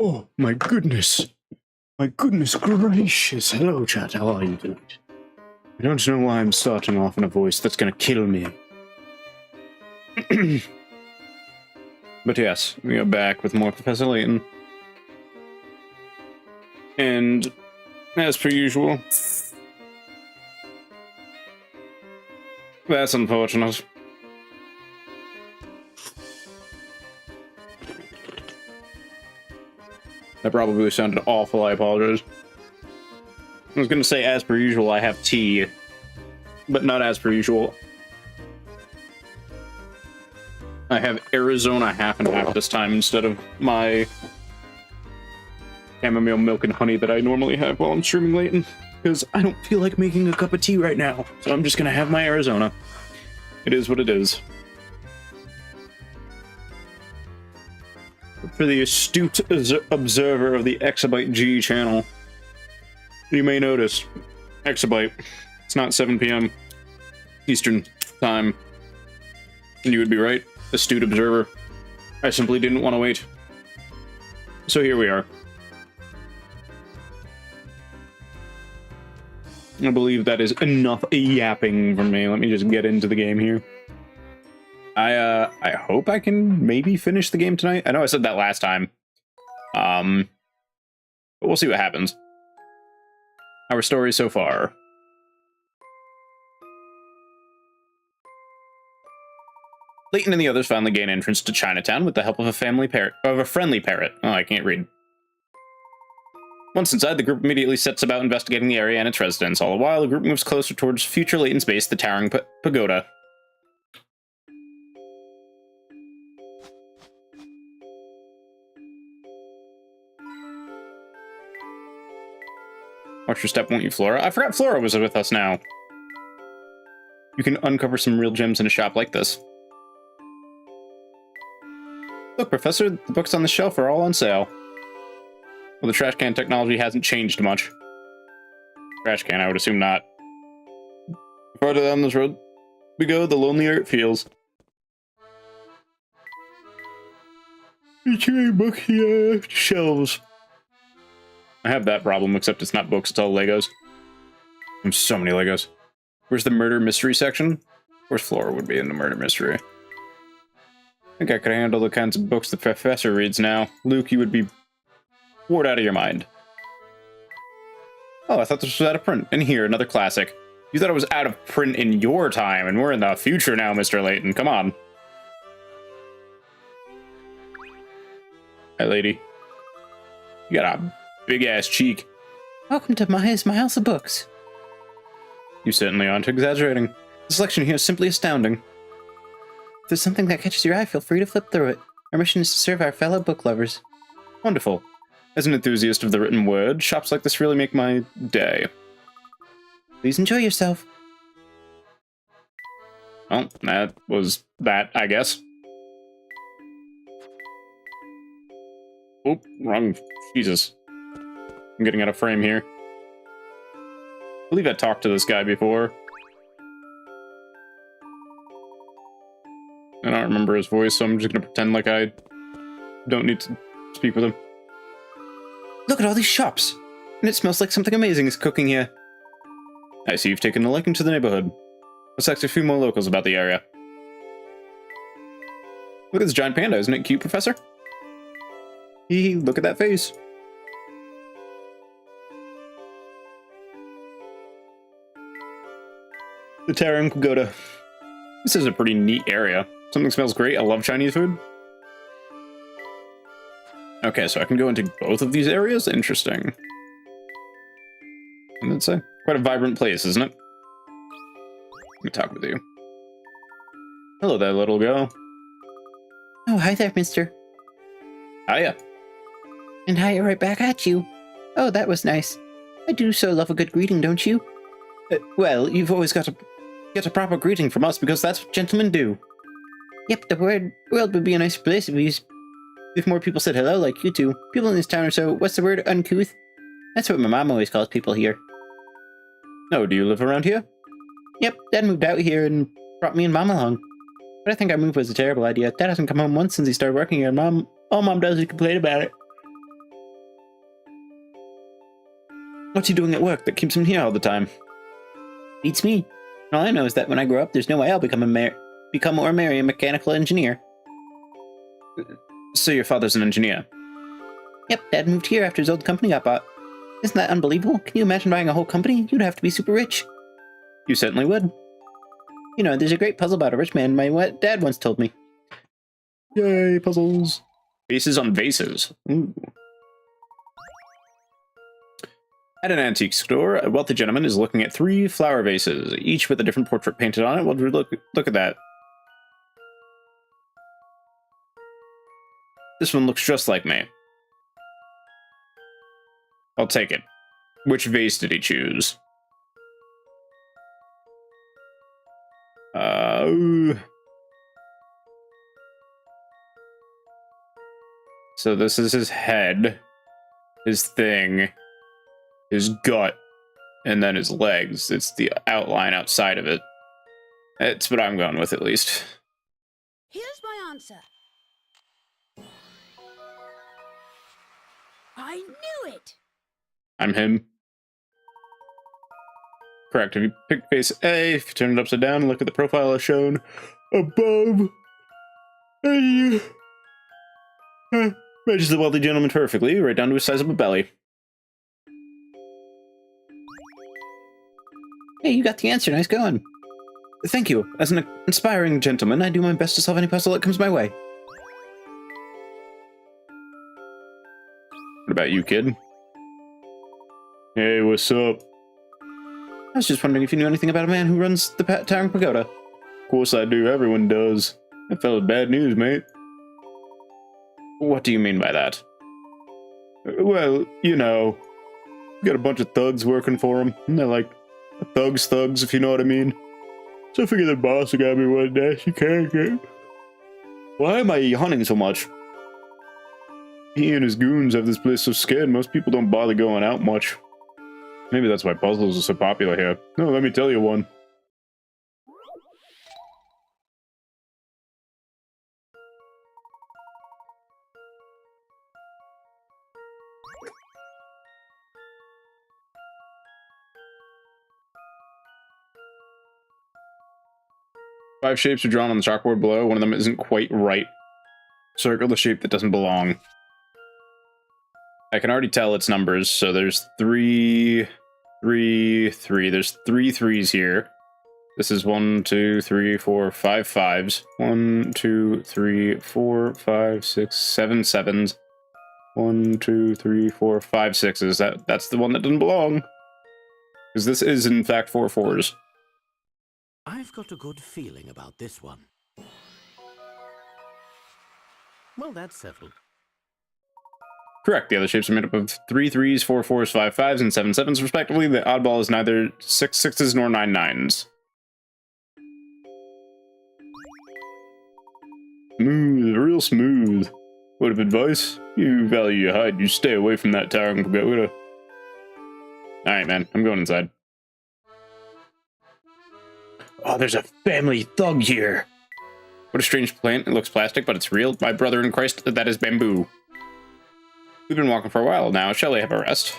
Oh, my goodness. My goodness gracious. Hello, chat. How are you tonight? I don't know why I'm starting off in a voice that's gonna kill me. But yes, we are back with more Professor Layton. And, as per usual, that's unfortunate. That probably sounded awful, I apologize. I was gonna say, as per usual, I have tea, but not as per usual. I have Arizona half and half this time instead of my chamomile milk and honey that I normally have while I'm streaming Layton, because I don't feel like making a cup of tea right now, so I'm just gonna have my Arizona. It is what it is. For the astute observer of the Exabyte G channel, you may notice, Exabyte, it's not 7 p.m. Eastern time. And you would be right, astute observer. I simply didn't want to wait. So here we are. I believe that is enough yapping from me. Let me just get into the game here. I hope I can maybe finish the game tonight. I know I said that last time. But we'll see what happens. Our story so far. Layton and the others finally gain entrance to Chinatown with the help of a friendly parrot. Oh, I can't read. Once inside, the group immediately sets about investigating the area and its residents. All the while, the group moves closer towards future Layton's base, the towering pagoda. Watch your step, won't you, Flora? I forgot Flora was with us now. You can uncover some real gems in a shop like this. Look, Professor, the books on the shelf are all on sale. Well, the trash can technology hasn't changed much. Trash can, I would assume not. Farther down this road we go, the lonelier it feels. Book here, shelves. I have that problem, except it's not books, it's all Legos. There's so many Legos. Where's the murder mystery section? Where's Flora would be in the murder mystery? I think I could handle the kinds of books the professor reads now. Luke, you would be bored out of your mind. Oh, I thought this was out of print. And here, another classic. You thought it was out of print in your time, and we're in the future now, Mr. Layton. Come on. Hi, lady. You got a big-ass cheek. Welcome to Maya's Miles of Books. You certainly aren't exaggerating. The selection here is simply astounding. If there's something that catches your eye, feel free to flip through it. Our mission is to serve our fellow book lovers. Wonderful. As an enthusiast of the written word, shops like this really make my day. Please enjoy yourself. Well, that was that, I guess. Oh, wrong. Jesus. I'm getting out of frame here. I believe I talked to this guy before. I don't remember his voice, so I'm just gonna pretend like I don't need to speak with him. Look at all these shops! And it smells like something amazing is cooking here. I see you've taken a liking to the neighborhood. Let's ask a few more locals about the area. Look at this giant panda, isn't it cute, Professor? Hee, look at that face. The Towering Pagoda. This is a pretty neat area. Something smells great. I love Chinese food. Okay, so I can go into both of these areas? Interesting. It's quite a vibrant place, isn't it? Let me talk with you. Hello there, little girl. Oh, hi there, mister. Hiya. And hiya right back at you. Oh, that was nice. I do so love a good greeting, don't you? Well, you've always got to get a proper greeting from us, because that's what gentlemen do. Yep, the world would be a nicer place if more people said hello like you two. People in this town are so, what's the word, uncouth? That's what my mom always calls people here. Oh, do you live around here? Yep, Dad moved out here and brought me and Mom along. But I think our move was a terrible idea. Dad hasn't come home once since he started working here, and all Mom does is complain about it. What's he doing at work that keeps him here all the time? Beats me. All I know is that when I grow up, there's no way I'll become or marry a mechanical engineer. So your father's an engineer? Yep, Dad moved here after his old company got bought. Isn't that unbelievable? Can you imagine buying a whole company? You'd have to be super rich. You certainly would. You know, there's a great puzzle about a rich man my dad once told me. Yay, puzzles. Vases on vases. Ooh. At an antique store, a wealthy gentleman is looking at 3 flower vases, each with a different portrait painted on it. Well, look at that. This one looks just like me. I'll take it. Which vase did he choose? So this is his head, his thing, his gut, and then his legs. It's the outline outside of it. That's what I'm going with, at least. Here's my answer. I knew it! I'm him. Correct. If you pick face A, if you turn it upside down and look at the profile as shown above, matches the wealthy gentleman perfectly, right down to his size of a belly. Hey, you got the answer. Nice going. Thank you. As an inspiring gentleman, I do my best to solve any puzzle that comes my way. What about you, kid? Hey, what's up? I was just wondering if you knew anything about a man who runs the Towering Pagoda. Of course I do. Everyone does. That fella's bad news, mate. What do you mean by that? Well, you know, got a bunch of thugs working for him, and they're like thugs, if you know what I mean. So I figured the boss got me one nasty character. Why am I yawning so much? He and his goons have this place so scared most people don't bother going out much. Maybe that's why puzzles are so popular here. No, let me tell you one. Five shapes are drawn on the chalkboard below. One of them isn't quite right. Circle the shape that doesn't belong. I can already tell its numbers, so there's 3, 3, 3. There's 3 3s here. This is 1, 2, 3, 4, 5 5s. 1, 2, 3, 4, 5, 6, 7 7s. 1, 2, 3, 4, 5 6s. That's the one that doesn't belong. Because this is, in fact, 4 4s. I've got a good feeling about this one. Well, that's settled. Correct. The other shapes are made up of 3 3s, 4 4s, 5 5s, and 7 7s, respectively. The oddball is neither 6 6s nor 9 9s. Smooth, real smooth. Word of advice? You value your hide, you stay away from that towering pagoda. Alright, man, I'm going inside. Oh, there's a family thug here. What a strange plant. It looks plastic, but it's real. My brother in Christ, that is bamboo. We've been walking for a while now. Shall we have a rest?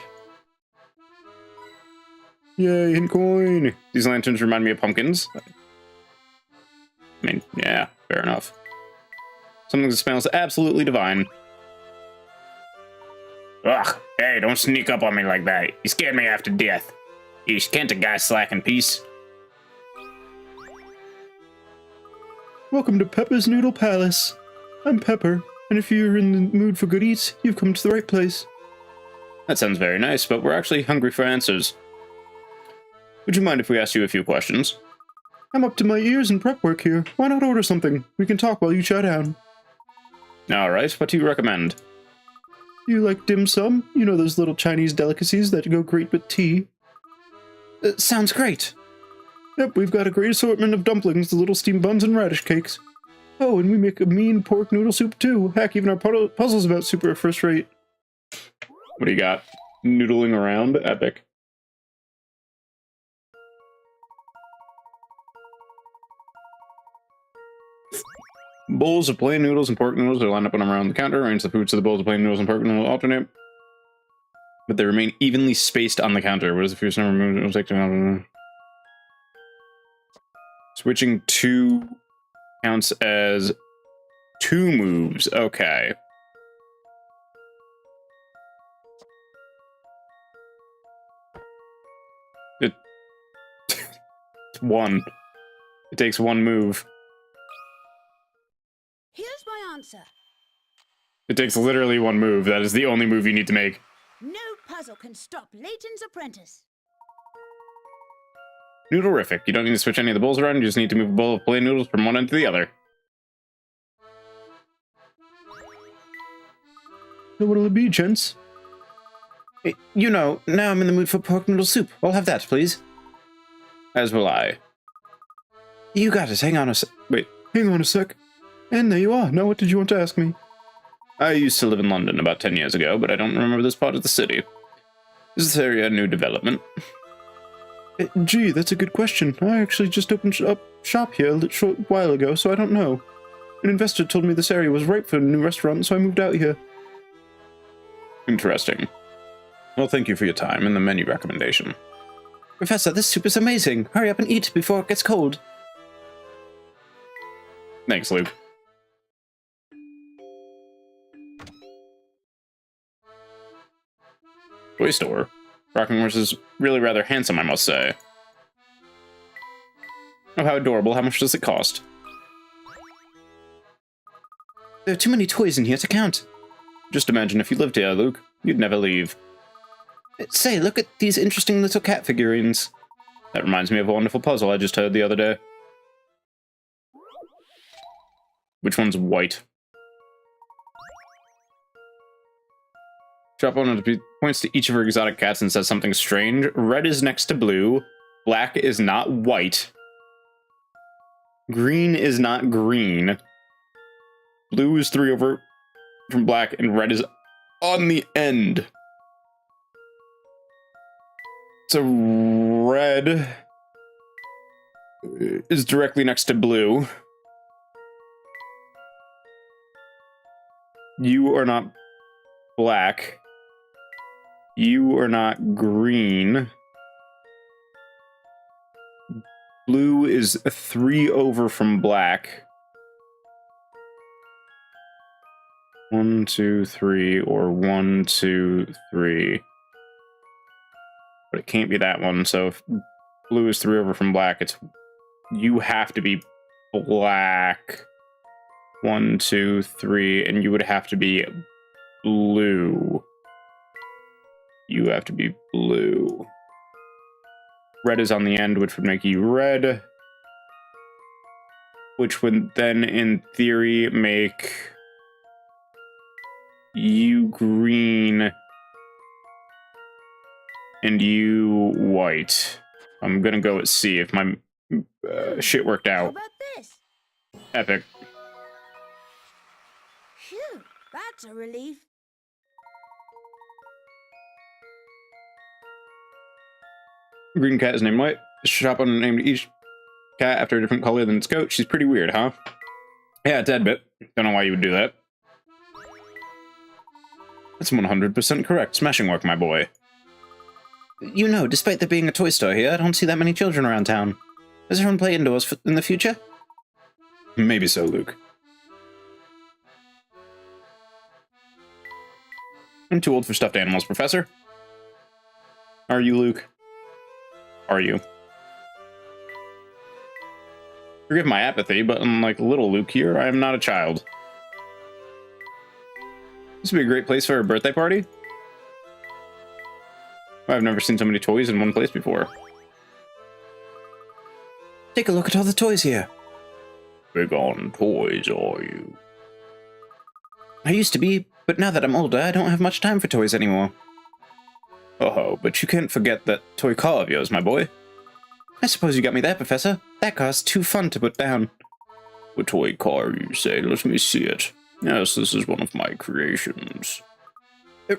Yay, and coin. These lanterns remind me of pumpkins. I mean, yeah, fair enough. Something that smells absolutely divine. Ugh, hey, don't sneak up on me like that. You scared me half to death. Can't a guy slack in peace? Welcome to Pepper's Noodle Palace. I'm Pepper, and if you're in the mood for good eats, you've come to the right place. That sounds very nice, but we're actually hungry for answers. Would you mind if we asked you a few questions? I'm up to my ears in prep work here. Why not order something? We can talk while you chow down. Alright, what do you recommend? Do you like dim sum? You know those little Chinese delicacies that go great with tea? Sounds great. Yep, we've got a great assortment of dumplings, the little steamed buns, and radish cakes. Oh, and we make a mean pork noodle soup too. Heck, even our puzzles about soup are first rate. What do you got? Noodling around? Epic. Bowls of plain noodles and pork noodles are lined up and around the counter. Arrange the foods so the bowls of plain noodles and pork noodles alternate. but they remain evenly spaced on the counter. What is the fierce number of moves it will take to... Switching 2 counts as 2 moves. Okay. It's 1. It takes 1 move. Here's my answer. It takes literally 1 move. That is the only move you need to make. No puzzle can stop Layton's apprentice. Noodlerific. You don't need to switch any of the bowls around. You just need to move a bowl of plain noodles from one end to the other. So what'll it be, gents? You know, now I'm in the mood for pork noodle soup. I'll have that, please. As will I. You got it. Hang on a sec. Wait, hang on a sec. And there you are. Now what did you want to ask me? I used to live in London about 10 years ago, but I don't remember this part of the city. Is this area a new development? Gee, that's a good question. I actually just opened up shop here a short while ago, so I don't know. An investor told me this area was ripe for a new restaurant, so I moved out here. Interesting. Well, thank you for your time and the menu recommendation. Professor, this soup is amazing. Hurry up and eat before it gets cold. Thanks, Luke. Toy store. Rocking Horse is really rather handsome, I must say. Oh, how adorable. How much does it cost? There are too many toys in here to count. Just imagine if you lived here, Luke. You'd never leave. Say, look at these interesting little cat figurines. That reminds me of a wonderful puzzle I just heard the other day. Which one's white? Shop owner points to each of her exotic cats and says something strange. Red is next to blue. Black is not white. Green is not green. Blue is 3 over from black, and red is on the end. So red is directly next to blue. You are not black. You are not green. Blue is 3 over from black. 1, 2, 3, or 1, 2, 3. But it can't be that one, so if blue is 3 over from black, it's... You have to be black. 1, 2, 3, and you would have to be blue. You have to be blue. Red is on the end, which would make you red. Which would then, in theory, make you green and you white. I'm gonna go at C if my shit worked How out. about this? Epic. Phew, that's a relief. Green cat is named White. Shop owner named each cat after a different color than its coat. She's pretty weird, huh? Yeah, a tad bit. Don't know why you would do that. That's 100% correct. Smashing work, my boy. You know, despite there being a toy store here, I don't see that many children around town. Does everyone play indoors in the future? Maybe so, Luke. I'm too old for stuffed animals, Professor. Are you, Luke? Are you? Forgive my apathy, but unlike little Luke here, I am not a child. This would be a great place for a birthday party. I've never seen so many toys in one place before. Take a look at all the toys here. Big on toys, are you? I used to be, but now that I'm older, I don't have much time for toys anymore. Oh, but you can't forget that toy car of yours, my boy. I suppose you got me there, Professor. That car's too fun to put down. A toy car, you say? Let me see it. Yes, this is one of my creations.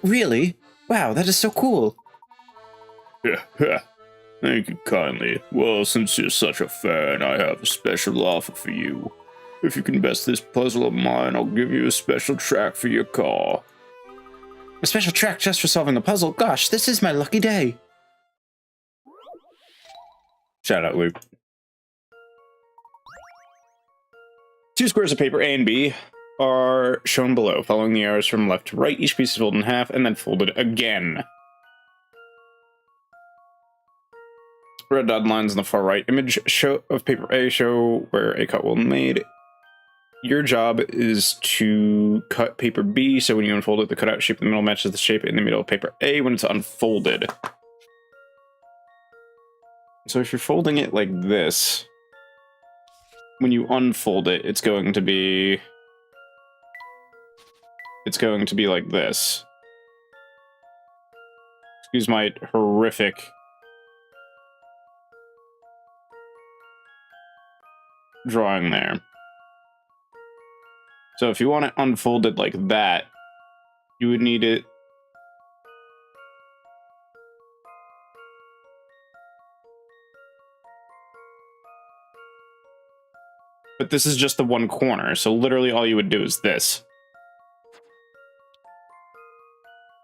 Really? Wow, that is so cool. Thank you kindly. Well, since you're such a fan, I have a special offer for you. If you can best this puzzle of mine, I'll give you a special track for your car. A special track just for solving a puzzle. Gosh, this is my lucky day. Shout out, Luke. 2 squares of paper A and B are shown below, following the arrows from left to right. Each piece is folded in half and then folded again. Red dotted lines on the far right image of paper A show where a cut will be made. Your job is to cut paper B, so when you unfold it, the cutout shape in the middle matches the shape in the middle of paper A when it's unfolded. So if you're folding it like this, when you unfold it, it's going to be like this. Excuse my horrific drawing there. So if you want it unfolded like that, you would need it but this is just the one corner, so literally all you would do is this.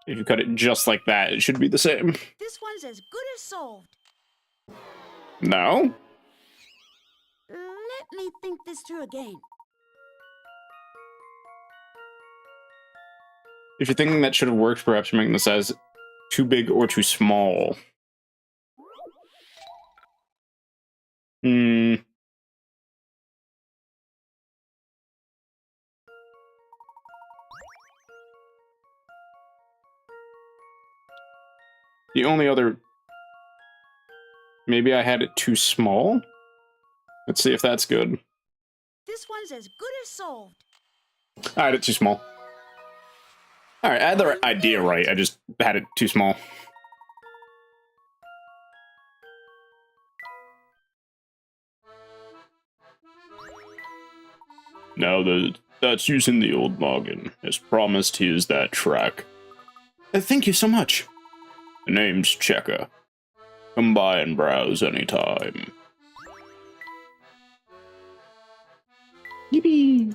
If you cut it just like that, it should be the same. This one's as good as solved. No? Let me think this through again. If you're thinking that should have worked, perhaps you're making the size too big or too small. The only other... Maybe I had it too small? Let's see if that's good. This one's as good as solved. I had it too small. Alright, I had the idea right, I just had it too small. Now that's using the old noggin. As promised, here's that track. Thank you so much. The name's Checker. Come by and browse anytime. Yippee!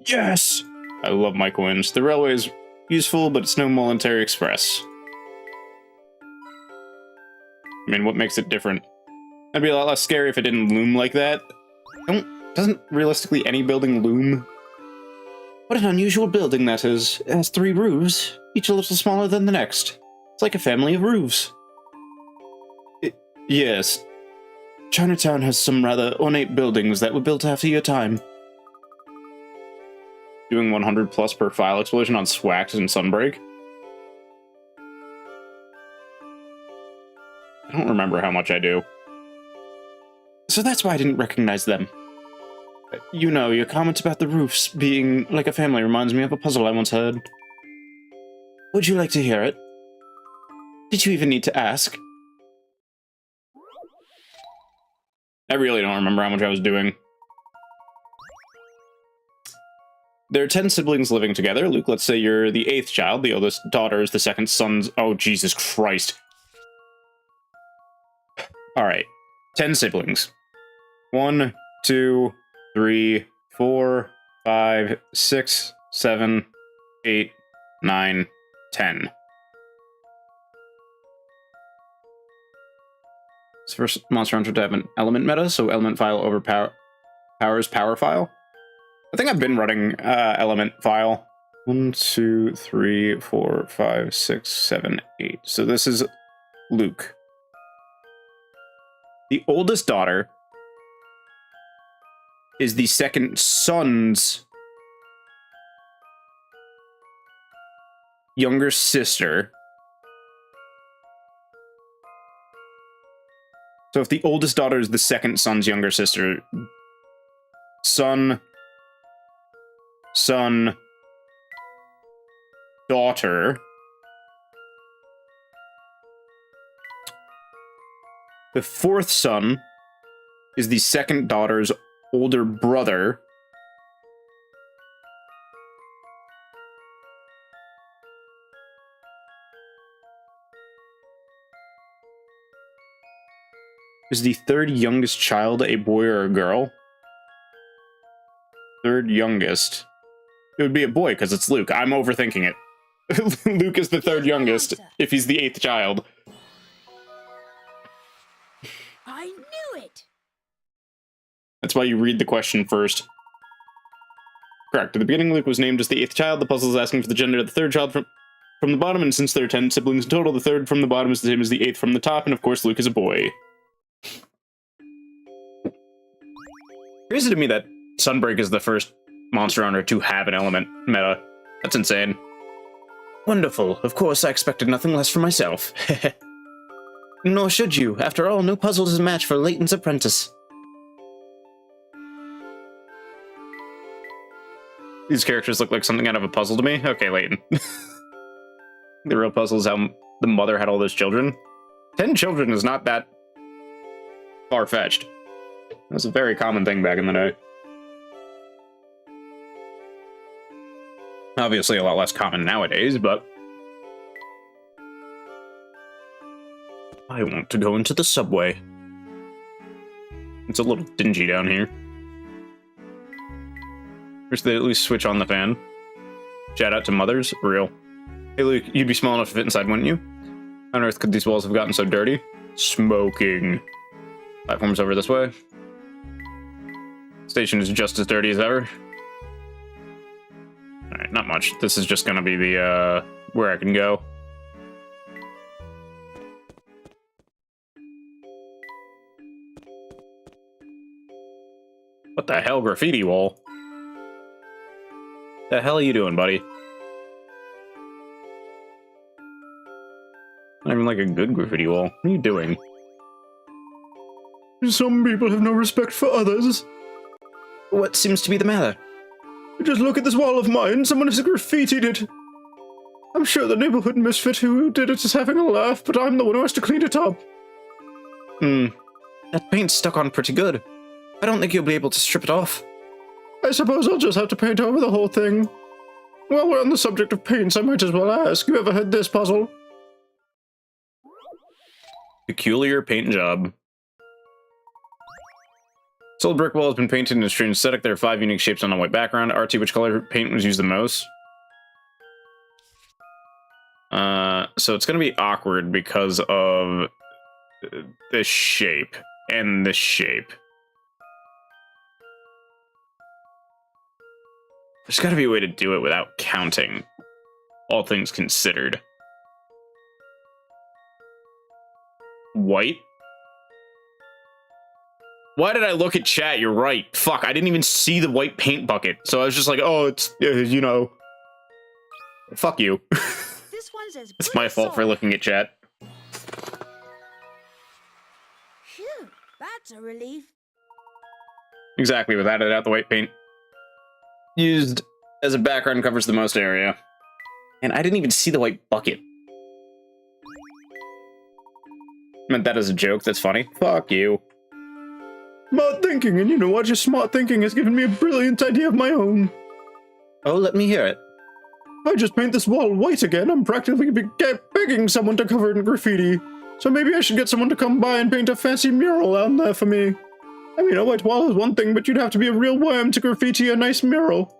Yes! I love my coins. The railway is useful, but it's no military express. I mean, what makes it different? That'd be a lot less scary if it didn't loom like that. Doesn't realistically any building loom? What an unusual building that is. It has 3 roofs, each a little smaller than the next. It's like a family of roofs. Yes. Chinatown has some rather ornate buildings that were built after your time. Doing 100 plus per file explosion on Swax and Sunbreak? I don't remember how much I do. So that's why I didn't recognize them. You know, your comments about the roofs being like a family reminds me of a puzzle I once heard. Would you like to hear it? Did you even need to ask? I really don't remember how much I was doing. There are 10 siblings living together. Luke, let's say you're the 8th child. The oldest daughter is the 2nd son's... Oh, Jesus Christ. Alright. 10 siblings. 1, 2, 3, 4, 5, 6, 7, 8, 9, 10. This first Monster Hunter to have an element meta, so element file overpowers power file. I think I've been running element file. 1, 2, 3, 4, 5, 6, 7, 8. So this is Luke. The oldest daughter is the 2nd son's younger sister. So if the oldest daughter is the 2nd son's younger sister, son, daughter. The 4th son is the 2nd daughter's older brother. Is the 3rd youngest child a boy or a girl? third youngest. It would be a boy because it's Luke. I'm overthinking it. Luke is the third youngest if he's the 8th child. I knew it. That's why you read the question first. Correct. At the beginning, Luke was named as the 8th child. The puzzle is asking for the gender of the third child from the bottom, and since there are 10 siblings in total, the third from the bottom is the same as the 8th from the top, and of course, Luke is a boy. Crazy to me that Sunbreak is the first Monster Hunter to have an element meta. That's insane. Wonderful. Of course, I expected nothing less from myself. Nor should you. After all, no puzzle is a match for Layton's apprentice. These characters look like something out of a puzzle to me. Okay, Layton. The real puzzle is how the mother had all those children. 10 children is not that far-fetched. That was a very common thing back in the day. Obviously a lot less common nowadays, but... I want to go into the subway. It's a little dingy down here. Wish they'd at least switch on the fan. Shout out to mothers. Real. Hey Luke, you'd be small enough to fit inside, wouldn't you? How on earth could these walls have gotten so dirty? Smoking. Platform's over this way. Station is just as dirty as ever. Alright, not much. This is just gonna be the, where I can go. What the hell, graffiti wall? The hell are you doing, buddy? Not even like a good graffiti wall. What are you doing? Some people have no respect for others. What seems to be the matter? Just look at this wall of mine. Someone has graffitied it. I'm sure the neighborhood misfit who did it is having a laugh, but I'm the one who has to clean it up. That paint's stuck on pretty good. I don't think you'll be able to strip it off. I suppose I'll just have to paint over the whole thing. While we're on the subject of paints, I might as well ask, you ever had this puzzle? Peculiar paint job. Solid brick wall has been painted in a strange aesthetic. There are 5 unique shapes on a white background. RT, which color paint was used the most? So it's going to be awkward because of this shape and this shape. There's got to be a way to do it without counting, all things considered. White? Why did I look at chat? You're right. Fuck, I didn't even see the white paint bucket. So I was just like, oh, it's, you know. Fuck you. This one's as It's good my as fault for solved. looking at chat. Phew, that's a relief. Exactly, without it out, the white paint used as a background covers the most area. And I didn't even see the white bucket. I meant that as a joke, that's funny. Fuck you. Smart thinking, and you know what? Your smart thinking has given me a brilliant idea of my own. Oh, let me hear it. If I just paint this wall white again, I'm practically begging someone to cover it in graffiti. So maybe I should get someone to come by and paint a fancy mural out there for me. I mean, a white wall is one thing, but you'd have to be a real worm to graffiti a nice mural.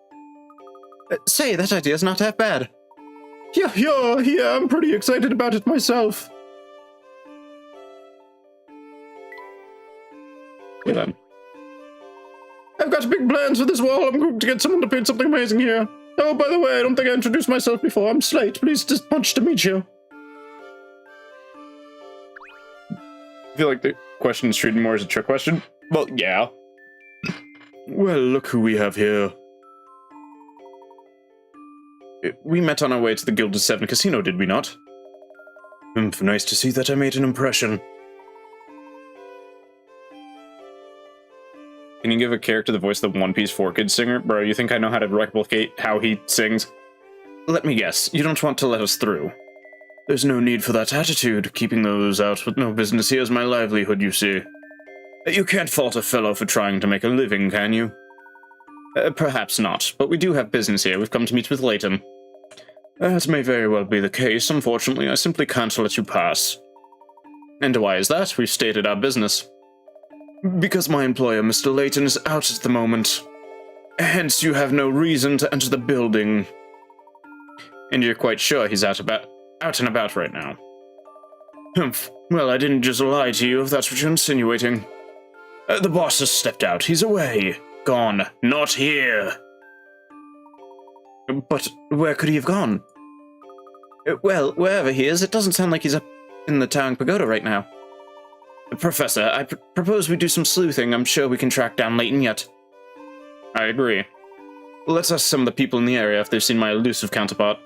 Say, that idea's not half bad. Yeah, I'm pretty excited about it myself. Okay, then. I've got big plans for this wall. I'm going to get someone to paint something amazing here. Oh, by the way, I don't think I introduced myself before. I'm Slate. Please, just much to meet you. I feel like the question is treated more as a trick question. Well, yeah. Well, look who we have here. We met on our way to the Gilded Seven Casino, did we not? Nice to see that I made an impression. Can you give a character the voice of the One Piece 4 Kids singer? Bro, you think I know how to replicate how he sings? Let me guess, you don't want to let us through. There's no need for that attitude. Keeping those out with no business here is my livelihood, you see. You can't fault a fellow for trying to make a living, can you? Perhaps not, but we do have business here. We've come to meet with Layton. That may very well be the case. Unfortunately, I simply can't let you pass. And why is that? We've stated our business. Because my employer, Mr. Layton, is out at the moment. Hence, you have no reason to enter the building. And you're quite sure he's out and about right now. Humph. Well, I didn't just lie to you, if that's what you're insinuating. The boss has stepped out. He's away. Gone. Not here. But where could he have gone? Well, wherever he is, it doesn't sound like he's up in the Towering Pagoda right now. Professor, I propose we do some sleuthing. I'm sure we can track down Layton yet. I agree. Let's ask some of the people in the area if they've seen my elusive counterpart.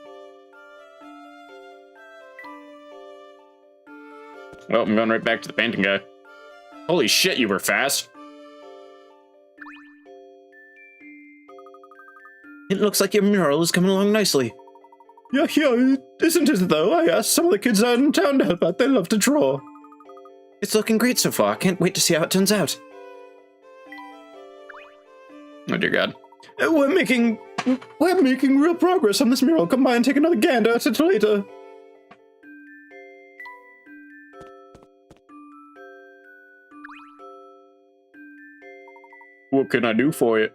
Well, I'm going right back to the painting guy. Holy shit, you were fast. It looks like your mural is coming along nicely. Yeah, isn't it though? I asked some of the kids out in town to help out. They love to draw. It's looking great so far. I can't wait to see how it turns out. Oh dear God. We're making real progress on this mural. Come by and take another gander at it later. What can I do for you?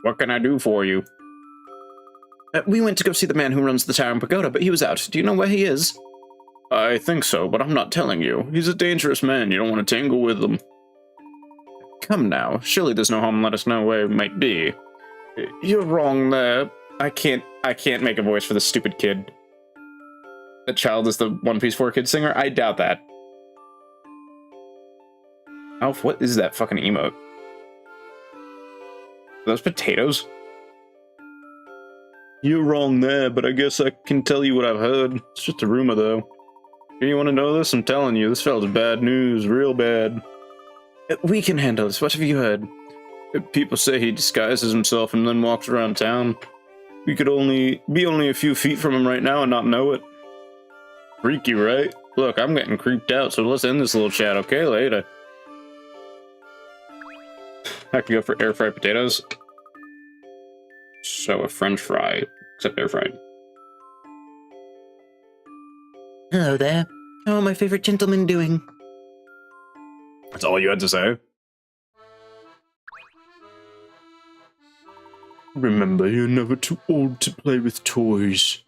What can I do for you? We went to go see the man who runs the Towering Pagoda, but he was out. Do you know where he is? I think so, but I'm not telling you. He's a dangerous man. You don't want to tangle with him. Come now. Surely there's no harm in let us know where he might be. You're wrong there. I can't make a voice for the stupid kid. That child is the One Piece 4 Kid singer? I doubt that. Alf, what is that fucking emote? Are those potatoes? You're wrong there, but I guess I can tell you what I've heard. It's just a rumor, though. You want to know this? I'm telling you, this fella's bad news, real bad. We can handle this. What have you heard? People say he disguises himself and then walks around town. We could be only a few feet from him right now and not know it. Freaky, right? Look, I'm getting creeped out, so let's end this little chat, okay? Later. I could go for air fried potatoes. So a French fry, except air fried. Hello there. How are my favorite gentlemen doing? That's all you had to say? Remember, you're never too old to play with toys.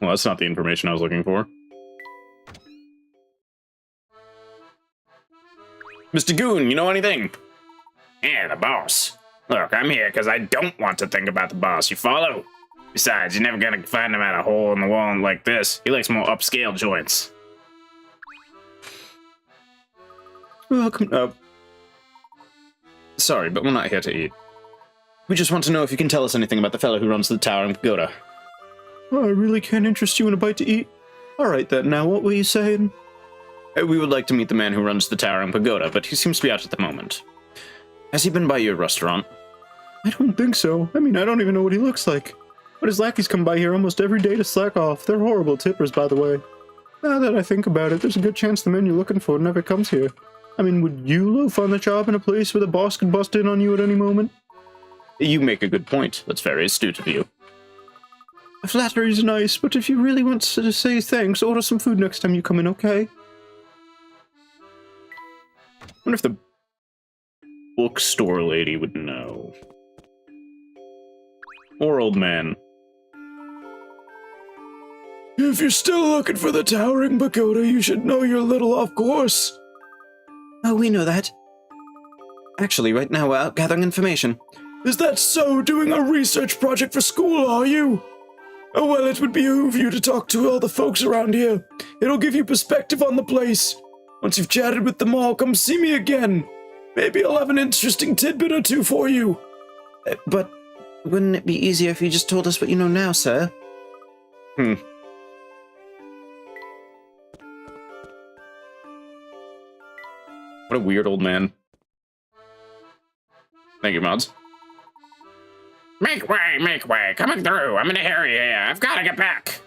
Well, that's not the information I was looking for. Mr. Goon, you know anything? Yeah, the boss. Look, I'm here because I don't want to think about the boss, you follow? Besides, you're never gonna find him at a hole in the wall like this. He likes more upscale joints. Welcome up. Sorry, but we're not here to eat. We just want to know if you can tell us anything about the fellow who runs the Towering Pagoda. I really can't interest you in a bite to eat. Alright then, now what were you saying? We would like to meet the man who runs the Towering Pagoda, but he seems to be out at the moment. Has he been by your restaurant? I don't think so. I mean, I don't even know what he looks like. But his lackeys come by here almost every day to slack off. They're horrible tippers, by the way. Now that I think about it, there's a good chance the man you're looking for never comes here. I mean, would you loaf on the job in a place where the boss could bust in on you at any moment? You make a good point. That's very astute of you. Flattery's nice, but if you really want to say thanks, order some food next time you come in, okay? I wonder if the bookstore lady would know. Or old man. If you're still looking for the Towering Pagoda, you should know you're a little off course. Oh, we know that. Actually, right now we're out gathering information. Is that so? Doing a research project for school, are you? Oh, well, it would behoove you to talk to all the folks around here. It'll give you perspective on the place. Once you've chatted with them all, come see me again. Maybe I'll have an interesting tidbit or two for you. But wouldn't it be easier if you just told us what you know now, sir? What a weird old man. Thank you, mods. Make way, coming through. I'm in a hurry here. I've got to get back.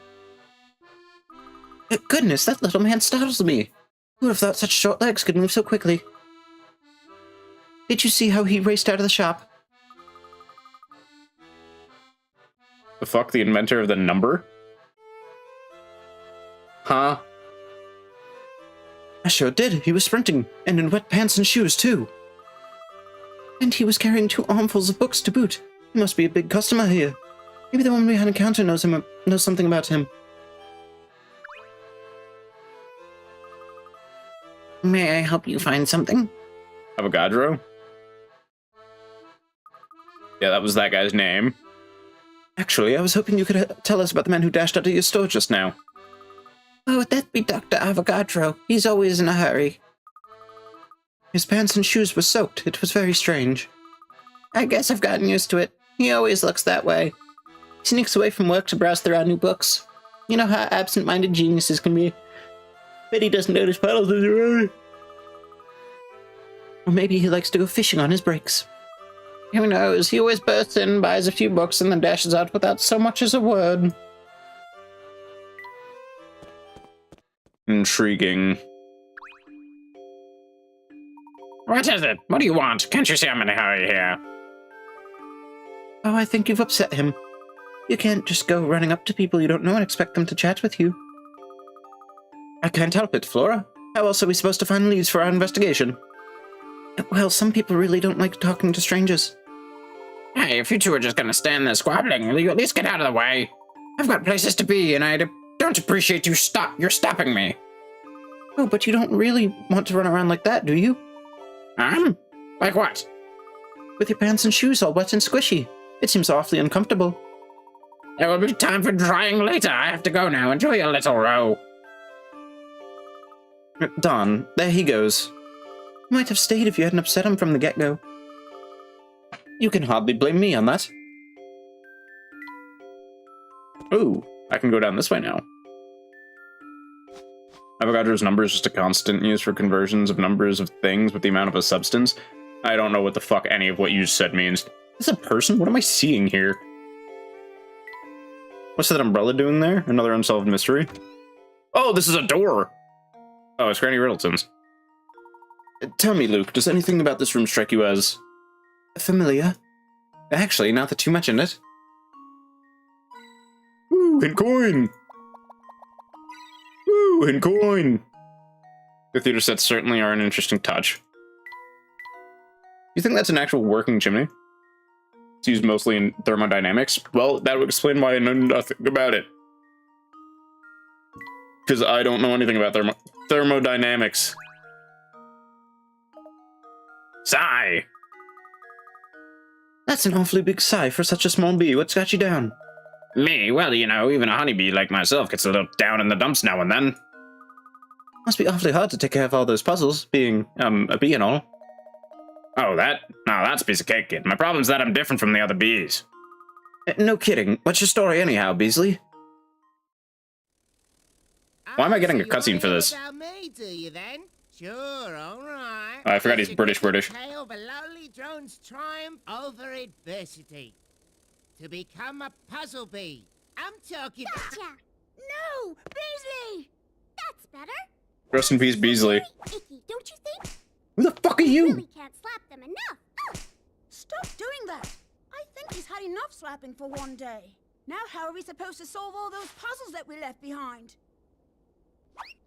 Goodness, that little man startles me. Who would have thought such short legs could move so quickly? Did you see how he raced out of the shop? The fuck, the inventor of the number? Huh? I sure did. He was sprinting, and in wet pants and shoes, too. And he was carrying 2 armfuls of books to boot. He must be a big customer here. Maybe the one behind the counter knows something about him. May I help you find something? Avogadro? Yeah, that was that guy's name. Actually, I was hoping you could tell us about the man who dashed out of your store just now. Oh, would that be Dr. Avogadro? He's always in a hurry. His pants and shoes were soaked. It was very strange. I guess I've gotten used to it. He always looks that way. He sneaks away from work to browse through our new books. You know how absent-minded geniuses can be. Bet he doesn't notice puddles as well. Or maybe he likes to go fishing on his breaks. Who knows? He always bursts in, buys a few books, and then dashes out without so much as a word. Intriguing. What is it? What do you want? Can't you see I'm in a hurry here? Oh, I think you've upset him. You can't just go running up to people you don't know and expect them to chat with you. I can't help it, Flora. How else are we supposed to find leads for our investigation? Well, some people really don't like talking to strangers. Hey, if you two are just gonna stand there squabbling, will you at least get out of the way? I've got places to be, and I don't appreciate you're stopping me. Oh, but you don't really want to run around like that, do you? Like what? With your pants and shoes all wet and squishy. It seems awfully uncomfortable. There will be time for drying later. I have to go now. Enjoy your little row. Don, there he goes. You might have stayed if you hadn't upset him from the get-go. You can hardly blame me on that. Ooh, I can go down this way now. Avogadro's number is just a constant used for conversions of numbers of things with the amount of a substance. I don't know what the fuck any of what you said means. Is this a person? What am I seeing here? What's that umbrella doing there? Another unsolved mystery? Oh, this is a door! Oh, it's Granny Riddleton's. Tell me, Luke, does anything about this room strike you as familiar? Actually, not that too much in it. Ooh, and coin! Ooh, and coin! The theater sets certainly are an interesting touch. You think that's an actual working chimney? It's used mostly in thermodynamics? Well, that would explain why I know nothing about it. Because I don't know anything about thermodynamics. Sigh! That's an awfully big sigh for such a small bee. What's got you down? Me? Well, you know, even a honeybee like myself gets a little down in the dumps now and then. Must be awfully hard to take care of all those puzzles, being, a bee and all. Oh, that? No, that's a piece of cake, kid. My problem's that I'm different from the other bees. No kidding. What's your story anyhow, Beasley? Why am I getting a cutscene for this? About me, do you then? Sure, all right. Oh, I forgot he's British. Tale of a lonely drone's triumph over adversity. To become a puzzle bee. I'm talking. Gotcha! No! Beasley! That's better. Rest in peace, Beasley. Icky, don't you think? Who the fuck are you? Really can't slap them enough. Ugh. Stop doing that. I think he's had enough slapping for one day. Now how are we supposed to solve all those puzzles that we left behind?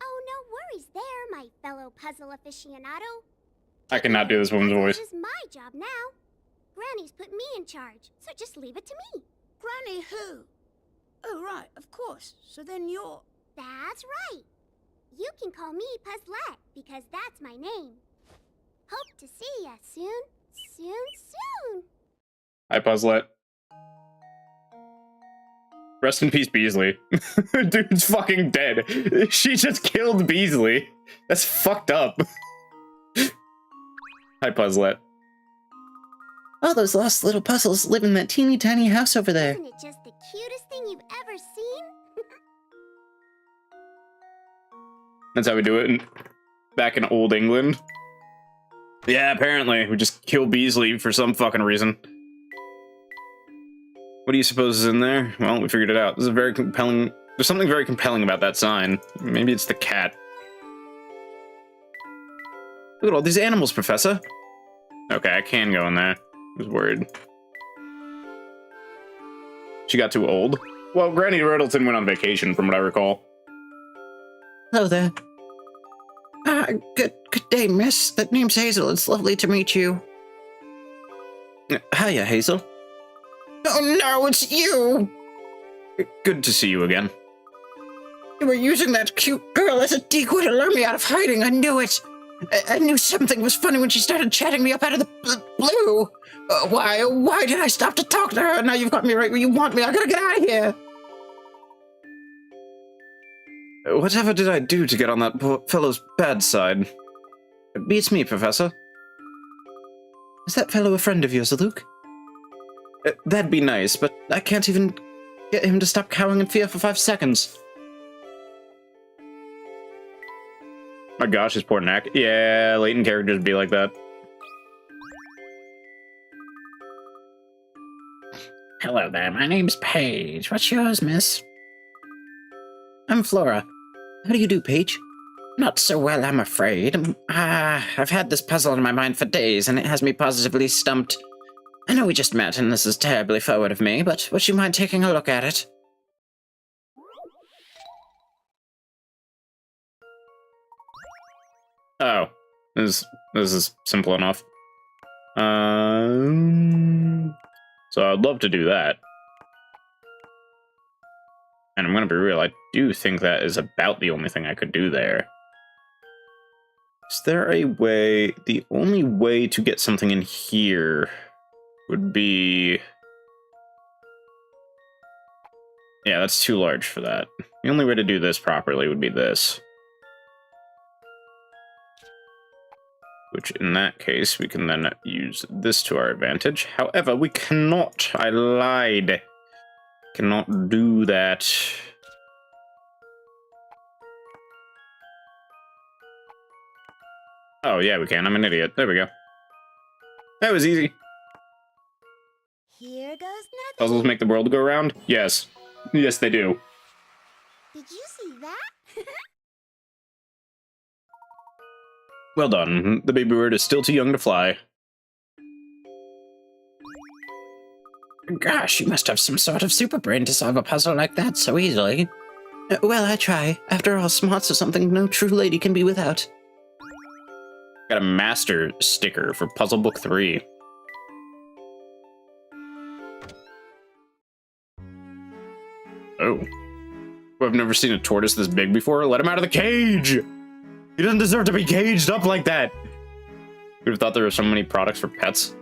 Oh, no worries there, my fellow puzzle aficionado. I cannot do this woman's voice. This is my job now. Granny's put me in charge, so just leave it to me. Granny who? Oh, right, of course. So then you're... That's right. You can call me Puzzlette, because that's my name. Hope to see ya soon. Soon. Hi, Puzzlet. Rest in peace, Beasley. Dude's fucking dead. She just killed Beasley. That's fucked up. Hi, Puzzlet. All those lost little puzzles live in that teeny tiny house over there. Isn't it just the cutest thing you've ever seen? That's how we do it back in old England. Yeah, apparently. We just kill Beasley for some fucking reason. What do you suppose is in there? Well, we figured it out. This is a very compelling... There's something very compelling about that sign. Maybe it's the cat. Look at all these animals, Professor. Okay, I can go in there. I was worried. She got too old? Well, Granny Riddleton went on vacation, from what I recall. Hello there. Good day, miss. That name's Hazel. It's lovely to meet you. Hiya, Hazel. Oh no, it's you! Good to see you again. You were using that cute girl as a decoy to lure me out of hiding. I knew it. I knew something was funny when she started chatting me up out of the blue. Why did I stop to talk to her? Now you've got me right where you want me. I gotta get out of here. Whatever did I do to get on that poor fellow's bad side? It beats me, Professor. Is that fellow a friend of yours, Luke? That'd be nice, but I can't even get him to stop cowering in fear for 5 seconds. My gosh, his poor neck. Yeah, Layton characters be like that. Hello there, my name's Paige. What's yours, miss? I'm Flora. How do you do, Paige? Not so well, I'm afraid. I've had this puzzle in my mind for days, and it has me positively stumped. I know we just met, and this is terribly forward of me, but would you mind taking a look at it? Oh, this is simple enough. So I'd love to do that. And I'm gonna be real, I do think that is about the only thing I could do there. Is there a way... The only way to get something in here would be... Yeah, that's too large for that. The only way to do this properly would be this. Which, in that case, we can then use this to our advantage. However, we cannot. I lied. Cannot do that. Oh, yeah, we can. I'm an idiot. There we go. That was easy. Here goes nothing. Puzzles make the world go round? Yes. Yes, they do. Did you see that? Well done. The baby bird is still too young to fly. Gosh, you must have some sort of super brain to solve a puzzle like that so easily. Well, I try. After all, smarts are something no true lady can be without. Got a master sticker for Puzzle Book 3. Oh. I've never seen a tortoise this big before. Let him out of the cage! He doesn't deserve to be caged up like that! Would have thought there were so many products for pets.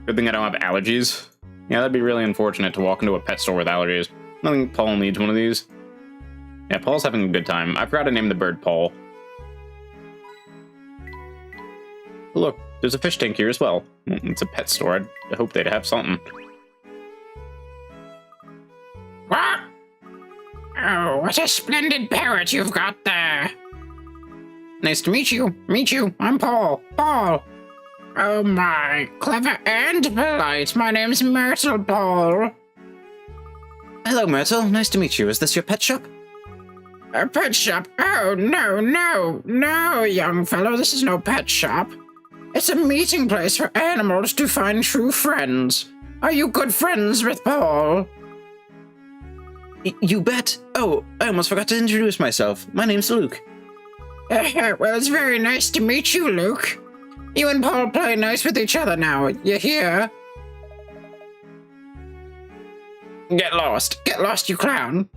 Good thing I don't have allergies. Yeah, that'd be really unfortunate to walk into a pet store with allergies. I don't think Paul needs one of these. Yeah, Paul's having a good time. I forgot to name the bird Paul. Look, there's a fish tank here as well. It's a pet store. I hope they'd have something. What? Oh, what a splendid parrot you've got there. Nice to meet you. I'm Paul. Paul. Oh my, clever and polite. My name's Myrtle Paul. Hello, Myrtle. Nice to meet you. Is this your pet shop? A pet shop? Oh, no, young fellow. This is no pet shop. It's a meeting place for animals to find true friends. Are you good friends with Paul? You bet. Oh, I almost forgot to introduce myself. My name's Luke. Well, it's very nice to meet you, Luke. You and Paul play nice with each other now, you hear? Get lost, you clown.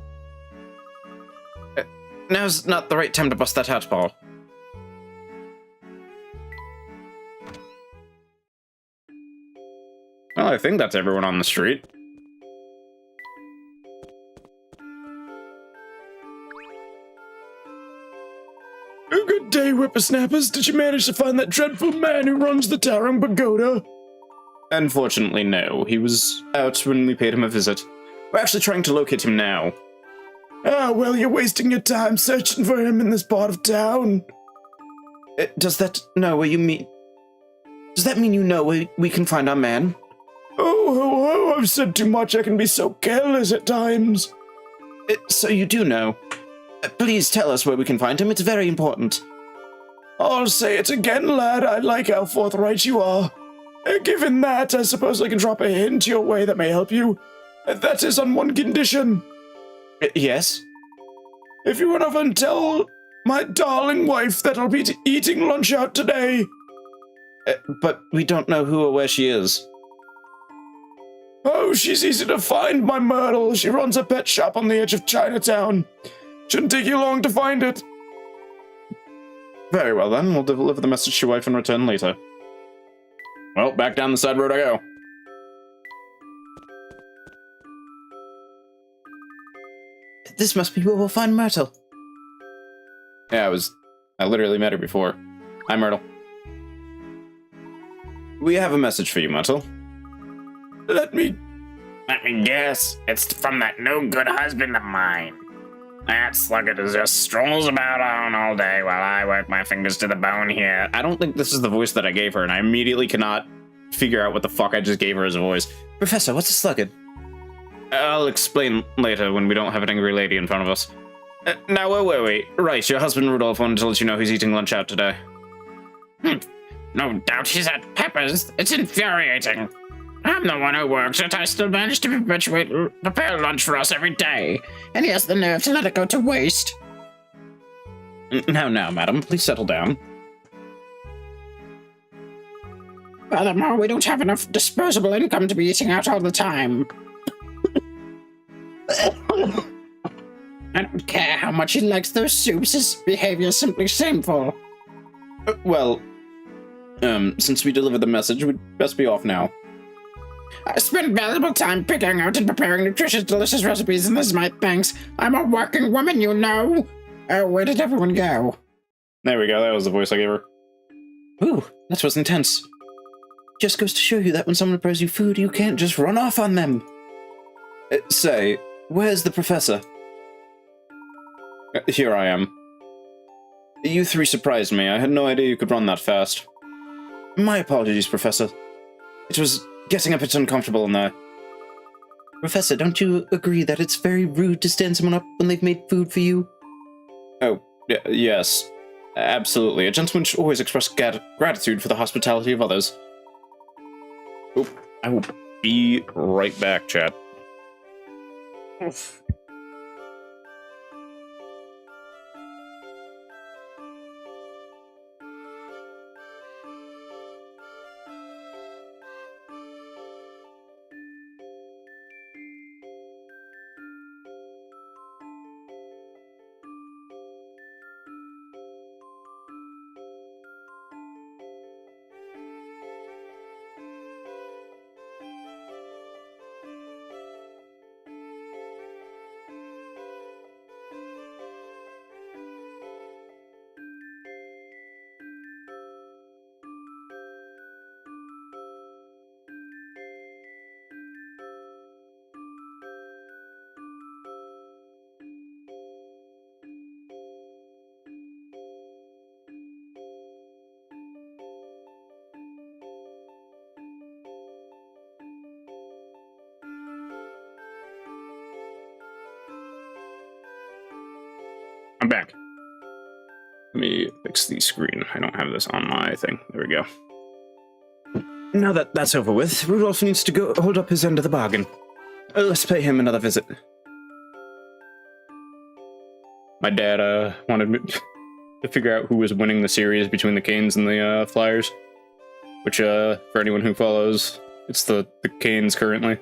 Now's not the right time to bust that out, Paul. Well, I think that's everyone on the street. Oh, good day, whippersnappers. Did you manage to find that dreadful man who runs the Towering Pagoda? Unfortunately, no. He was out when we paid him a visit. We're actually trying to locate him now. Ah, well, you're wasting your time searching for him in this part of town. Does that know where you mean? Does that mean you know where we can find our man? Oh, I've said too much. I can be so careless at times. So you do know. Please tell us where we can find him. It's very important. I'll say it again, lad. I like how forthright you are. Given that, I suppose I can drop a hint your way that may help you. That is on one condition. Yes? If you run off and tell my darling wife that I'll be eating lunch out today. But we don't know who or where she is. Oh, she's easy to find, my Myrtle. She runs a pet shop on the edge of Chinatown. Shouldn't take you long to find it. Very well then, we'll deliver the message to your wife and return later. Well, back down the side road I go. This must be where we'll find Myrtle. Yeah, I literally met her before. Hi, Myrtle. We have a message for you, Myrtle. Let me guess. It's from that no-good husband of mine. That sluggard just strolls about on all day while I work my fingers to the bone here. I don't think this is the voice that I gave her, and I immediately cannot figure out what the fuck I just gave her as a voice. Professor, what's a sluggard? I'll explain later when we don't have an angry lady in front of us. Now, wait, wait, wait. Right, your husband Rudolph wanted to let you know he's eating lunch out today. No doubt he's at Pepper's. It's infuriating. I'm the one who works it. I still manage to prepare lunch for us every day. And he has the nerve to let it go to waste. Now, madam, please settle down. Furthermore, we don't have enough disposable income to be eating out all the time. I don't care how much he likes those soups. His behavior is simply shameful. Well, since we delivered the message, we'd best be off now. I spend valuable time picking out and preparing nutritious, delicious recipes, and this is my thanks. I'm a working woman, you know. Oh, where did everyone go? There we go, that was the voice I gave her. Ooh, that was intense. Just goes to show you that when someone prepares you food, you can't just run off on them. Say, where's the professor? Here I am. You three surprised me. I had no idea you could run that fast. My apologies, Professor. It was getting a bit uncomfortable in there. Professor, don't you agree that it's very rude to stand someone up when they've made food for you? Oh, yes. Absolutely. A gentleman should always express gratitude for the hospitality of others. Oh, I will be right back, chat. I'm back. Let me fix the screen. I don't have this on my thing. There we go. Now that that's over with, Rudolph needs to go hold up his end of the bargain. Let's pay him another visit. My dad wanted me to figure out who was winning the series between the Canes and the Flyers. Which, for anyone who follows, it's the Canes currently.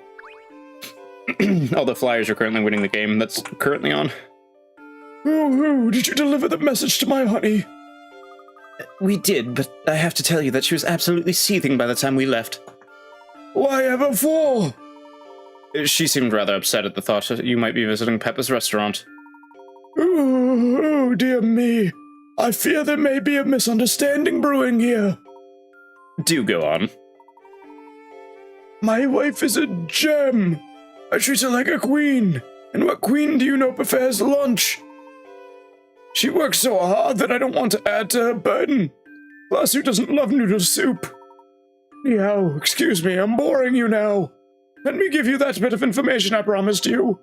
All the Flyers are currently winning the game that's currently on. Oh, did you deliver the message to my honey? We did, but I have to tell you that she was absolutely seething by the time we left. Why ever for? She seemed rather upset at the thought that you might be visiting Peppa's restaurant. Oh, dear me. I fear there may be a misunderstanding brewing here. Do go on. My wife is a gem. I treat her like a queen. And what queen do you know prefers lunch? She works so hard that I don't want to add to her burden. Plus, who doesn't love noodle soup? Anyhow, excuse me, I'm boring you now. Let me give you that bit of information I promised you.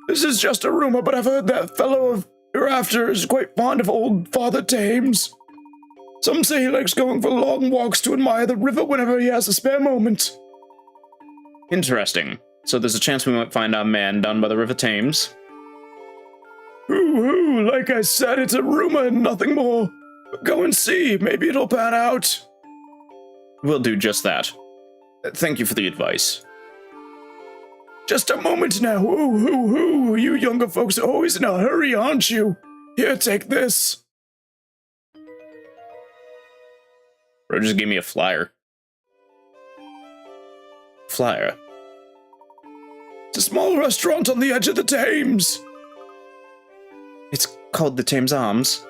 This is just a rumor, but I've heard that fellow of hereafter is quite fond of old Father Thames. Some say he likes going for long walks to admire the river whenever he has a spare moment. Interesting. So there's a chance we might find our man down by the River Thames? Ooh, like I said, it's a rumor and nothing more. Go and see, maybe it'll pan out. We'll do just that. Thank you for the advice. Just a moment now. Ooh, ooh, ooh. You younger folks are always in a hurry, aren't you? Here, take this. Bro just gave me a flyer. Flyer. It's a small restaurant on the edge of the Thames. It's called the Thames Arms.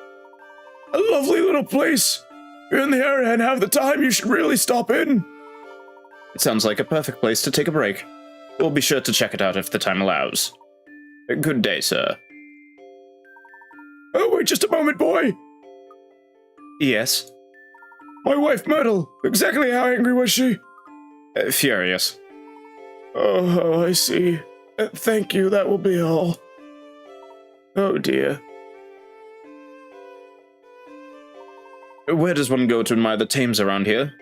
A lovely little place. If you're in the area and have the time, you should really stop in. It sounds like a perfect place to take a break. We'll be sure to check it out if the time allows. Good day, sir. Oh, wait just a moment, boy. Yes? My wife, Myrtle. Exactly how angry was she? Furious. Oh, I see. Thank you, that will be all. Oh, dear. Where does one go to admire the Thames around here?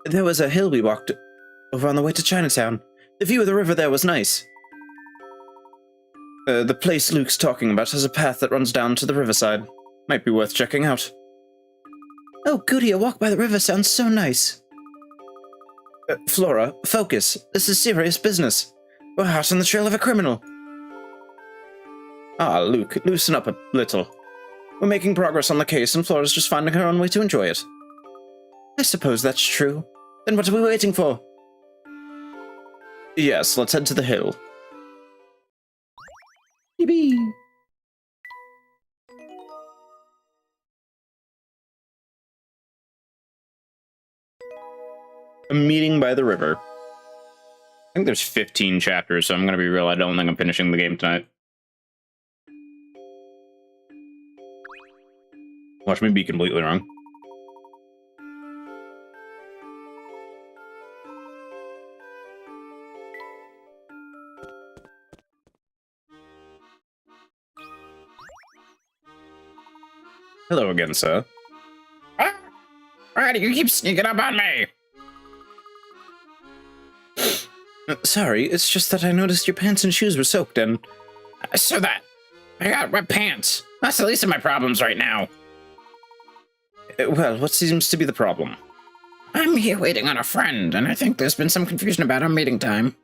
There was a hill we walked over on the way to Chinatown. The view of the river there was nice. The place Luke's talking about has a path that runs down to the riverside. Might be worth checking out. Oh, goody, a walk by the river sounds so nice. Flora, focus. This is serious business. We're hot on the trail of a criminal. Ah, Luke, loosen up a little. We're making progress on the case, and Flora's just finding her own way to enjoy it. I suppose that's true. Then what are we waiting for? Yes, let's head to the hill. Yippee! A meeting by the river. I think there's 15 chapters, so I'm gonna be real, I don't think I'm finishing the game tonight. Watch me be completely wrong. Hello again, sir. Ah! Why do you keep sneaking up on me? Sorry, it's just that I noticed your pants and shoes were soaked and... So that I got wet pants. That's the least of my problems right now. Well, what seems to be the problem? I'm here waiting on a friend, and I think there's been some confusion about our meeting time.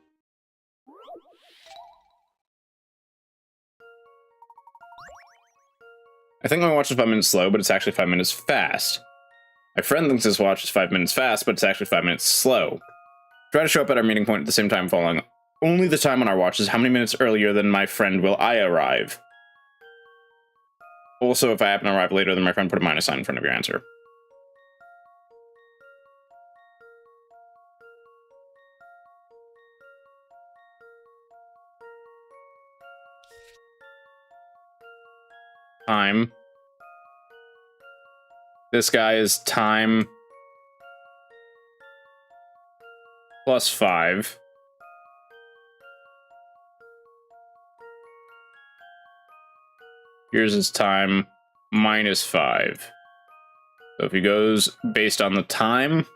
I think my watch is 5 minutes slow, but it's actually 5 minutes fast. My friend thinks his watch is 5 minutes fast, but it's actually 5 minutes slow. Try to show up at our meeting point at the same time following only the time on our watch is how many minutes earlier than my friend will I arrive. Also, if I happen to arrive later than my friend, put a minus sign in front of your answer. Time. This guy is time plus 5. Here's his time minus 5. So if he goes based on the time,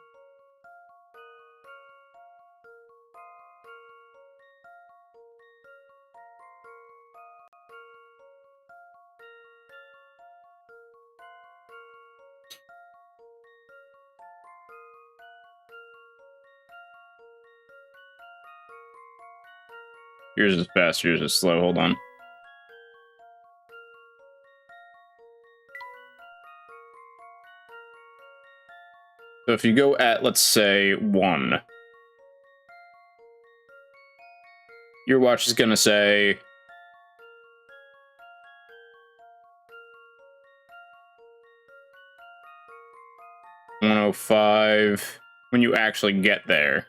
yours is fast, yours is slow. Hold on. So if you go at, let's say, 1, your watch is going to say 105 when you actually get there.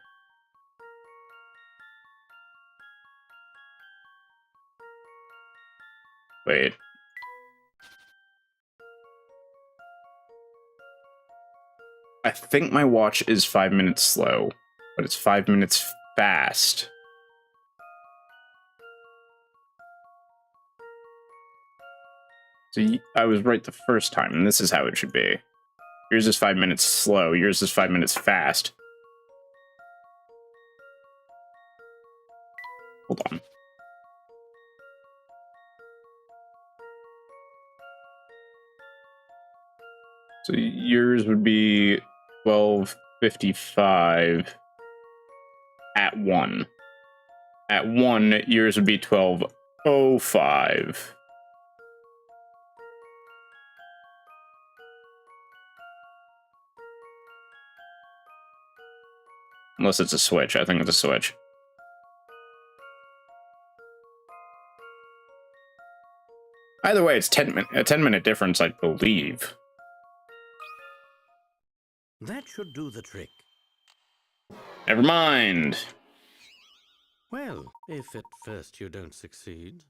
Wait. I think my watch is 5 minutes slow, but it's 5 minutes fast. So I was right the first time, and this is how it should be. Yours is 5 minutes slow, yours is 5 minutes fast. Hold on. So yours would be 12:55 at 1. At 1, yours would be 12:05. Unless it's a switch. I think it's a switch. Either way, it's a 10-minute difference, I believe. That should do the trick. Never mind. Well, if at first you don't succeed.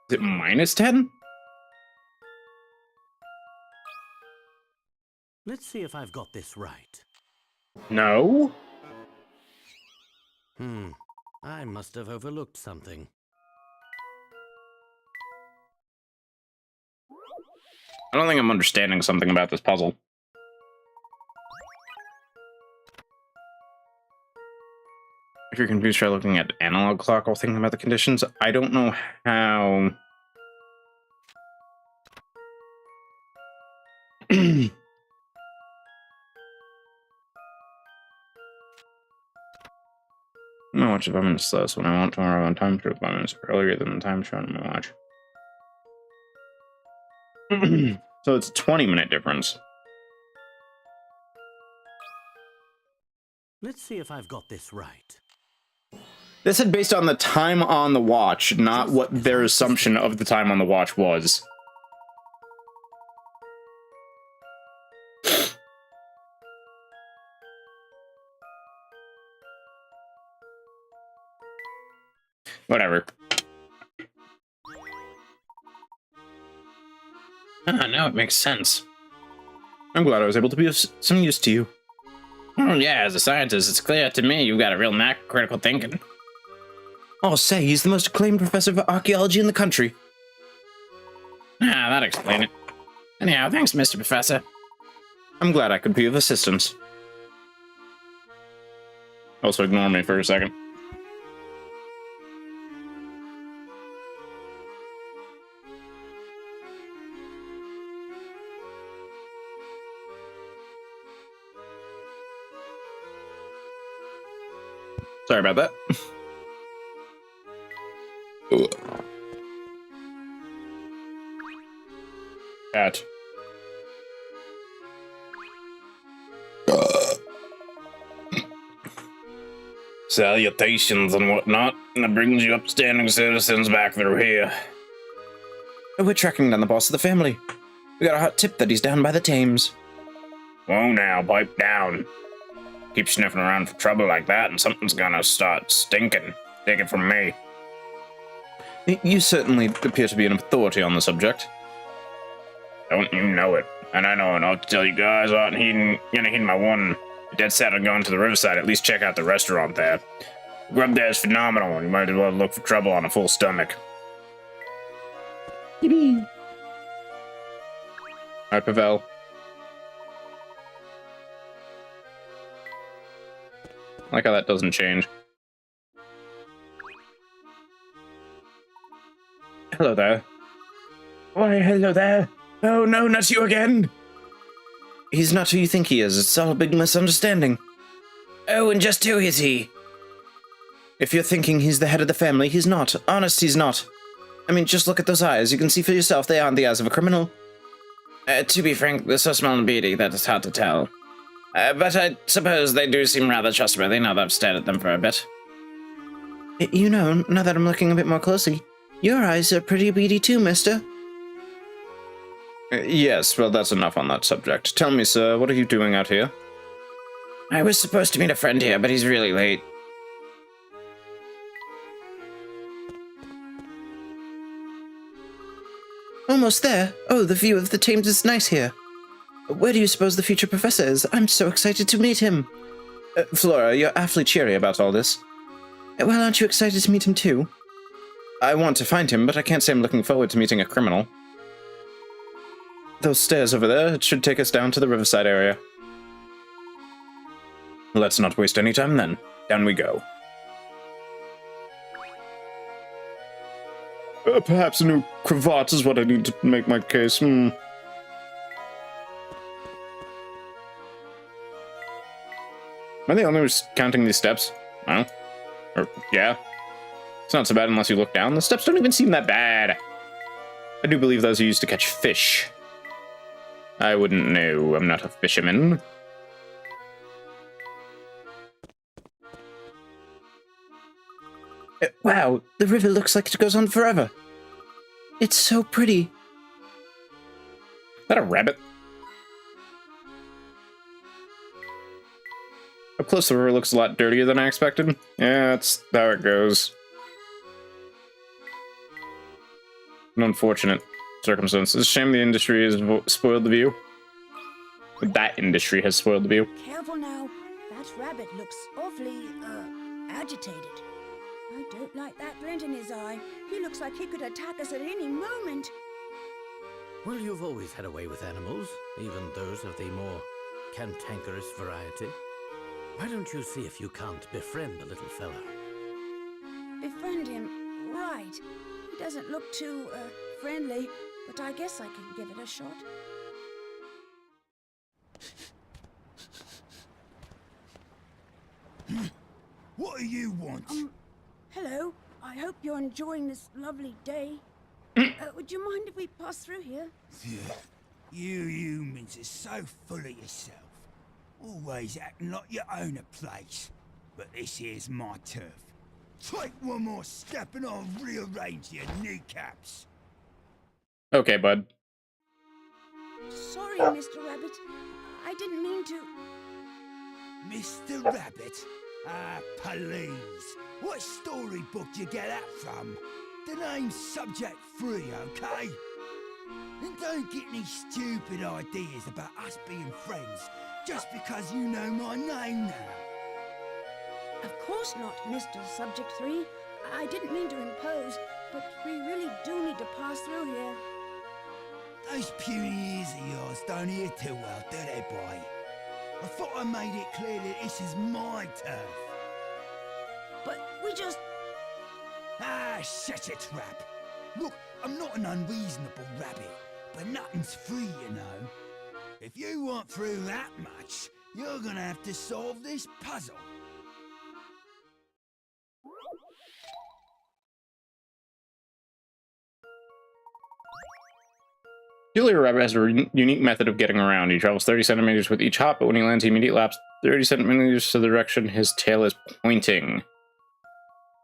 Is it minus 10? Let's see if I've got this right. No. I must have overlooked something. I don't think I'm understanding something about this puzzle. If you're confused, try looking at the analog clock while thinking about the conditions. I don't know how... My watch 5 minutes less when I want to arrive on time show 5 minutes earlier than the time shown on my watch. So it's a 20-minute difference. Let's see if I've got this right. This said based on the time on the watch, not what their assumption of the time on the watch was. Whatever. Now it makes sense. I'm glad I was able to be of some use to you. Oh yeah, as a scientist, it's clear to me you've got a real knack for critical thinking. I'll say he's the most acclaimed professor of archaeology in the country. Ah, that'd explain it. Anyhow, thanks, Mr. Professor. I'm glad I could be of assistance. Also ignore me for a second. Sorry about that. Cat. Salutations and whatnot. That brings you upstanding citizens back through here. We're tracking down the boss of the family. We got a hot tip that he's down by the Thames. Whoa now, pipe down. Keep sniffing around for trouble like that and something's gonna start stinking. Take it from me. You certainly appear to be an authority on the subject. Don't you know it? And I know enough to tell you guys aren't gonna heed my warning. Dead set on going to the riverside, at least check out the restaurant there. The grub there is phenomenal, and you might as well look for trouble on a full stomach. Alright, Pavel. I like how that doesn't change. Hello there. Why, hello there. Oh no, not you again. He's not who you think he is. It's all a big misunderstanding. Oh, and just who is he? If you're thinking he's the head of the family, he's not. Honest, he's not. I mean, just look at those eyes. You can see for yourself they aren't the eyes of a criminal. To be frank, they're so small and beady that it's hard to tell. But I suppose they do seem rather trustworthy now that I've stared at them for a bit. You know, now that I'm looking a bit more closely, your eyes are pretty beady too, mister. Yes, well, that's enough on that subject. Tell me, sir, what are you doing out here? I was supposed to meet a friend here, but he's really late. Almost there. Oh, the view of the Thames is nice here. Where do you suppose the future professor is? I'm so excited to meet him. Flora, you're awfully cheery about all this. Well, aren't you excited to meet him too? I want to find him, but I can't say I'm looking forward to meeting a criminal. Those stairs over there, it should take us down to the riverside area. Let's not waste any time then. Down we go. Perhaps a new cravat is what I need to make my case. Hmm. Am I the only one who's counting these steps? No. Or, yeah. It's not so bad unless you look down. The steps don't even seem that bad. I do believe those are used to catch fish. I wouldn't know. I'm not a fisherman. Wow, the river looks like it goes on forever. It's so pretty. Is that a rabbit? Up close, the river looks a lot dirtier than I expected. Yeah, that's how it goes. An unfortunate circumstance. It's a shame the industry has spoiled the view. But that industry has spoiled the view. Careful now. That rabbit looks awfully, agitated. I don't like that glint in his eye. He looks like he could attack us at any moment. Well, you've always had a way with animals, even those of the more cantankerous variety. Why don't you see if you can't befriend the little fella? Befriend him, right. He doesn't look too, friendly, but I guess I can give it a shot. What do you want? Hello. I hope you're enjoying this lovely day. Would you mind if we pass through here? You humans are so full of yourself. Always acting like you own a place. But this here's my turf. Take one more step and I'll rearrange your kneecaps. Okay, bud. Sorry, Mr. Rabbit. I didn't mean to. Mr. Rabbit? Ah, please. What storybook you get that from? The name's subject free, okay? And don't get any stupid ideas about us being friends just because you know my name now. Of course not, Mr. Subject 3. I didn't mean to impose, but we really do need to pass through here. Those puny ears of yours don't hear too well, do they, boy? I thought I made it clear that this is my turf. But we just... Ah, shut your trap. Look, I'm not an unreasonable rabbit, but nothing's free, you know. If you want through that much, you're gonna have to solve this puzzle. Julia Rabbit has a unique method of getting around. He travels 30 centimeters with each hop, but when he lands, he immediately laps 30 centimeters to the direction his tail is pointing.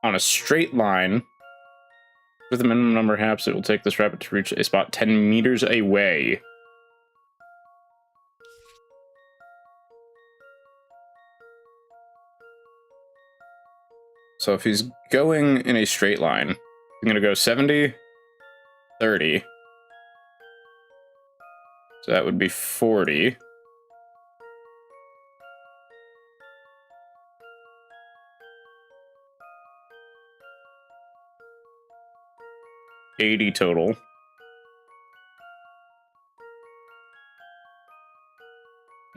On a straight line, with a minimum number of hops, it will take this rabbit to reach a spot 10 meters away. So if he's going in a straight line, I'm going to go 70, 30. So that would be 40. $80 total.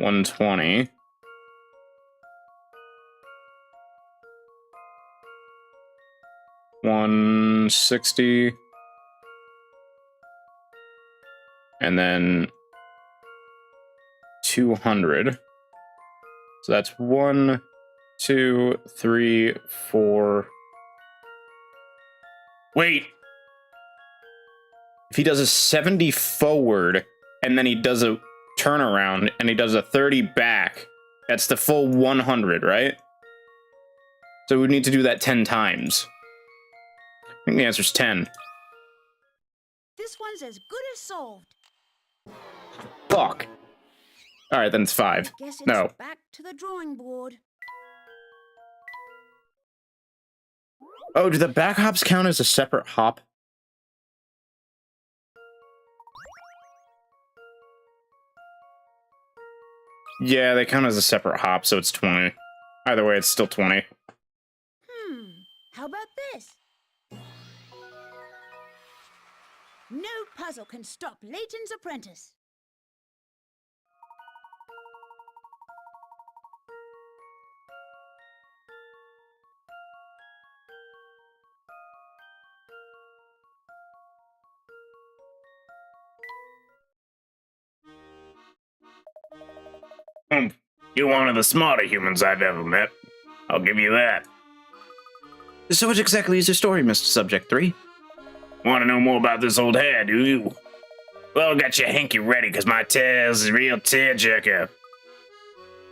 $120. $160. And then 200. So that's 1, 2, 3, 4. Wait. If he does a 70 forward and then he does a turnaround and he does a 30 back, that's the full 100, right? So we need to do that 10 times. I think the answer's 10. This one's as good as solved. Fuck. All right, then it's 5. Guess it's No. back to the drawing board. Oh, do the back hops count as a separate hop? Yeah, they count as a separate hop, so it's 20. Either way, it's still 20. How about this? No puzzle can stop Layton's apprentice. You're one of the smarter humans I've ever met. I'll give you that. So what exactly is your story, Mr. Subject 3? Want to know more about this old hair, do you? Well, got your hanky ready, because my tale's a real tearjerker.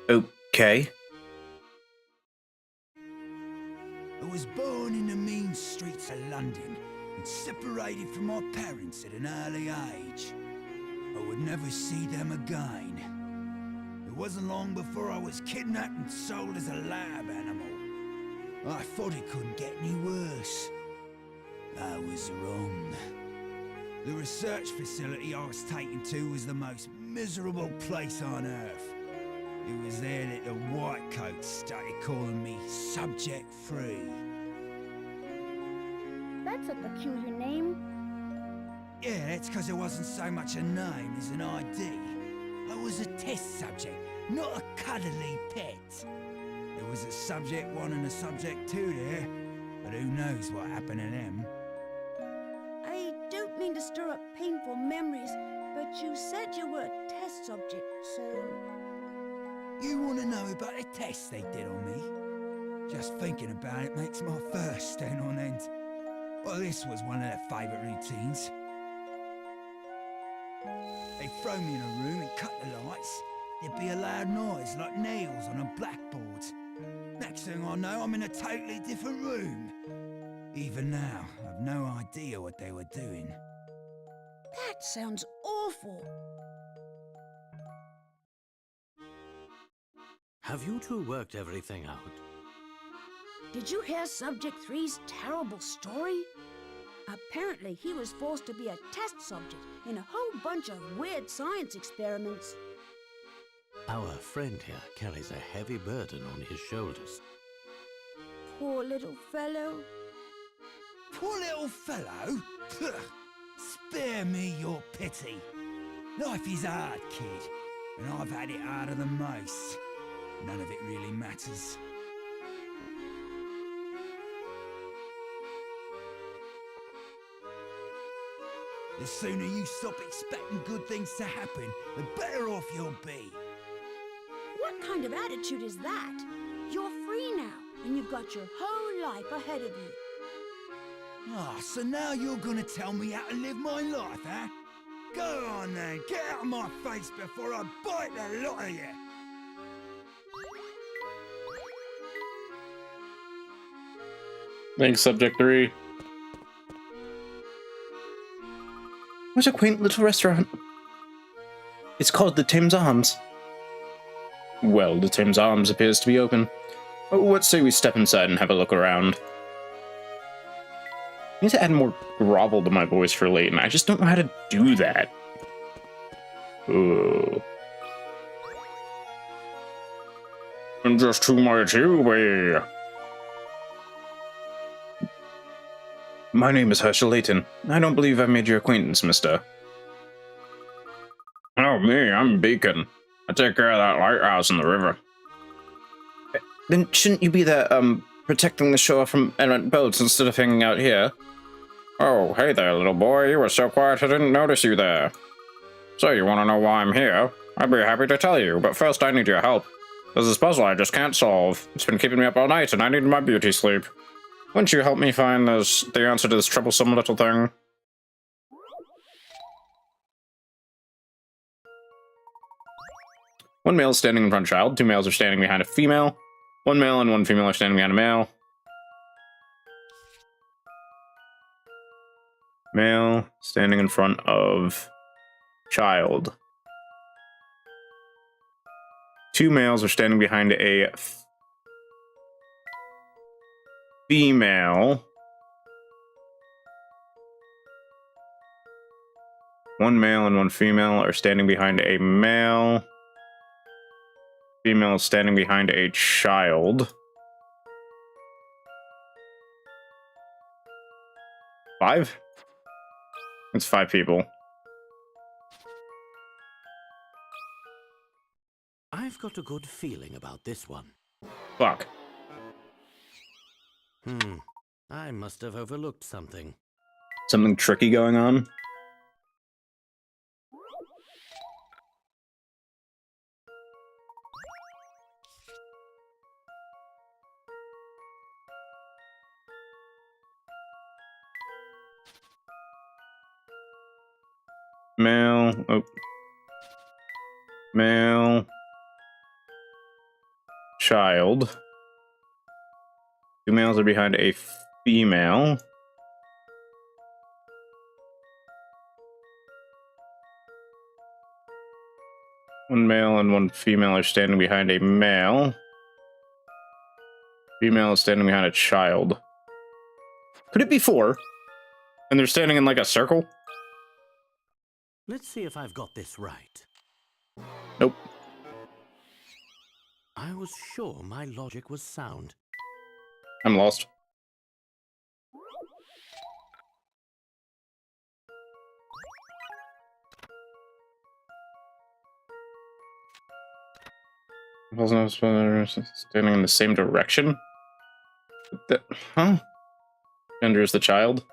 Okay. I was born in the mean streets of London and separated from my parents at an early age. I would never see them again. It wasn't long before I was kidnapped and sold as a lab animal. I thought it couldn't get any worse. I was wrong. The research facility I was taken to was the most miserable place on Earth. It was there that the whitecoats started calling me Subject 3. That's a peculiar name. Yeah, that's because it wasn't so much a name as an ID. I was a test subject, not a cuddly pet. There was a Subject 1 and a Subject 2 there, but who knows what happened to them. I don't mean to stir up painful memories, but you said you were a test subject, so... You want to know about the test they did on me? Just thinking about it makes my fur stand on end. Well, this was one of their favourite routines. They'd throw me in a room and cut the lights. There'd be a loud noise like nails on a blackboard. Next thing I know, I'm in a totally different room. Even now, I've no idea what they were doing. That sounds awful. Have you two worked everything out? Did you hear Subject 3's terrible story? Apparently, he was forced to be a test subject in a whole bunch of weird science experiments. Our friend here carries a heavy burden on his shoulders. Poor little fellow. Poor little fellow? Pugh. Spare me your pity. Life is hard, kid, and I've had it harder than most. None of it really matters. The sooner you stop expecting good things to happen, the better off you'll be. What kind of attitude is that? You're free now, and you've got your whole life ahead of you. Ah, so now you're gonna tell me how to live my life, huh? Go on then, get out of my face before I bite the lot of you! Thanks, Subject 3. What a quaint little restaurant. It's called the Thames Arms. Well, the Thames Arms appears to be open. What say we step inside and have a look around? I need to add more grovel to my voice for Layton. I just don't know how to do that. Ooh. I'm just too much you. My name is Herschel Layton. I don't believe I've made your acquaintance, mister. Oh, me, I'm Beacon. I take care of that lighthouse in the river. Then shouldn't you be there, protecting the shore from errant boats instead of hanging out here? Oh, hey there, little boy. You were so quiet I didn't notice you there. So you want to know why I'm here? I'd be happy to tell you, but first I need your help. There's this puzzle I just can't solve. It's been keeping me up all night, and I need my beauty sleep. Wouldn't you help me find the answer to this troublesome little thing? One male is standing in front of a child. Two males are standing behind a female. One male and one female are standing behind a male. Male standing in front of child. Two males are standing behind a female. One male and one female are standing behind a male. Female is standing behind a child. 5? It's 5 people. I've got a good feeling about this one. Fuck. I must have overlooked something. Something tricky going on? Male. Oh. Male. Child. 2 males are behind a female. One male and one female are standing behind a male. Female is standing behind a child. Could it be 4? And they're standing in like a circle? Let's see if I've got this right. Nope. I was sure my logic was sound. I'm lost. Wasn't standing in the same direction? Huh? Gender is the child?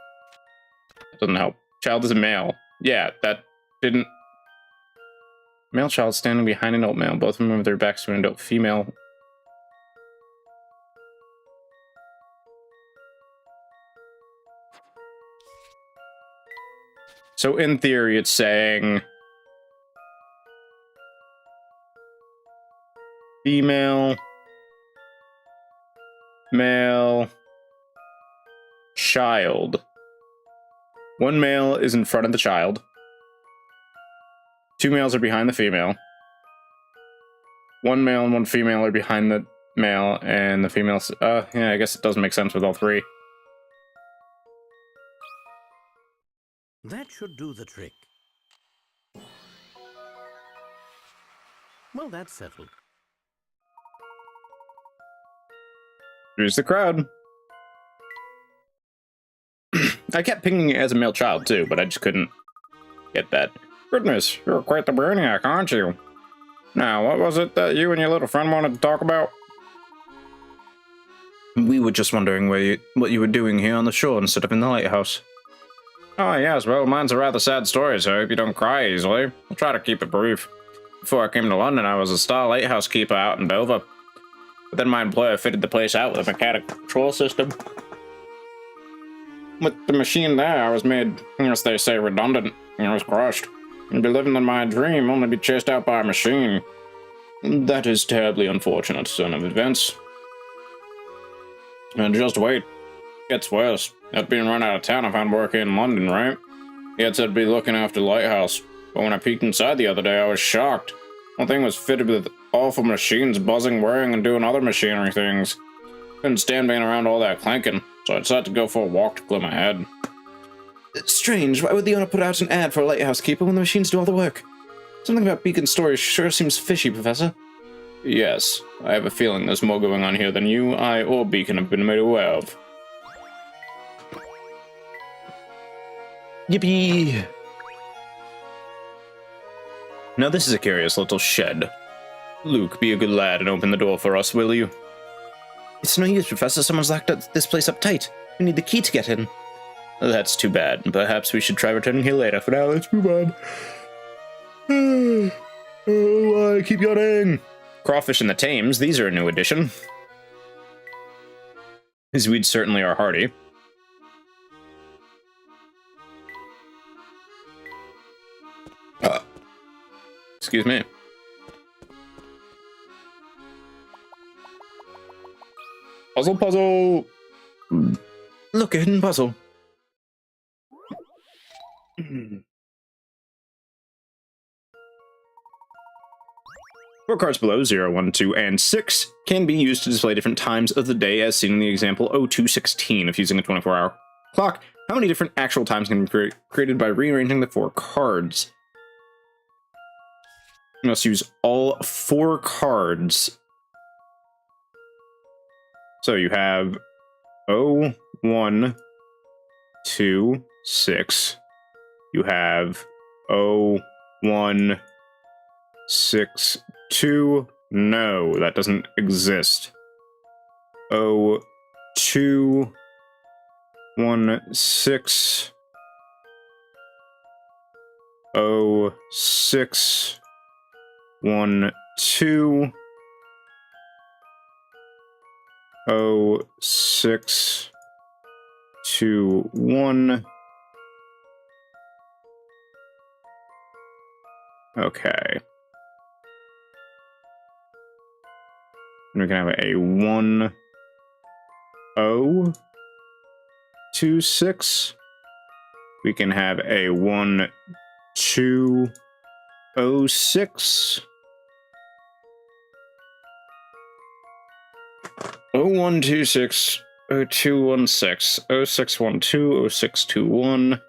That doesn't help. Child is a male. Yeah, that didn't... Male child standing behind an adult male. Both of them have their backs to an adult female. So in theory, it's saying... Female... Male... Child. One male is in front of the child. 2 males are behind the female. 1 male and 1 female are behind the male, and the females... yeah, I guess it does make sense with all 3. That should do the trick. Well, that's settled. Here's the crowd. I kept pinging it as a male child, too, but I just couldn't get that. Goodness, you're quite the brainiac, aren't you? Now, what was it that you and your little friend wanted to talk about? We were just wondering what you were doing here on the shore instead of in the lighthouse. Oh, yes, well, mine's a rather sad story, so I hope you don't cry easily. I'll try to keep it brief. Before I came to London, I was a star lighthouse keeper out in Dover. But then my employer fitted the place out with a mechanical control system. With the machine there, I was made, as they say, redundant. I was crushed. I'd be living in my dream, only be chased out by a machine. That is terribly unfortunate, son of events. And just wait. Gets worse. After being run out of town, I found work in London, right? He had said to be looking after the lighthouse. But when I peeked inside the other day, I was shocked. The thing was fitted with awful machines buzzing, whirring, and doing other machinery things. Couldn't stand being around all that clanking, so I decided to go for a walk to clear my head. It's strange. Why would the owner put out an ad for a lighthouse keeper when the machines do all the work? Something about Beacon's story sure seems fishy, Professor. Yes, I have a feeling there's more going on here than you, I, or Beacon have been made aware of. Yippee! Now this is a curious little shed. Luke, be a good lad and open the door for us, will you? It's no use, Professor. Someone's locked this place up tight. We need the key to get in. That's too bad. Perhaps we should try returning here later. For now, let's move on. Oh, I keep yawning. Crawfish in the Thames. These are a new addition. These weeds certainly are hardy. Excuse me. Puzzle, puzzle! Look, a hidden puzzle. Four cards below, 0, 1, 2, and 6, can be used to display different times of the day as seen in the example 0216 if using a 24-hour clock. How many different actual times can be created by rearranging the 4 cards? You must use all 4 cards. So you have 0, 1, 2, 6. You have 0, 1, 6, 2. No, that doesn't exist. 0, 2, 1, 6. 0, 6, 1, 2. 0, 6, 2, 1. Okay. And we can have a 1026. We can have a 1206. 0126, 0216, 0612, 0621.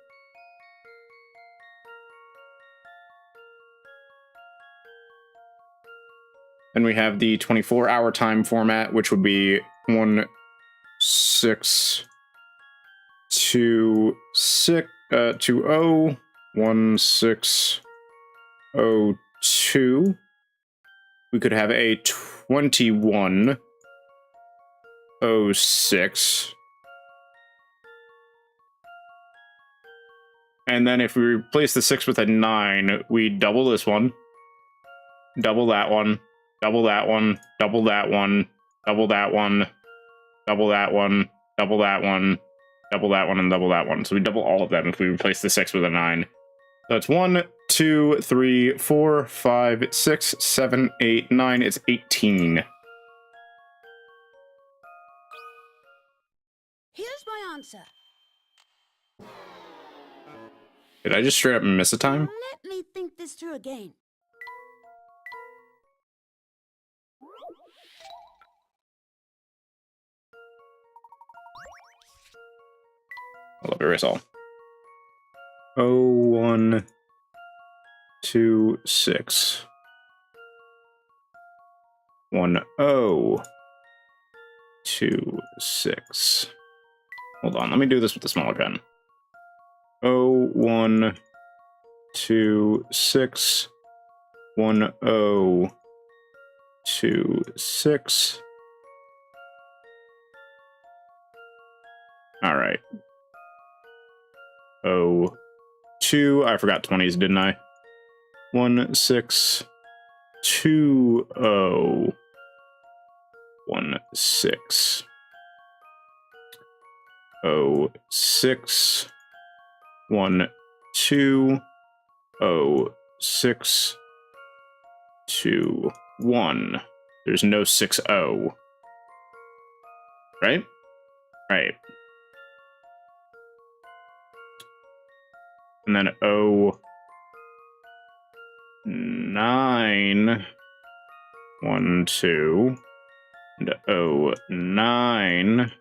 And we have the 24-hour time format, which would be 1626 1602. We could have a 2106. And then if we replace the 6 with a 9, we double this one, double that one, double that one, double that one, double that one, double that one, double that one, double that one, and double that one. So we double all of them if we replace the 6 with a 9. So it's 1, 2, 3, 4, 5, 6, 7, 8, 9. It's 18. Here's my answer. Did I just straight up miss a time? Let me think this through again. I love erase all. 0126 1026. Hold on, let me do this with the smaller pen. 0126 1026. All right. 02. I forgot 20s, didn't I? 1620. 16. 06 12 06 21. There's no 60. Right? Right. And then 09 1 2 and 09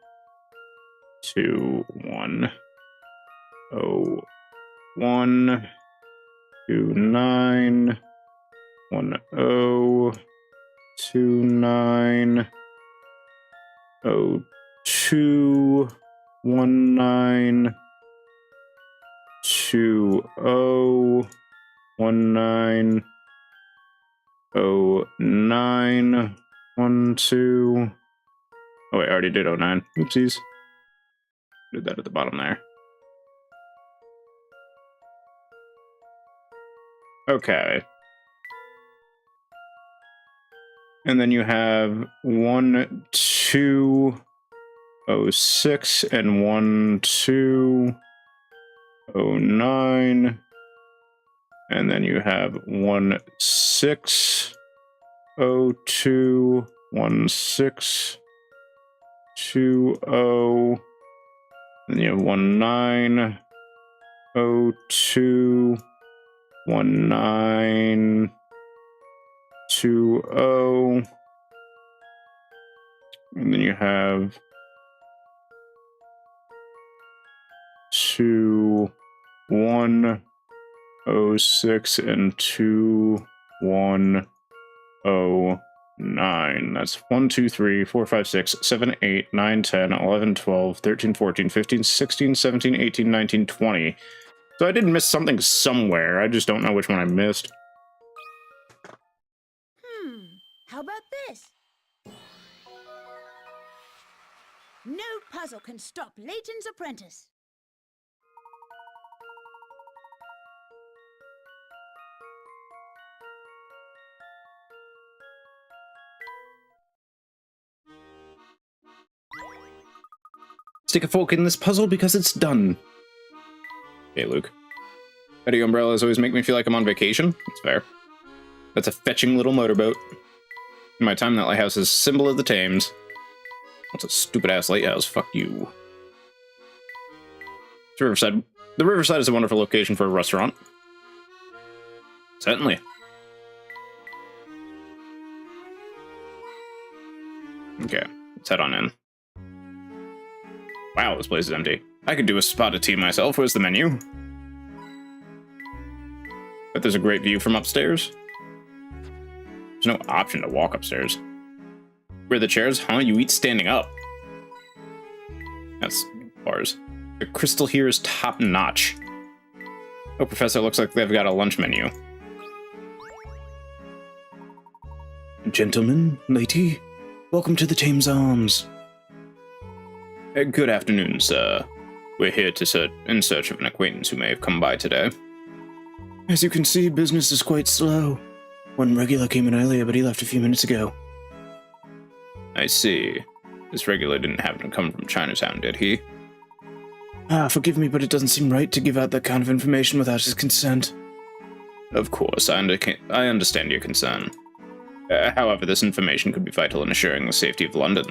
2 1 01 29 10 29 02 19 20 19 09 12. Oh wait, I already did 09. Oopsies. Did that at the bottom there. Okay. And then you have 1206 and 1209. And then you have 1602 1620. Then you have 1902 1920. And then you have 2106 and 2109. That's 1, 2, 3, 4, 5, 6, 7, 8, 9, 10, 11, 12, 13, 14, 15, 16, 17, 18, 19, 20. So I did miss something somewhere. I just don't know which one I missed. How about this? No puzzle can stop Layton's apprentice. Stick a fork in this puzzle because it's done. Okay, Luke. Petty umbrellas always make me feel like I'm on vacation. That's fair. That's a fetching little motorboat. In my time, that lighthouse is symbol of the Thames. What's a stupid-ass lighthouse? Fuck you. It's Riverside. The Riverside is a wonderful location for a restaurant. Certainly. Okay, let's head on in. Wow, this place is empty. I could do a spot of tea myself. Where's the menu? But there's a great view from upstairs. There's no option to walk upstairs. Where are the chairs? Huh? You eat standing up. That's bars. The crystal here is top notch. Oh, Professor, looks like they've got a lunch menu. Gentlemen, lady, welcome to the Thames Arms. Good afternoon, sir. We're here in search of an acquaintance who may have come by today. As you can see, business is quite slow. One regular came in earlier, but he left a few minutes ago. I see. This regular didn't happen to come from Chinatown, did he? Forgive me, but it doesn't seem right to give out that kind of information without his consent. Of course, I understand your concern. However, this information could be vital in assuring the safety of London.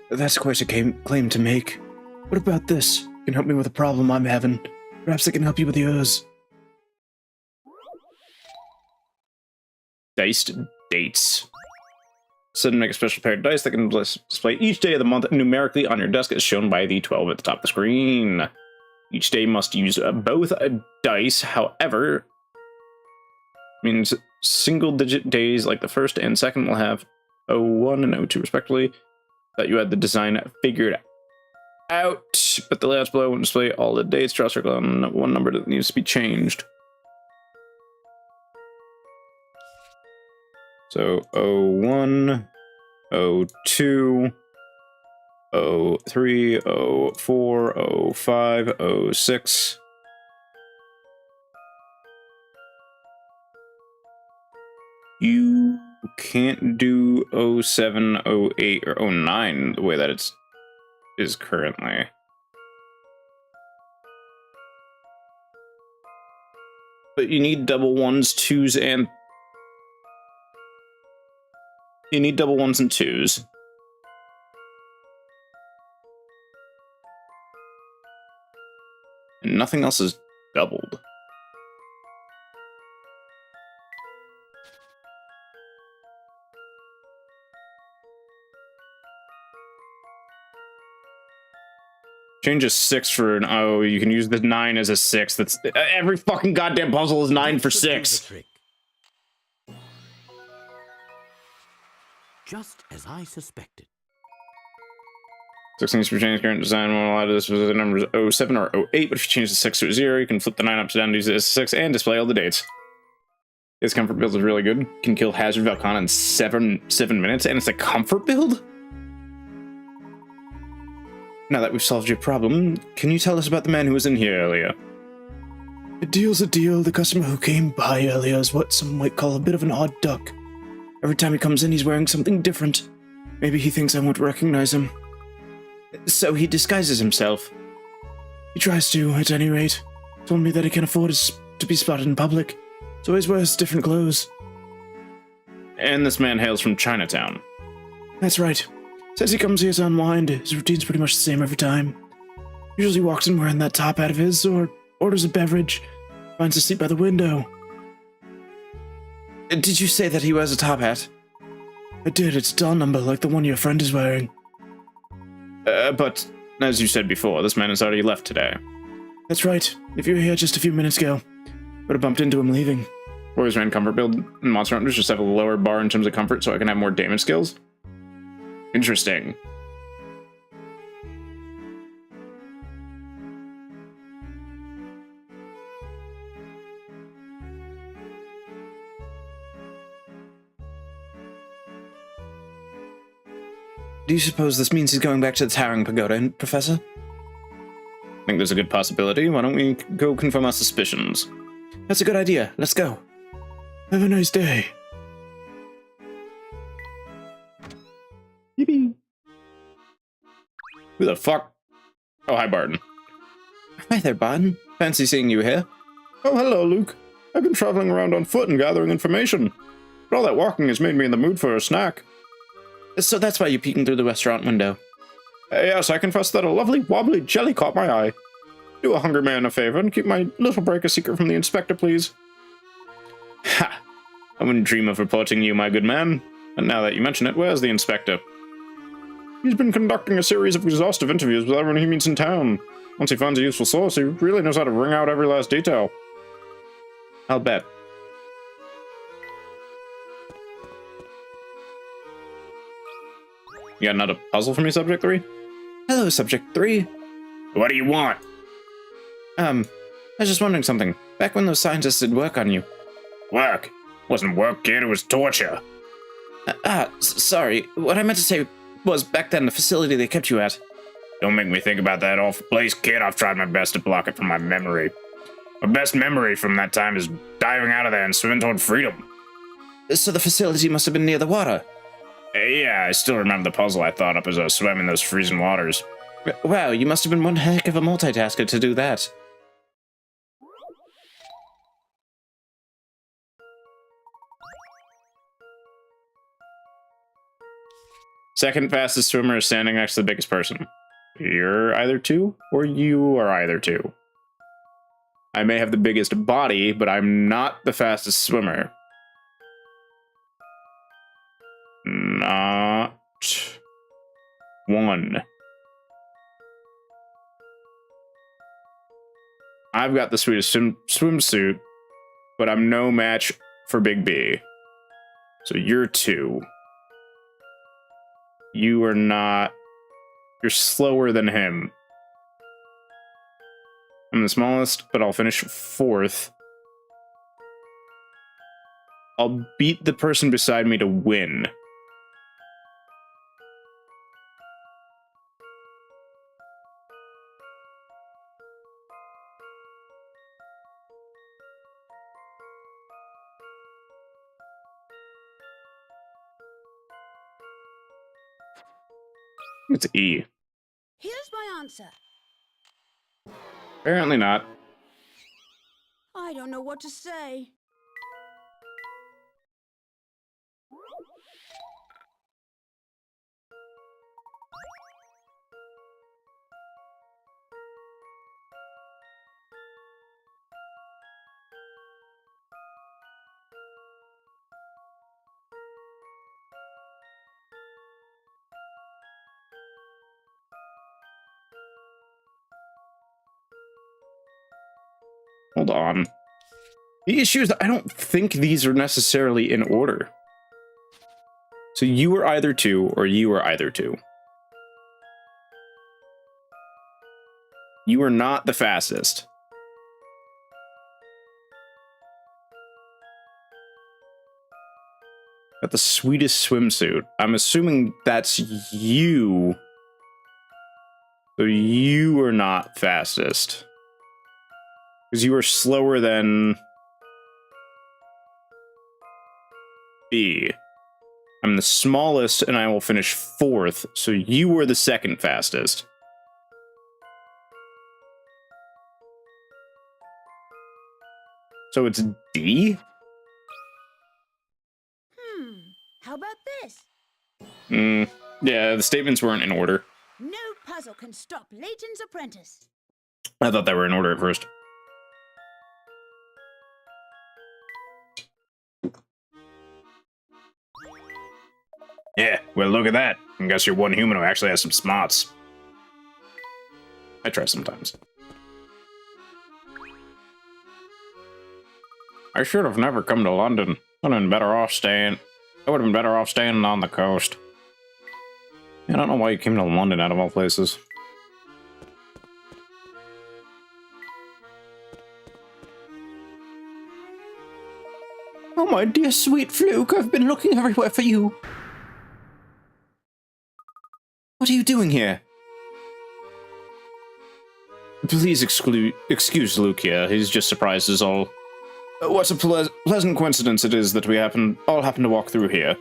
That's quite a claim to make. What about this? You can help me with a problem I'm having. Perhaps I can help you with yours. Diced dates. Set and make a special pair of dice that can display each day of the month numerically on your desk as shown by the 12 at the top of the screen. Each day must use both dice, however, means single-digit days like the first and second will have 01 and 02 respectively. That you had the design figured out, but the layouts below won't display all the dates. Draw a circle on one number that needs to be changed. So 01, 02, 03, 04, 05, 06. You can't do 07, 08, or 09 the way that it is currently. But you need double ones, twos, and... You need double ones and twos. And nothing else is doubled. Change a 6 for an O. You can use the 9 as a 6. That's every fucking goddamn puzzle is 9 for 6. Just as I suspected. 6 needs to be changed. Current design won't allow this with the numbers 07 or 08, but if you change the 6 to a 0, you can flip the 9 upside down to use it as a 6 and display all the dates. This comfort build is really good. Can kill Hazard Valcana in 7 minutes, and it's a comfort build? Now that we've solved your problem, can you tell us about the man who was in here earlier? A deal's a deal. The customer who came by earlier is what some might call a bit of an odd duck. Every time he comes in, he's wearing something different. Maybe he thinks I won't recognize him. So he disguises himself. He tries to, at any rate. Told me that he can't afford to be spotted in public, so he wears different clothes. And this man hails from Chinatown. That's right. Says he comes here to unwind. His routine's pretty much the same every time. Usually walks in wearing that top hat of his, or orders a beverage, finds a seat by the window. Did you say that he wears a top hat? I did. It's a doll number, like the one your friend is wearing. But, as you said before, this man has already left today. That's right. If you were here just a few minutes ago, would have bumped into him leaving. Warriors ran comfort build in Monster Hunters just have a lower bar in terms of comfort so I can have more damage skills. Interesting. Do you suppose this means he's going back to the Towering Pagoda, Professor? I think there's a good possibility. Why don't we go confirm our suspicions? That's a good idea. Let's go. Have a nice day. Yippee. Who the fuck? Oh, hi, Barton. Hi there, Barton. Fancy seeing you here. Oh, hello, Luke. I've been traveling around on foot and gathering information. But all that walking has made me in the mood for a snack. So that's why you're peeking through the restaurant window. Yes, I confess that a lovely wobbly jelly caught my eye. Do a hungry man a favor and keep my little break a secret from the inspector, please. Ha! I wouldn't dream of reporting you, my good man. And now that you mention it, where's the inspector? He's been conducting a series of exhaustive interviews with everyone he meets in town. Once he finds a useful source, he really knows how to wring out every last detail. I'll bet. You got another puzzle for me, Subject 3? Hello, Subject 3. What do you want? I was just wondering something. Back when those scientists did work on you. Work? Wasn't work, kid, it was torture. Sorry. What I meant to say was back then the facility they kept you at. Don't make me think about that awful place, kid. I've tried my best to block it from my memory. My best memory from that time is diving out of there and swimming toward freedom. So the facility must have been near the water. Yeah, I still remember the puzzle I thought up as I was swimming those freezing waters. Wow, you must have been one heck of a multitasker to do that. Second fastest swimmer is standing next to the biggest person. You're either 2, or you are either 2. I may have the biggest body, but I'm not the fastest swimmer. Not 1. I've got the sweetest swimsuit, but I'm no match for Big B. So you're 2. You are not... You're slower than him. I'm the smallest, but I'll finish 4th. I'll beat the person beside me to win. It's E. Here's my answer. Apparently not. I don't know what to say. Hold on. The issue is I don't think these are necessarily in order. So you are either 2 or you are either 2. You are not the fastest. Got the sweetest swimsuit. I'm assuming that's you. So you are not fastest. Because you are slower than B. I'm the smallest, and I will finish 4th, so you are the second fastest. So it's D? How about this? Yeah, the statements weren't in order. No puzzle can stop Layton's apprentice. I thought they were in order at first. Yeah, well, look at that. I guess you're one human who actually has some smarts. I try sometimes. I should have never come to London. I would have been better off staying on the coast. I don't know why you came to London out of all places. Oh, my dear sweet Fluke, I've been looking everywhere for you. What are you doing here? Please excuse Luke here. He's just surprised as all. What a pleasant coincidence it is that we all happen to walk through here.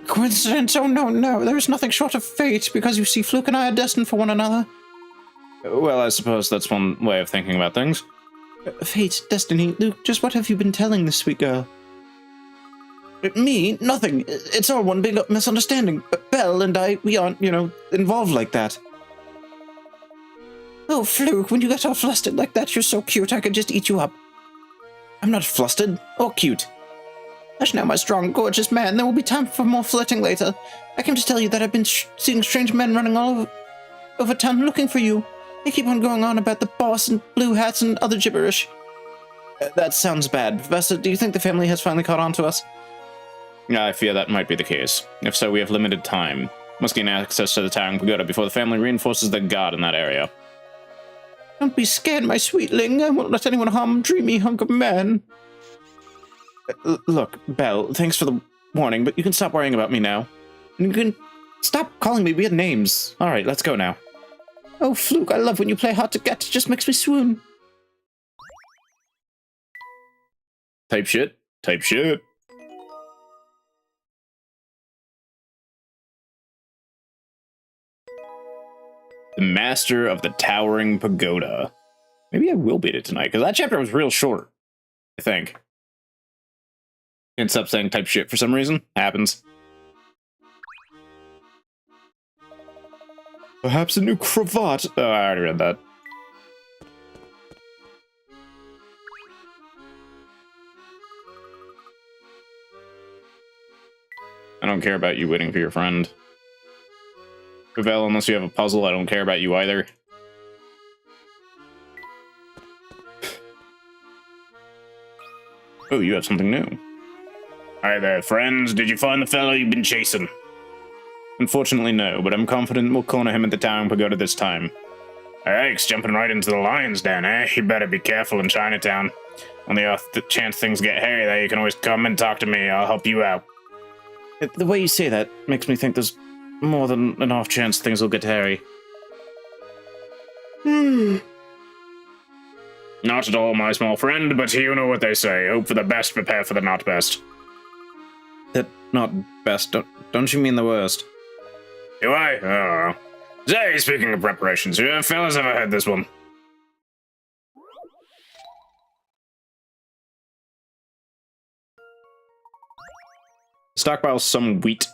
Coincidence? Oh, no. There is nothing short of fate, because you see, Fluke and I are destined for one another. Well, I suppose that's one way of thinking about things. Fate, destiny, Luke, just what have you been telling this sweet girl? Me? Nothing. It's all one big misunderstanding. Belle and I, we aren't, involved like that. Oh, Fluke, when you get all flustered like that, you're so cute I could just eat you up. I'm not flustered or cute. Hush now, my strong, gorgeous man. There will be time for more flirting later. I came to tell you that I've been seeing strange men running all over town looking for you. They keep on going on about the boss and blue hats and other gibberish. That sounds bad. Professor, do you think the family has finally caught on to us? I fear that might be the case. If so, we have limited time. Must gain access to the Towering Pagoda before the family reinforces the guard in that area. Don't be scared, my sweetling. I won't let anyone harm dreamy hunk of man. Look, Belle, thanks for the warning, but you can stop worrying about me now. And you can stop calling me weird names. All right, let's go now. Oh, Fluke, I love when you play hard to get. It just makes me swoon. Type shit. Type shit. The Master of the Towering Pagoda. Maybe I will beat it tonight, because that chapter was real short, I think. Can't stop saying type shit for some reason. Happens. Perhaps a new cravat. Oh, I already read that. I don't care about you waiting for your friend. Pavel, unless you have a puzzle, I don't care about you either. Oh, you have something new. Hi there, friends. Did you find the fellow you've been chasing? Unfortunately, no, but I'm confident we'll corner him at the Towering Pagoda this time. Yikes, jumping right into the lion's den, eh? You better be careful in Chinatown. On the off chance things get hairy there, you can always come and talk to me. I'll help you out. The way you say that makes me think there's more than an off chance things will get hairy. Not at all, my small friend, but you know what they say. Hope for the best, prepare for the not best. The not best, don't you mean the worst? Do I? Oh. Say, speaking of preparations, you fellas ever heard this one? Stockpile some wheat.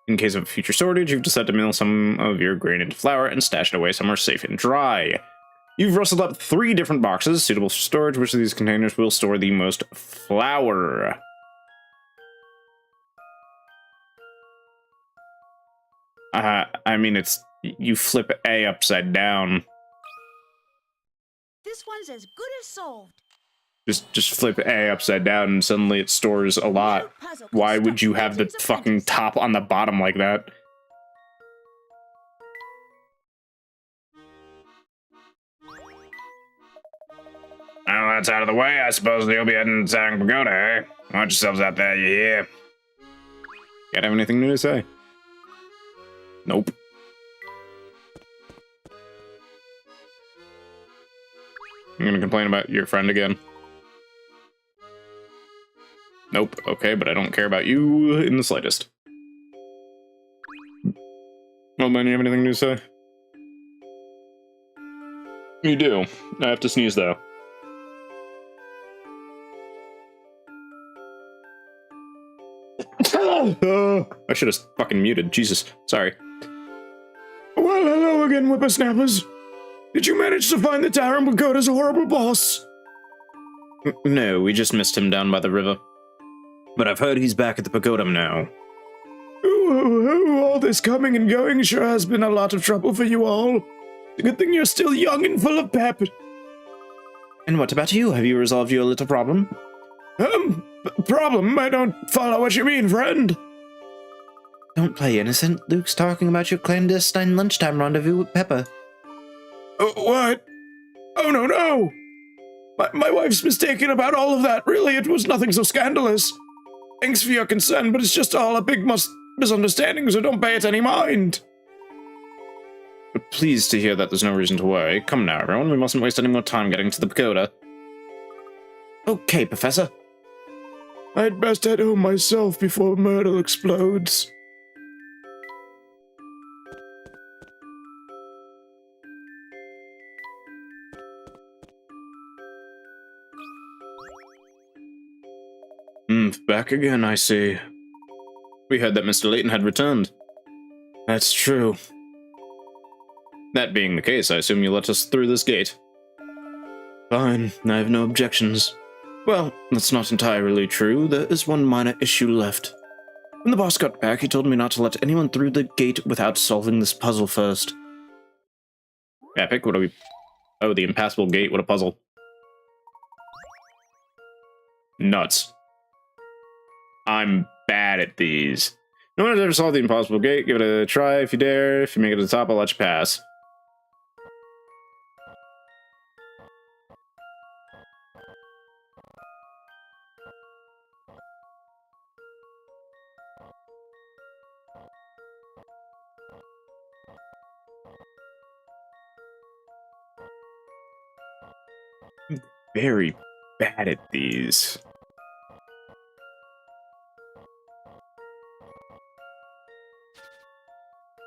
In case of future shortage, you've decided to mill some of your grain into flour and stash it away somewhere safe and dry. You've rustled up 3 different boxes suitable for storage. Which of these containers will store the most flour? I mean, it's... You flip A upside down. This one's as good as solved. Just flip A upside down and suddenly it stores a lot. Why would you have the fucking top on the bottom like that? Well, that's out of the way. I suppose you'll be heading to Towering Pagoda, eh? Watch yourselves out there, you hear? Got have anything new to say? Nope. I'm gonna complain about your friend again. Nope. Okay, but I don't care about you in the slightest. Well, man, you have anything new to say? You do. I have to sneeze, though. I should have fucking muted. Jesus. Sorry. Well, hello again, whippersnappers. Did you manage to find the Towering Pagoda's horrible boss? No, we just missed him down by the river. But I've heard he's back at the pagoda now. Ooh, all this coming and going sure has been a lot of trouble for you all. It's a good thing you're still young and full of pep. And what about you? Have you resolved your little problem? Problem? I don't follow what you mean, friend. Don't play innocent. Luke's talking about your clandestine lunchtime rendezvous with Peppa. What? Oh, no. My wife's mistaken about all of that. Really, it was nothing so scandalous. Thanks for your concern, but it's just all a big misunderstanding, so don't pay it any mind. Pleased to hear that there's no reason to worry. Come now, everyone. We mustn't waste any more time getting to the pagoda. Okay, Professor. I'd best head home myself before Myrtle explodes. Back again, I see. We heard that Mr. Layton had returned. That's true. That being the case, I assume you let us through this gate. Fine, I have no objections. Well, that's not entirely true. There is one minor issue left. When the boss got back, he told me not to let anyone through the gate without solving this puzzle first. Epic, what are we... Oh, the impassable gate, what a puzzle. Nuts. I'm bad at these. No one has ever solved the impossible gate. Give it a try if you dare. If you make it to the top, I'll let you pass. I'm very bad at these.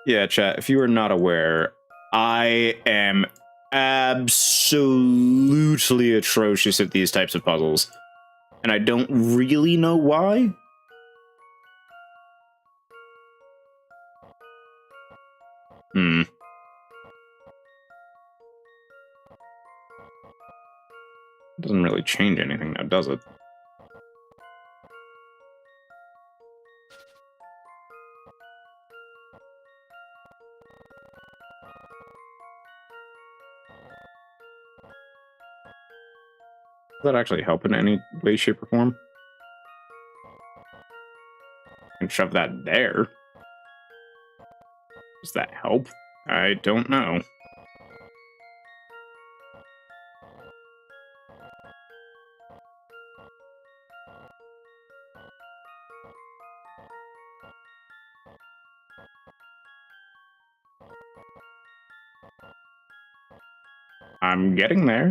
Yeah, chat, if you are not aware, I am absolutely atrocious at these types of puzzles. And I don't really know why. Doesn't really change anything now, does it? Does that actually help in any way, shape, or form? And shove that there. Does that help? I don't know. I'm getting there.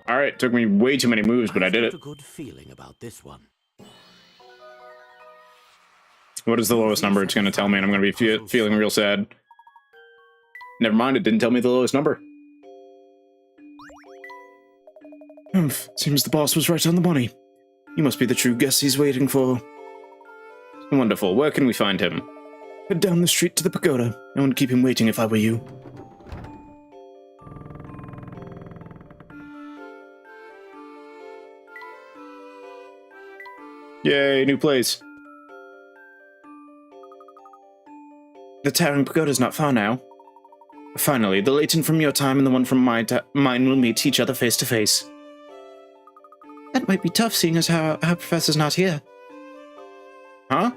All right, took me way too many moves, but I did it. A good feeling about this one. What is the lowest number it's going to tell me, and I'm going to be feeling real sad. Never mind, it didn't tell me the lowest number. Seems the boss was right on the money. You must be the true guest he's waiting for. Wonderful. Where can we find him? Head down the street to the pagoda. I wouldn't keep him waiting if I were you. Yay, new place. The towering pagoda's not far now. Finally, the Layton from your time and the one from mine will meet each other face to face. That might be tough, seeing as how our professor's not here. Huh?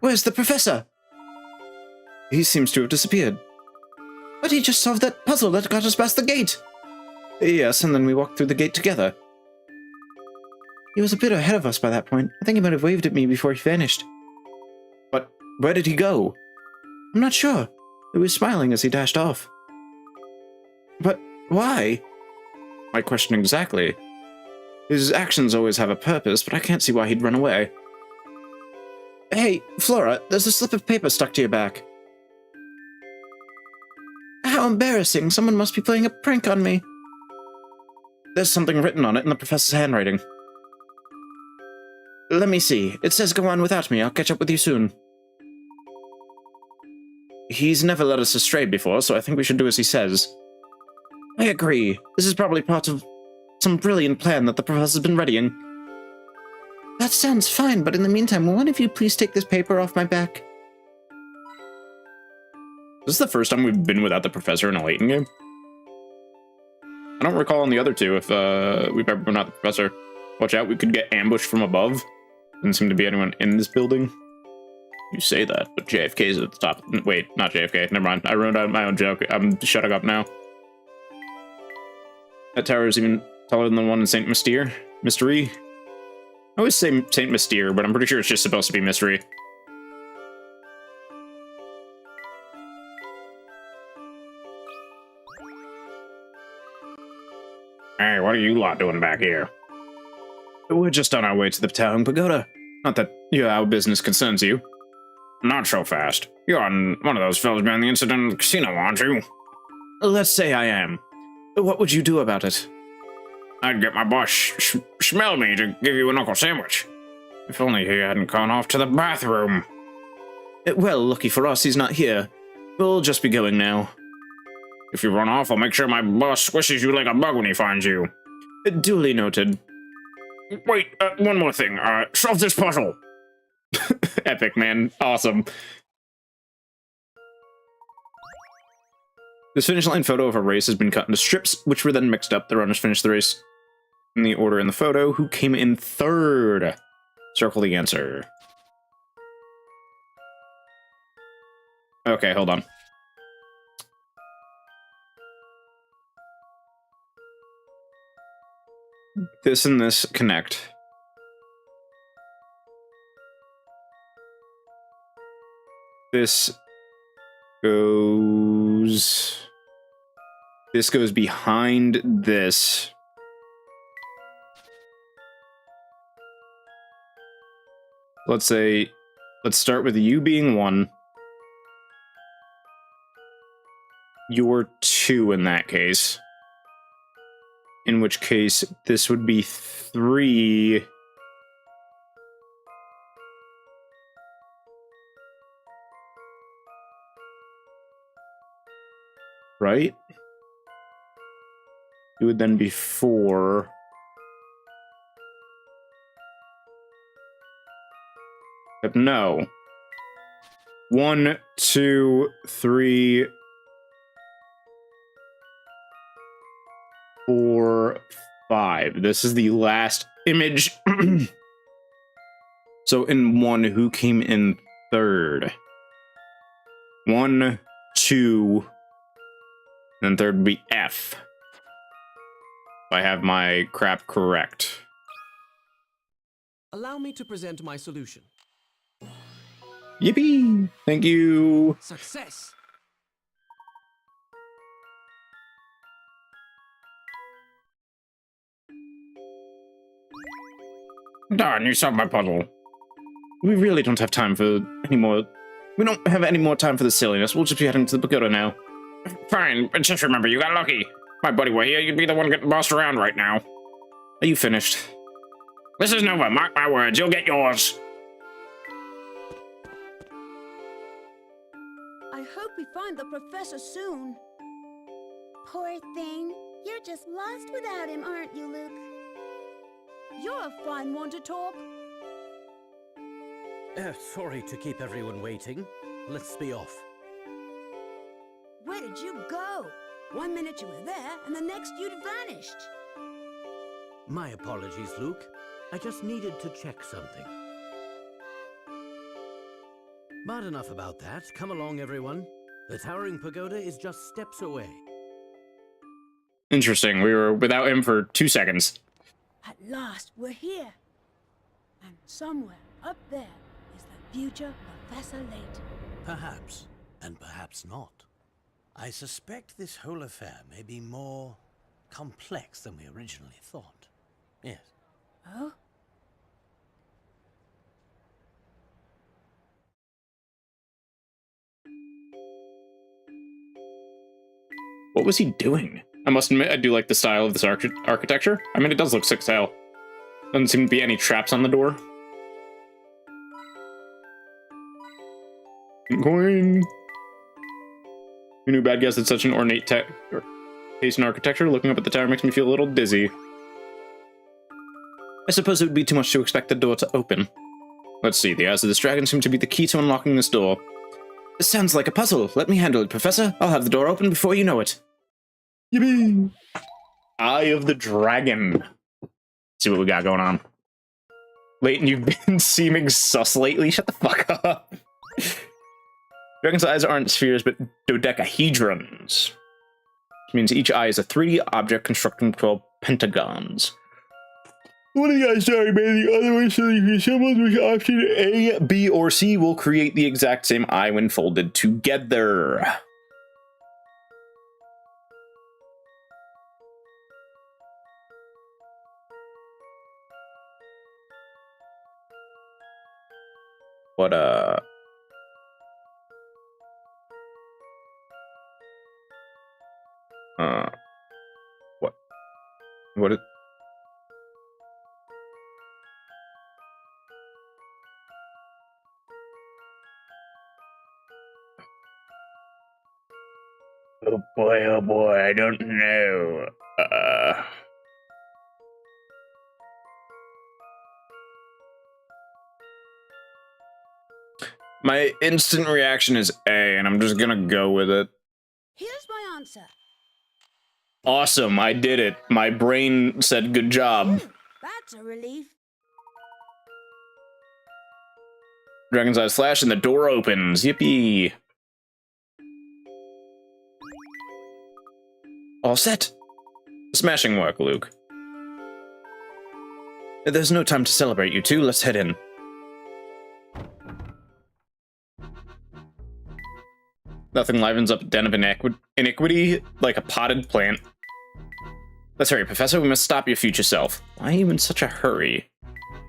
Where's the professor? He seems to have disappeared. But he just solved that puzzle that got us past the gate. Yes, and then we walked through the gate together. He was a bit ahead of us by that point. I think he might have waved at me before he vanished. But where did he go? I'm not sure. He was smiling as he dashed off. But why? My question exactly. His actions always have a purpose, but I can't see why he'd run away. Hey, Flora, there's a slip of paper stuck to your back. How embarrassing. Someone must be playing a prank on me. There's something written on it in the professor's handwriting. Let me see. It says go on without me. I'll catch up with you soon. He's never led us astray before, so I think we should do as he says. I agree. This is probably part of some brilliant plan that the professor's been readying. That sounds fine, but in the meantime, will one of you please take this paper off my back? This is the first time we've been without the professor in a Layton game. I don't recall on the other two if we've ever been without the professor. Watch out, we could get ambushed from above. Doesn't seem to be anyone in this building. You say that, but JFK's at the top. Wait, not JFK. Never mind. I ruined out my own joke. I'm shutting up now. That tower is even taller than the one in St. Mystere. Mystery. I always say St. Mystere, but I'm pretty sure it's just supposed to be Mystery. Hey, what are are you lot doing back here? We're just on our way to the Towering Pagoda. Not that our business concerns you. Not so fast. You're on one of those fellas behind the incident in the casino, aren't you? Let's say I am. What would you do about it? I'd get my boss smell me to give you a knuckle sandwich. If only he hadn't gone off to the bathroom. Well, lucky for us, he's not here. We'll just be going now. If you run off, I'll make sure my boss squishes you like a bug when he finds you. Duly noted. Wait, one more thing. Solve this puzzle. Epic, man. Awesome. This finish line photo of a race has been cut into strips, which were then mixed up. The runners finished the race in the order in the photo. Who came in third? Circle the answer. Okay, hold on. This and this connect. This goes behind this. Let's start with you being 1. You're 2 in that case. In which case, this would be 3. Right? It would then be 4. But no. 1, 2, 3, 4, 5. This is the last image. So in 1, who came in third? 1, 2, then third would be F. If I have my crap correct. Allow me to present my solution. Yippee! Thank you. Success! Darn, you solved my puzzle. We really don't have time for any more. We don't have any more time for this silliness. We'll just be heading to the pagoda now. Fine, but just remember, you got lucky. If my buddy were here, you'd be the one getting bossed around right now. Are you finished? This is Nova, mark my words, you'll get yours. I hope we find the professor soon. Poor thing. You're just lost without him, aren't you, Luke? You're a fine one to talk. Sorry to keep everyone waiting. Let's be off. Where did you go? One minute you were there, and the next you'd vanished. My apologies, Luke. I just needed to check something. But enough about that. Come along, everyone. The Towering Pagoda is just steps away. Interesting. We were without him for 2 seconds. At last, we're here. And somewhere up there is the future Professor Layton. Perhaps, and perhaps not. I suspect this whole affair may be more complex than we originally thought. Yes. Oh? What was he doing? I must admit, I do like the style of this architecture. I mean, it does look sick as hell. Doesn't seem to be any traps on the door. Going. Who knew bad guys had such an ornate taste in architecture? Looking up at the tower makes me feel a little dizzy. I suppose it would be too much to expect the door to open. Let's see, the eyes of this dragon seem to be the key to unlocking this door. This sounds like a puzzle. Let me handle it, Professor. I'll have the door open before you know it. Yippee! Eye of the Dragon. Let's see what we got going on. Layton, you've been seeming sus lately. Shut the fuck up. Dragon's eyes aren't spheres, but dodecahedrons. Which means each eye is a 3D object constructing 12 pentagons. One of the eyes are made, the other one so you can symbols which option A, B, or C will create the exact same eye when folded together. What, what? What is... oh boy, I don't know. My instant reaction is A, and I'm just gonna go with it. Here's my answer. Awesome, I did it. My brain said good job. Phew, that's a relief. Dragon's eyes flash and the door opens. Yippee. All set. Smashing work, Luke. There's no time to celebrate, you two. Let's head in. Nothing livens up a den of iniquity like a potted plant. Let's hurry, Professor. We must stop your future self. Why are you in such a hurry?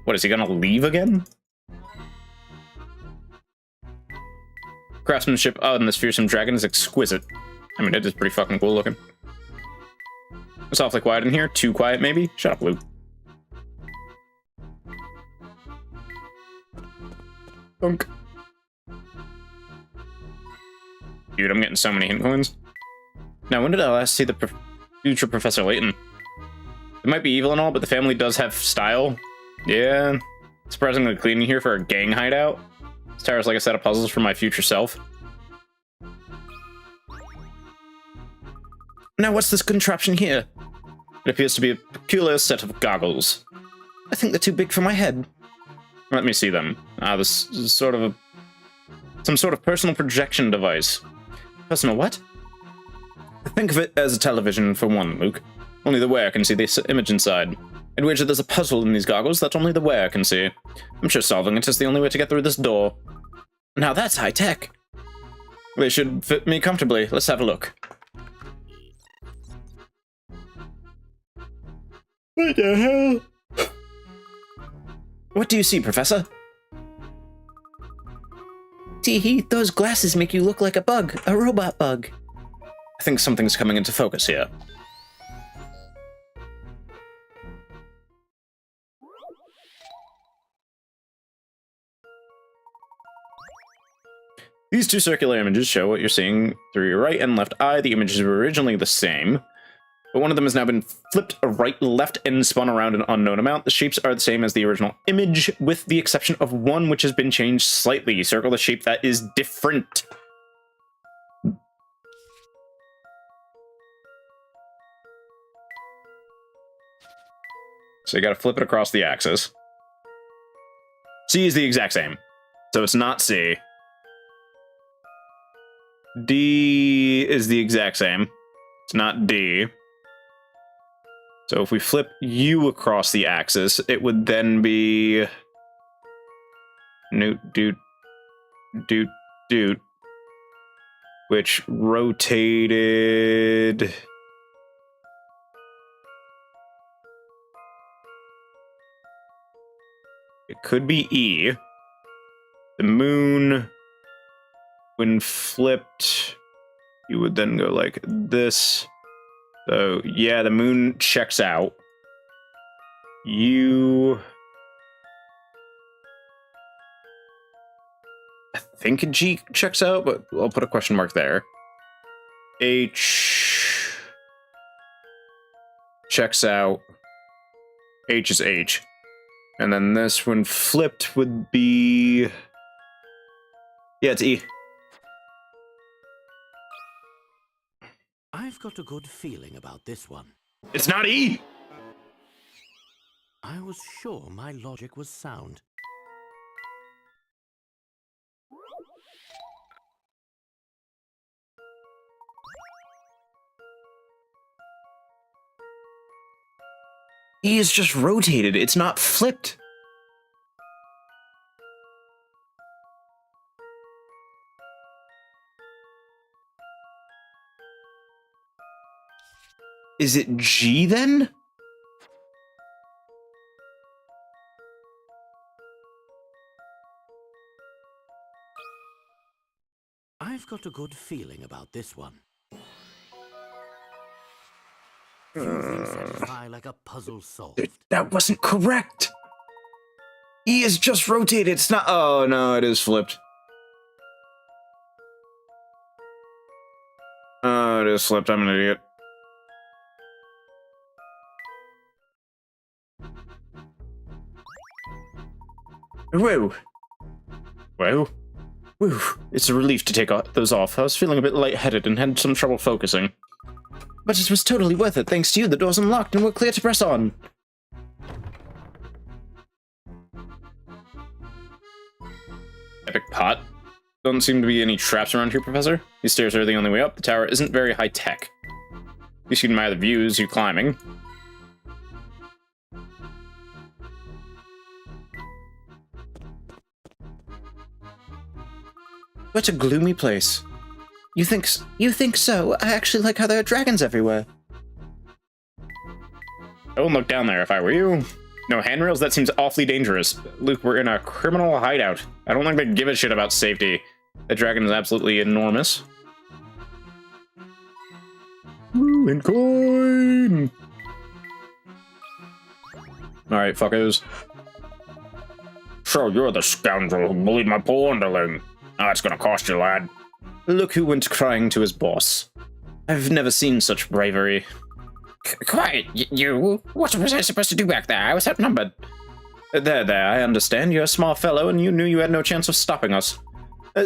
What, is he gonna leave again? Craftsmanship on this fearsome dragon is exquisite. I mean, it is pretty fucking cool looking. It's awfully quiet in here. Too quiet, maybe? Shut up, Luke. Dunk. Dude, I'm getting so many hint coins. Now, when did I last see the future Professor Layton? It might be evil and all, but the family does have style. Yeah. Surprisingly clean in here for a gang hideout. This tower's like a set of puzzles for my future self. Now, what's this contraption here? It appears to be a peculiar set of goggles. I think they're too big for my head. Let me see them. This is sort of some sort of personal projection device. Personal what? Think of it as a television for one, Luke. Only the wearer can see the image inside. In which there's a puzzle in these goggles that only the wearer can see. I'm sure solving it is the only way to get through this door. Now that's high tech. They should fit me comfortably. Let's have a look. What the hell? What do you see, Professor? Teehee, those glasses make you look like a bug, a robot bug. I think something's coming into focus here. These two circular images show what you're seeing through your right and left eye. The images were originally the same, but one of them has now been flipped a right, left, and spun around an unknown amount. The shapes are the same as the original image, with the exception of one which has been changed slightly. Circle the shape that is different. So you gotta flip it across the axis. C is the exact same. So it's not C. D is the exact same. It's not D. So if we flip U across the axis, it would then be... Doot, which rotated... It could be E. The moon, when flipped, you would then go like this. So, yeah, the moon checks out. I think G checks out, but I'll put a question mark there. H checks out. H is H. And then this, when flipped, would be... Yeah, it's E. I've got a good feeling about this one. It's not E! I was sure my logic was sound. E is just rotated, it's not flipped. Is it G then? I've got a good feeling about this one. Few things satisfy like a puzzle solved. That wasn't correct. E is just rotated. It's not. Oh no, it is flipped. Oh, it is flipped. I'm an idiot. Whoa. Whoa. Whew. It's a relief to take those off. I was feeling a bit lightheaded and had some trouble focusing. But it was totally worth it. Thanks to you, the door's unlocked and we're clear to press on. Epic pot. Don't seem to be any traps around here, Professor. These stairs are the only way up. The tower isn't very high-tech. You can admire the views you're climbing. What a gloomy place. You think so? I actually like how there are dragons everywhere. I wouldn't look down there if I were you. No handrails? That seems awfully dangerous. Luke, we're in a criminal hideout. I don't think they give a shit about safety. The dragon is absolutely enormous. Ooh, and coin! Alright, fuckers. So you're the scoundrel who bullied my poor underling. That's gonna cost you, lad. Look who went crying to his boss. I've never seen such bravery. Quiet, you. What was I supposed to do back there? I was outnumbered. There, I understand. You're a small fellow and you knew you had no chance of stopping us.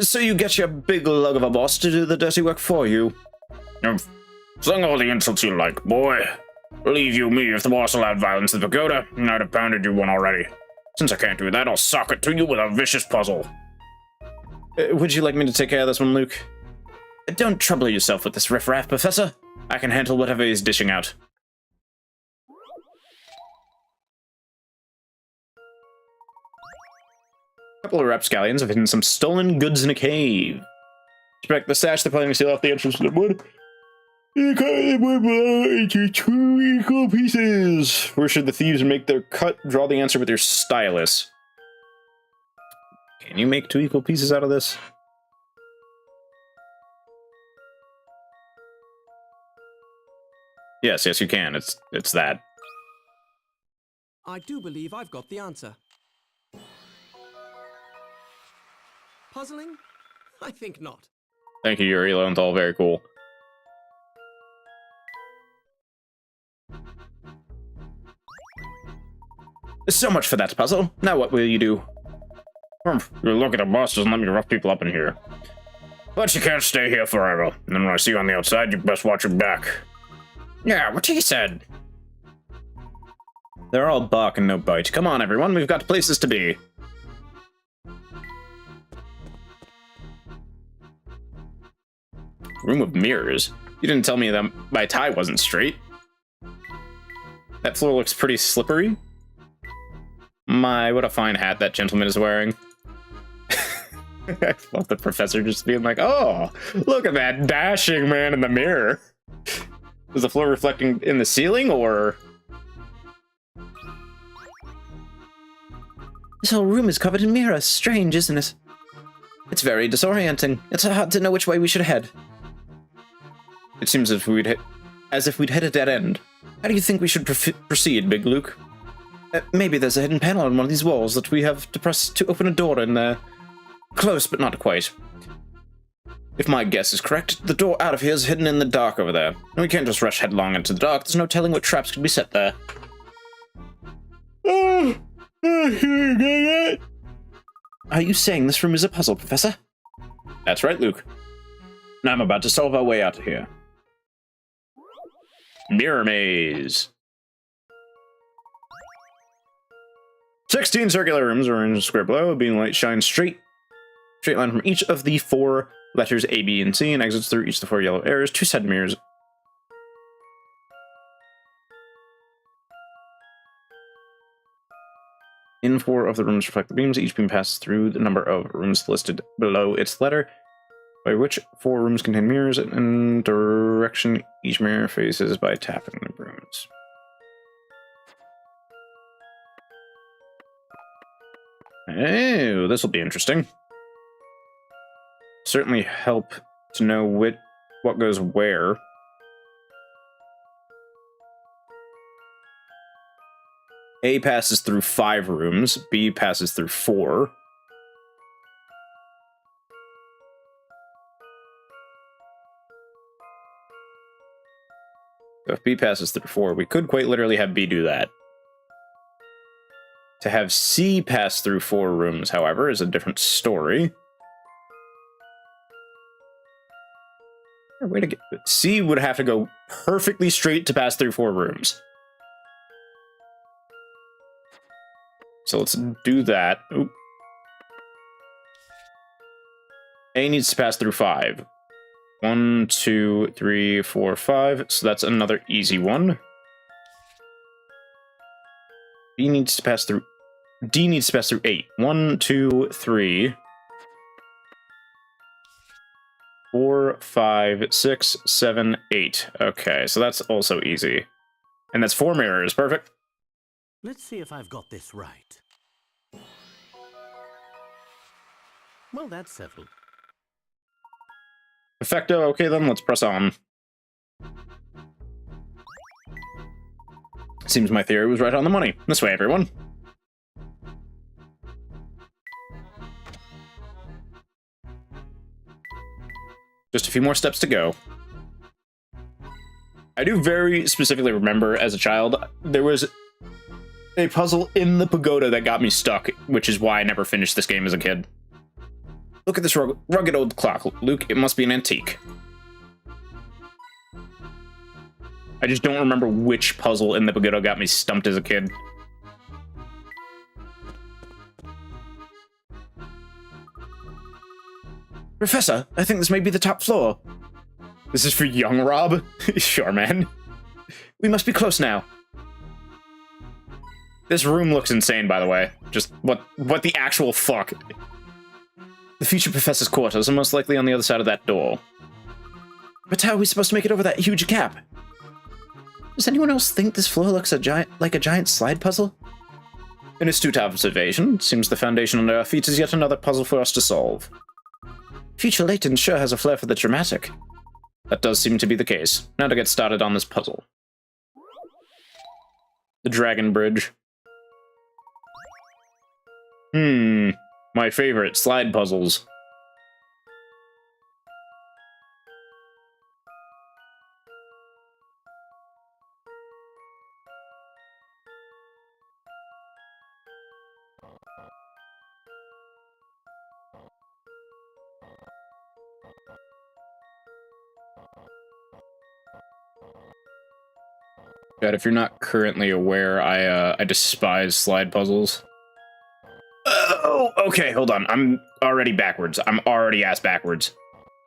So you get your big lug of a boss to do the dirty work for you. Sing all the insults you like, boy. Believe you me, if the boss allowed violence in the pagoda, I'd have pounded you one already. Since I can't do that, I'll sock it to you with a vicious puzzle. Would you like me to take care of this one, Luke? Don't trouble yourself with this riffraff, Professor. I can handle whatever he's dishing out. A couple of rapscallions have hidden some stolen goods in a cave. Respect the stash, they're planning to seal off the entrance to the wood. You cut the wood into 2 equal pieces. Where should the thieves make their cut? Draw the answer with your stylus. Can you make 2 equal pieces out of this? Yes, you can. It's that. I do believe I've got the answer. Puzzling? I think not. Thank you, Yuri. That's all very cool. So much for that puzzle. Now what will you do? You look at the boss doesn't let me rough people up in here. But you can't stay here forever. And then when I see you on the outside, you best watch your back. Yeah, what he said. They're all bark and no bite. Come on, everyone. We've got places to be. Room of mirrors? You didn't tell me that my tie wasn't straight. That floor looks pretty slippery. My, what a fine hat that gentleman is wearing. I love the professor just being like, oh, look at that dashing man in the mirror. Is the floor reflecting in the ceiling, or? This whole room is covered in mirrors. Strange, isn't it? It's very disorienting. It's hard to know which way we should head. It seems as if we'd hit a dead end. How do you think we should proceed, Big Luke? Maybe there's a hidden panel on one of these walls that we have to press to open a door in there. Close, but not quite. If my guess is correct, the door out of here is hidden in the dark over there. And we can't just rush headlong into the dark. There's no telling what traps could be set there. Are you saying this room is a puzzle, Professor? That's right, Luke. Now I'm about to solve our way out of here. Mirror maze. 16 circular rooms are in a square below. Beam light shines straight line from each of the 4 letters A, B, and C, and exits through each of the 4 yellow arrows. 2 side mirrors. In 4 of the rooms reflect the beams. Each beam passes through the number of rooms listed below its letter, by which 4 rooms contain mirrors, and direction each mirror faces by tapping the rooms. Oh, this will be interesting. certainly help to know what goes where. A passes through 5 rooms, B passes through 4. So if B passes through 4, we could quite literally have B do that. To have C pass through 4 rooms, however, is a different story. Way to get C would have to go perfectly straight to pass through 4 rooms. So let's do that. Oop. A needs to pass through 5. 1, 2, 3, 4, 5. So that's another easy one. B needs to pass through. D needs to pass through 8. 1, 2, 3. 4, 5, 6, 7, 8. Okay, so that's also easy. And that's 4 mirrors. Perfect. Let's see if I've got this right. Well, that's settled. Perfecto. Okay, then let's press on. Seems my theory was right on the money. This way, everyone. Just a few more steps to go. I do very specifically remember as a child, there was a puzzle in the pagoda that got me stuck, which is why I never finished this game as a kid. Look at this rugged old clock, Luke. It must be an antique. I just don't remember which puzzle in the pagoda got me stumped as a kid. Professor, I think this may be the top floor. This is for young Rob? Sure, man. We must be close now. This room looks insane, by the way. Just what the actual fuck? The future professor's quarters are most likely on the other side of that door. But how are we supposed to make it over that huge gap? Does anyone else think this floor looks like a giant slide puzzle? An astute observation. Seems the foundation under our feet is yet another puzzle for us to solve. Future Layton sure has a flair for the dramatic. That does seem to be the case. Now to get started on this puzzle. The Dragon Bridge. My favorite, slide puzzles. God, if you're not currently aware, I despise slide puzzles. Oh, okay, hold on. I'm already backwards. I'm already ass backwards.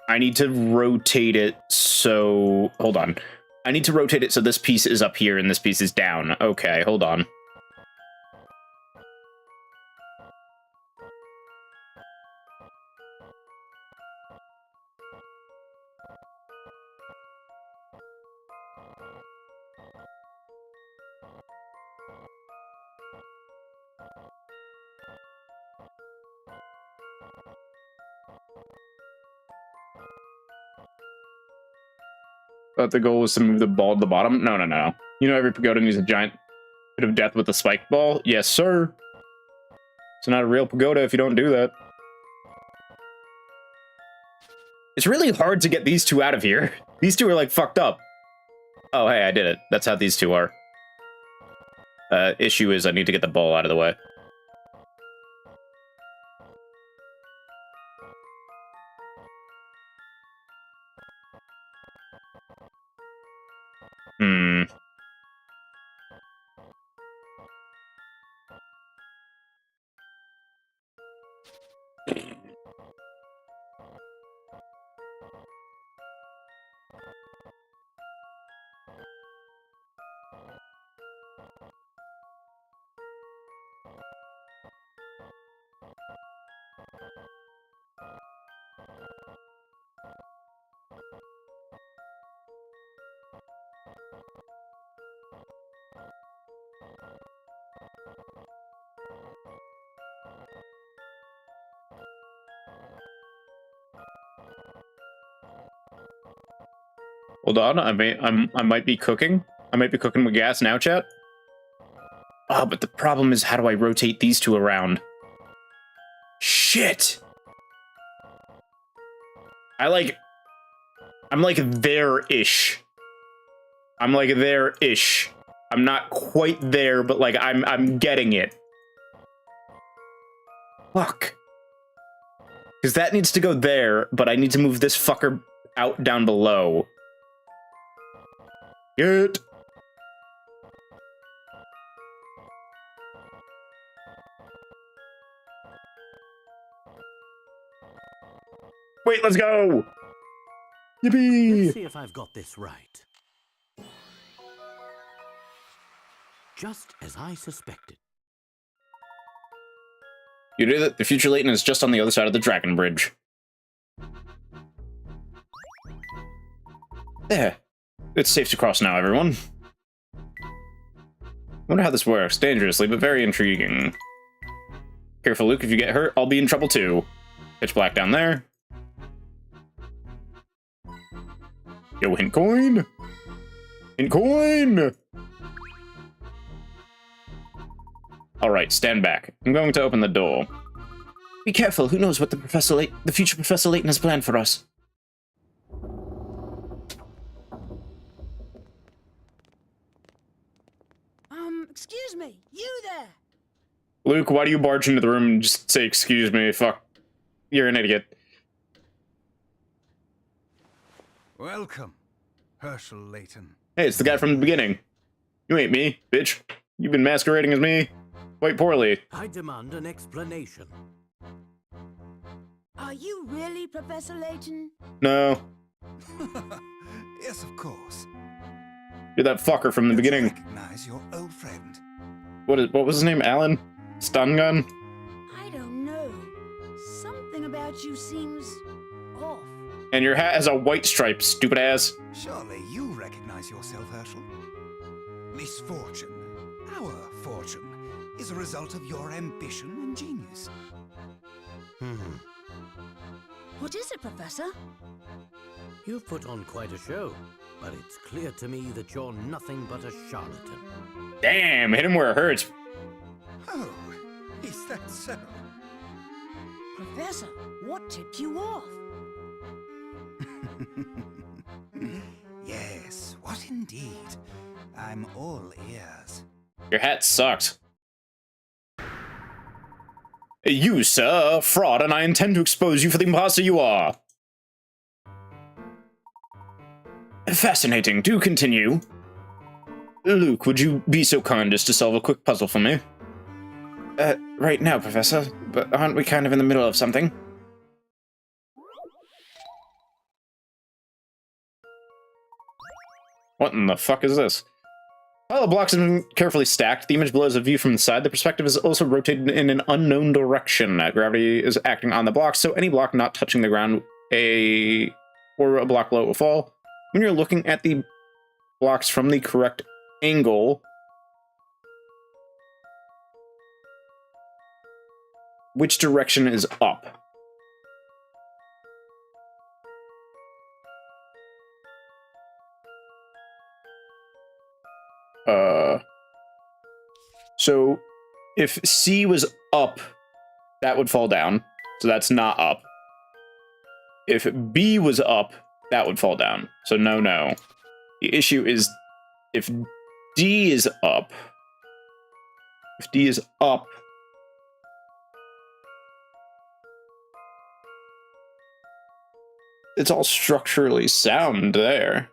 I need to rotate it so... Hold on. I need to rotate it so this piece is up here and this piece is down. Okay, hold on. Thought the goal was to move the ball to the bottom? No, no, no. You know every pagoda needs a giant bit of death with a spike ball? Yes, sir. It's not a real pagoda if you don't do that. It's really hard to get these two out of here. These two are, like, fucked up. Oh, hey, I did it. That's how these two are. Issue is I need to get the ball out of the way. Hold on, I might be cooking. I might be cooking with gas now, chat. Oh, but the problem is, how do I rotate these two around? Shit! I'm like there-ish. I'm like there-ish. I'm not quite there, but like I'm getting it. Fuck. Because that needs to go there, but I need to move this fucker out down below. Get. Wait, let's go! Yippee! Let's see if I've got this right. Just as I suspected. You do that? The future Layton is just on the other side of the dragon bridge. There. It's safe to cross now, everyone. Wonder how this works. Dangerously, but very intriguing. Careful, Luke. If you get hurt, I'll be in trouble too. Pitch black down there. Yo, hint coin! Hint coin! Alright, stand back. I'm going to open the door. Be careful, who knows what the future Professor Layton has planned for us. Excuse me, you there! Luke, why do you barge into the room and just say, excuse me, fuck. You're an idiot. Welcome, Herschel Layton. Hey, it's the guy from the beginning. You ain't me, bitch. You've been masquerading as me quite poorly. I demand an explanation. Are you really Professor Layton? No. Yes, of course. You're that fucker from the beginning. Recognize your old friend. What was his name? Alan? Stun gun? I don't know. Something about you seems off. And your hat has a white stripe, stupid ass. Surely you recognize yourself, Herschel. Misfortune, our fortune, is a result of your ambition and genius. What is it, Professor? You've put on quite a show, but it's clear to me that you're nothing but a charlatan. Damn, hit him where it hurts. Oh, is that so? Professor, what tipped you off? Yes, what indeed? I'm all ears. Your hat sucks. You, sir, are a fraud, and I intend to expose you for the imposter you are. Fascinating. Do continue. Luke, would you be so kind as to solve a quick puzzle for me? Right now, Professor, but aren't we kind of in the middle of something? What in the fuck is this? While the blocks have been carefully stacked, the image below is a view from the side. The perspective is also rotated in an unknown direction. Gravity is acting on the blocks, so any block not touching the ground or a block below will fall. When you're looking at the blocks from the correct angle, which direction is up? So if C was up, that would fall down. So that's not up. If B was up, that would fall down. So no, no. The issue is if D is up. If D is up, it's all structurally sound there.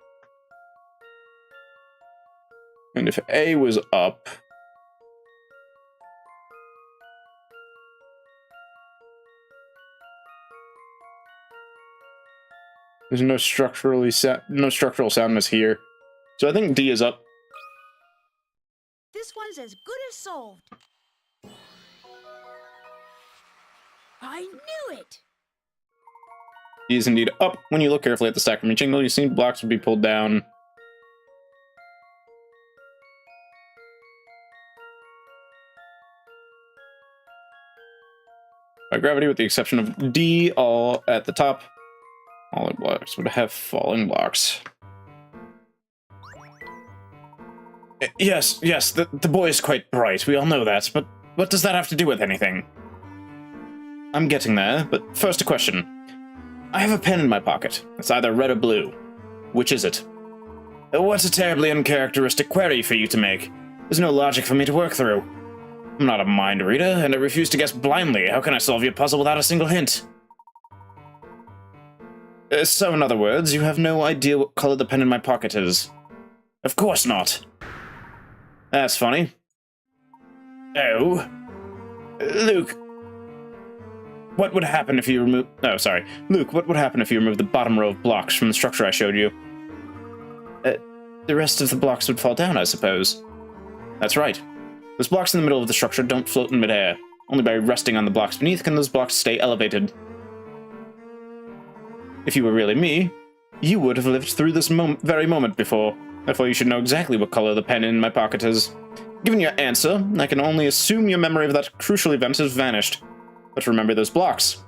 And if A was up, there's no structural soundness here. So I think D is up. This one's as good as solved. I knew it! D is indeed up. When you look carefully at the stack from each angle, you see blocks would be pulled down. By gravity, with the exception of D, all at the top. All the blocks would have falling blocks. Yes, the boy is quite bright, we all know that, but what does that have to do with anything? I'm getting there, but first a question. I have a pen in my pocket. It's either red or blue. Which is it? What's a terribly uncharacteristic query for you to make? There's no logic for me to work through. I'm not a mind reader, and I refuse to guess blindly. How can I solve your puzzle without a single hint? So, in other words, you have no idea what color the pen in my pocket is. Of course not. That's funny. Oh. Luke. What would happen if you remove... Oh, sorry. Luke, what would happen if you remove the bottom row of blocks from the structure I showed you? The rest of the blocks would fall down, I suppose. That's right. Those blocks in the middle of the structure don't float in midair. Only by resting on the blocks beneath can those blocks stay elevated. If you were really me, you would have lived through this very moment before. Therefore, you should know exactly what color the pen in my pocket is. Given your answer, I can only assume your memory of that crucial event has vanished. But remember those blocks.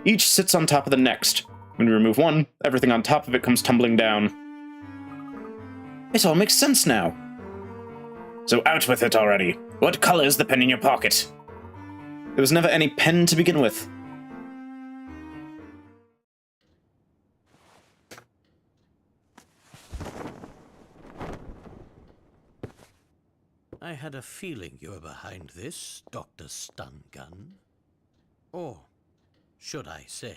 Each sits on top of the next. When you remove one, everything on top of it comes tumbling down. It all makes sense now. So out with it already. What color is the pen in your pocket? There was never any pen to begin with. I had a feeling you were behind this, Dr. Stun Gun. Or, should I say,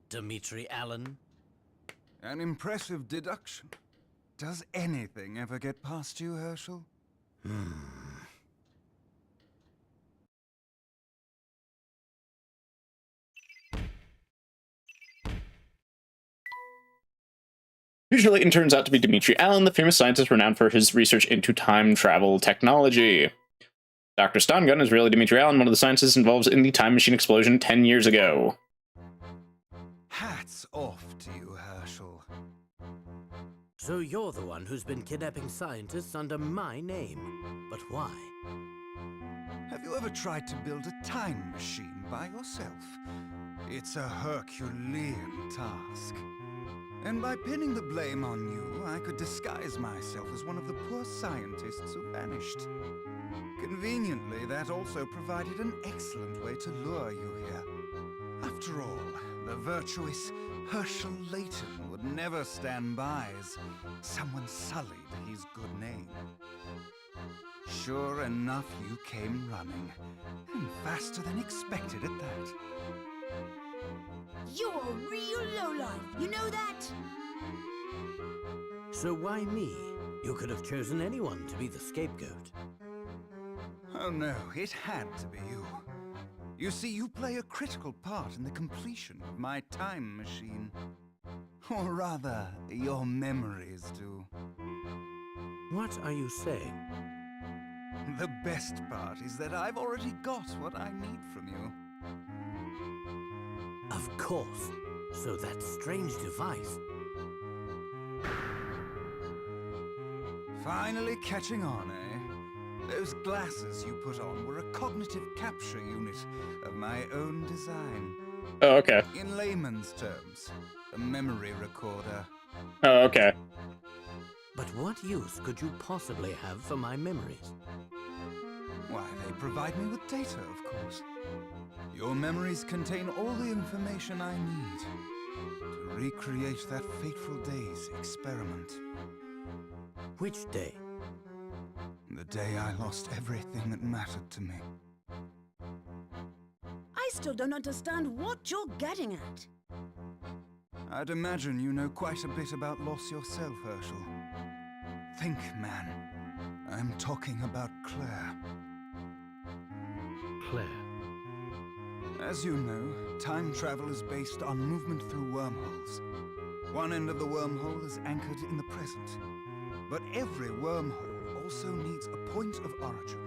Dimitri Allen? An impressive deduction. Does anything ever get past you, Herschel? Future Layton turns out to be Dimitri Allen, the famous scientist renowned for his research into time travel technology. Dr. Stongun is really Dimitri Allen, one of the scientists involved in the time machine explosion 10 years ago. Hats off to you, Herschel. So you're the one who's been kidnapping scientists under my name. But why? Have you ever tried to build a time machine by yourself? It's a Herculean task. And by pinning the blame on you, I could disguise myself as one of the poor scientists who vanished. Conveniently, that also provided an excellent way to lure you here. After all, the virtuous Herschel Layton would never stand by as someone sullied his good name. Sure enough, you came running, and faster than expected at that. You're a real lowlife, you know that? So why me? You could have chosen anyone to be the scapegoat. Oh no, it had to be you. You see, you play a critical part in the completion of my time machine. Or rather, your memories do. What are you saying? The best part is that I've already got what I need from you. Of course. So that strange device... Finally catching on, eh? Those glasses you put on were a cognitive capture unit of my own design. Oh, okay. In layman's terms, a memory recorder. Oh, okay. But what use could you possibly have for my memories? Why, they provide me with data, of course. Your memories contain all the information I need to recreate that fateful day's experiment. Which day? The day I lost everything that mattered to me. I still don't understand what you're getting at. I'd imagine you know quite a bit about loss yourself, Herschel. Think, man. I'm talking about Claire. Claire. As you know, time travel is based on movement through wormholes. One end of the wormhole is anchored in the present. But every wormhole also needs a point of origin.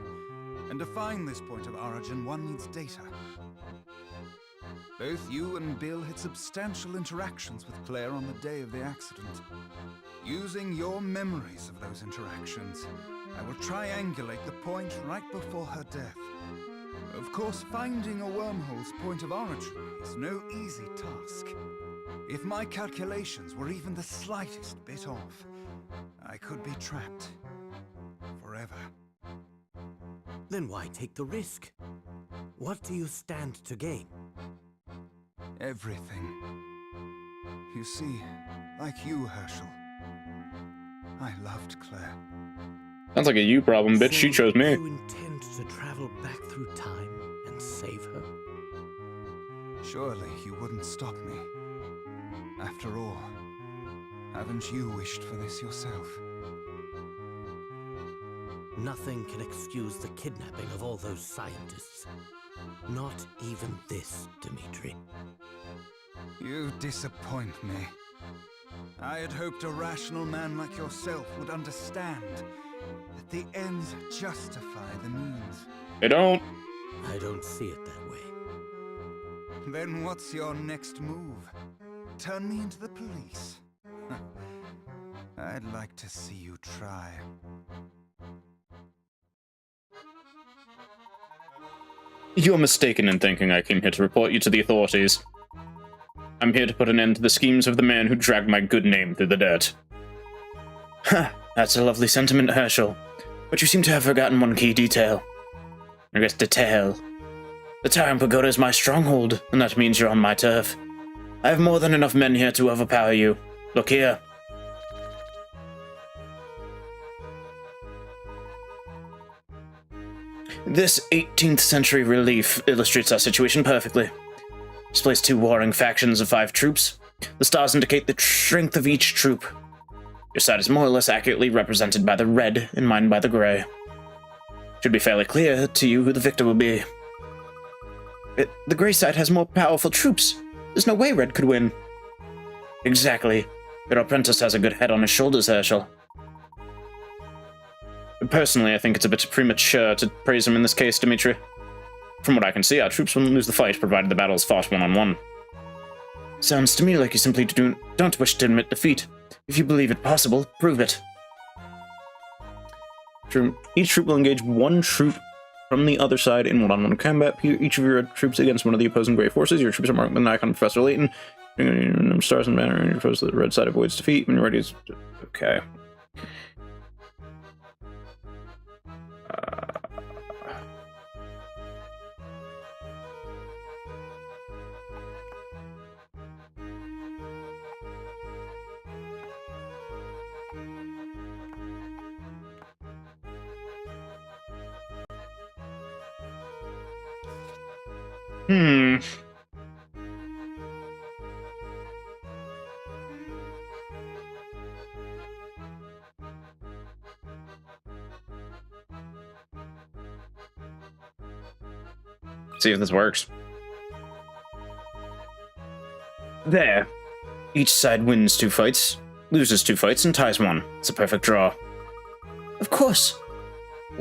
And to find this point of origin, one needs data. Both you and Bill had substantial interactions with Claire on the day of the accident. Using your memories of those interactions, I will triangulate the point right before her death. Of course, finding a wormhole's point of origin is no easy task. If my calculations were even the slightest bit off, I could be trapped. forever. Then why take the risk? What do you stand to gain? Everything. You see, like you, Herschel, I loved Claire. Sounds like a you problem, bitch. She chose me. You intend to travel back through time and save her? Surely you wouldn't stop me. After all, haven't you wished for this yourself? Nothing can excuse the kidnapping of all those scientists. Not even this, Dimitri. You disappoint me. I had hoped a rational man like yourself would understand that the ends justify the means. They don't. I don't see it that way. Then what's your next move? Turn me into the police? I'd like to see you try. You're mistaken in thinking I came here to report you to the authorities. I'm here to put an end to the schemes of the man who dragged my good name through the dirt. Ha! That's a lovely sentiment, Herschel. But you seem to have forgotten one key detail. I guess detail. The Tyrant Pagoda is my stronghold, and that means you're on my turf. I have more than enough men here to overpower you. Look here. This 18th century relief illustrates our situation perfectly. Displays 2 warring factions of 5 troops. The stars indicate the strength of each troop. Your side is more or less accurately represented by the red, and mine by the gray. Should be fairly clear to you who the victor will be. The gray side has more powerful troops. There's no way red could win. Exactly. Your apprentice has a good head on his shoulders, Herschel. Personally, I think it's a bit premature to praise him in this case, Dimitri. From what I can see, our troops wouldn't lose the fight, provided the battle is fought one-on-one. Sounds to me like you simply don't wish to admit defeat. If you believe it possible, prove it. Each troop will engage one troop from the other side in one-on-one combat. Each of your troops against one of the opposing gray forces. Your troops are marked with an icon of Professor Layton. Stars and banner, and your opposed to the red side avoids defeat. When you're ready, okay. See if this works. There. Each side wins 2 fights, loses 2 fights, and ties 1. It's a perfect draw. Of course.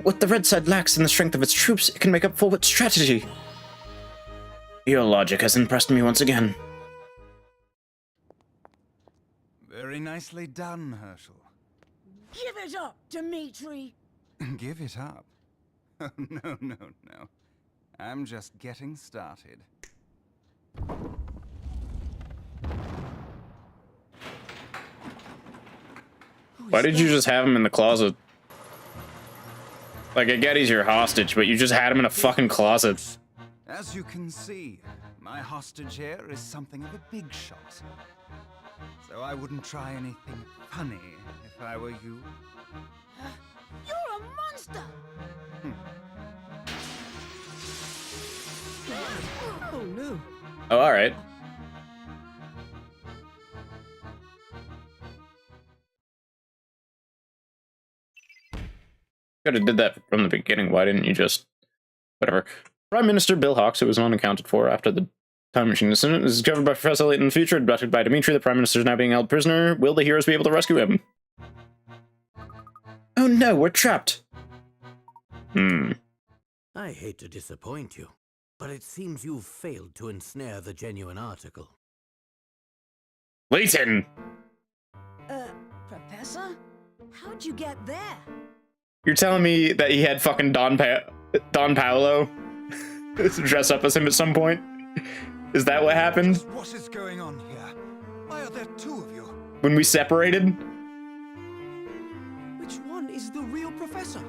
What the red side lacks in the strength of its troops, it can make up for with strategy. Your logic has impressed me once again. Very nicely done, Herschel. Give it up, Dimitri! Give it up? Oh, no. I'm just getting started. Why did you just have him in the closet? Like, I get he's your hostage, but you just had him in a fucking closet. As you can see, my hostage here is something of a big shot. So I wouldn't try anything funny if I were you. You're a monster! Oh no. Oh, alright. Could have did that from the beginning. Why didn't you just... Whatever. Prime Minister Bill Hawks, who was unaccounted for after the time machine incident, is discovered by Professor Layton in the future, abducted by Dimitri. The Prime Minister is now being held prisoner. Will the heroes be able to rescue him? Oh no, we're trapped. I hate to disappoint you, but it seems you've failed to ensnare the genuine article. Layton! Professor? How'd you get there? You're telling me that he had fucking Don Paolo dress up as him at some point? Is that what happened? What is going on here? Why are there 2 of you? When we separated? Which one is the real professor?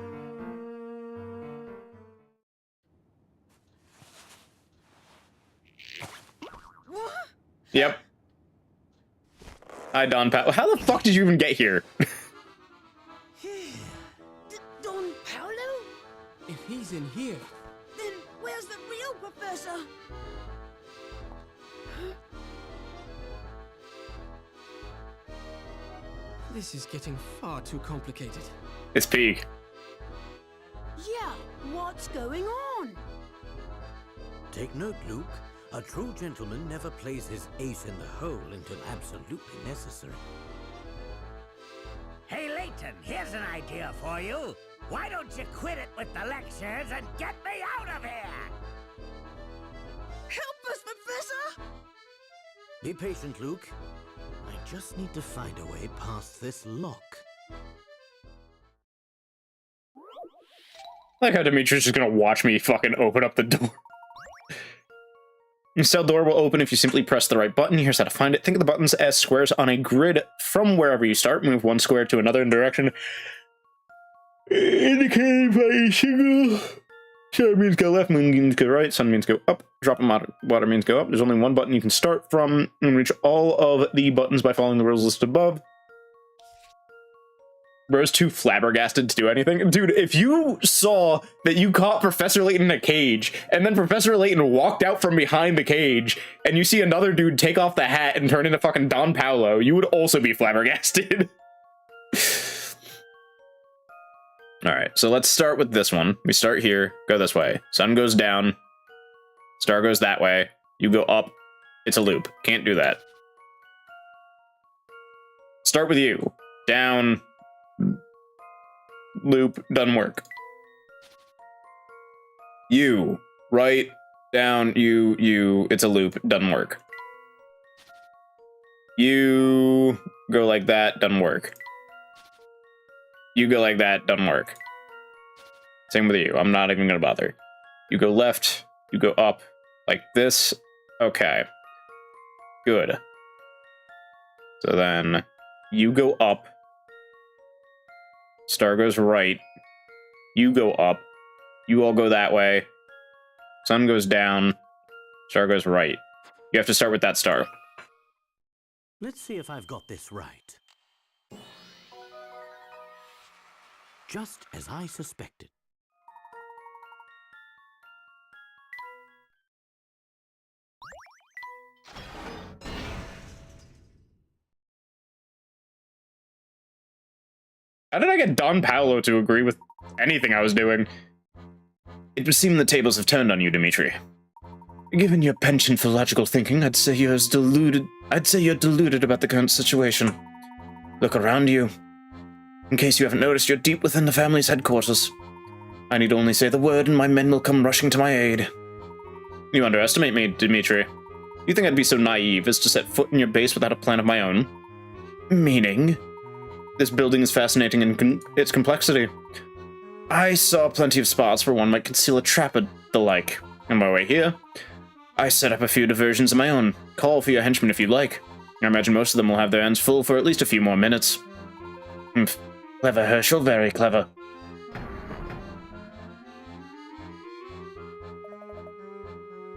Yep. Hi, Don Paolo. How the fuck did you even get here? Don Paolo? If he's in here, Then where's the real professor? this is getting far too complicated. It's Peak. Yeah, what's going on? Take note, Luke. A true gentleman never plays his ace in the hole until absolutely necessary. Hey, Layton, here's an idea for you. Why don't you quit it with the lectures and get me out of here? Help us, Professor! Be patient, Luke. I just need to find a way past this lock. I like how Dimitri's just gonna watch me fucking open up the door. The cell door will open if you simply press the right button. Here's how to find it. Think of the buttons as squares on a grid from wherever you start. Move one square to another direction, indicated by a single. Sun means go left, moon means go right, sun means go up, drop of water means go up. There's only one button you can start from and reach all of the buttons by following the rules listed above. Bro's too flabbergasted to do anything. Dude, if you saw that you caught Professor Layton in a cage, and then Professor Layton walked out from behind the cage, and you see another dude take off the hat and turn into fucking Don Paolo, you would also be flabbergasted. Alright, so let's start with this one. We start here, go this way. Sun goes down, star goes that way, you go up, it's a loop. Can't do that. Start with you. Down, loop, doesn't work. You, right, down, you, it's a loop, doesn't work. You go like that, doesn't work. You go like that, doesn't work. Same with you, I'm not even gonna bother. You go left, you go up, like this, okay. Good. So then, you go up, star goes right, you go up, you all go that way, sun goes down, star goes right. You have to start with that star. Let's see if I've got this right. Just as I suspected. How did I get Don Paolo to agree with anything I was doing? It would seem the tables have turned on you, Dimitri. Given your penchant for logical thinking, I'd say you're deluded about the current situation. Look around you. In case you haven't noticed, you're deep within the family's headquarters. I need only say the word and my men will come rushing to my aid. You underestimate me, Dimitri. You think I'd be so naive as to set foot in your base without a plan of my own? Meaning? This building is fascinating in its complexity. I saw plenty of spots where one might conceal a trap and the like. On my way here, I set up a few diversions of my own. Call for your henchmen if you'd like. I imagine most of them will have their hands full for at least a few more minutes. Humph. Clever, Herschel, very clever.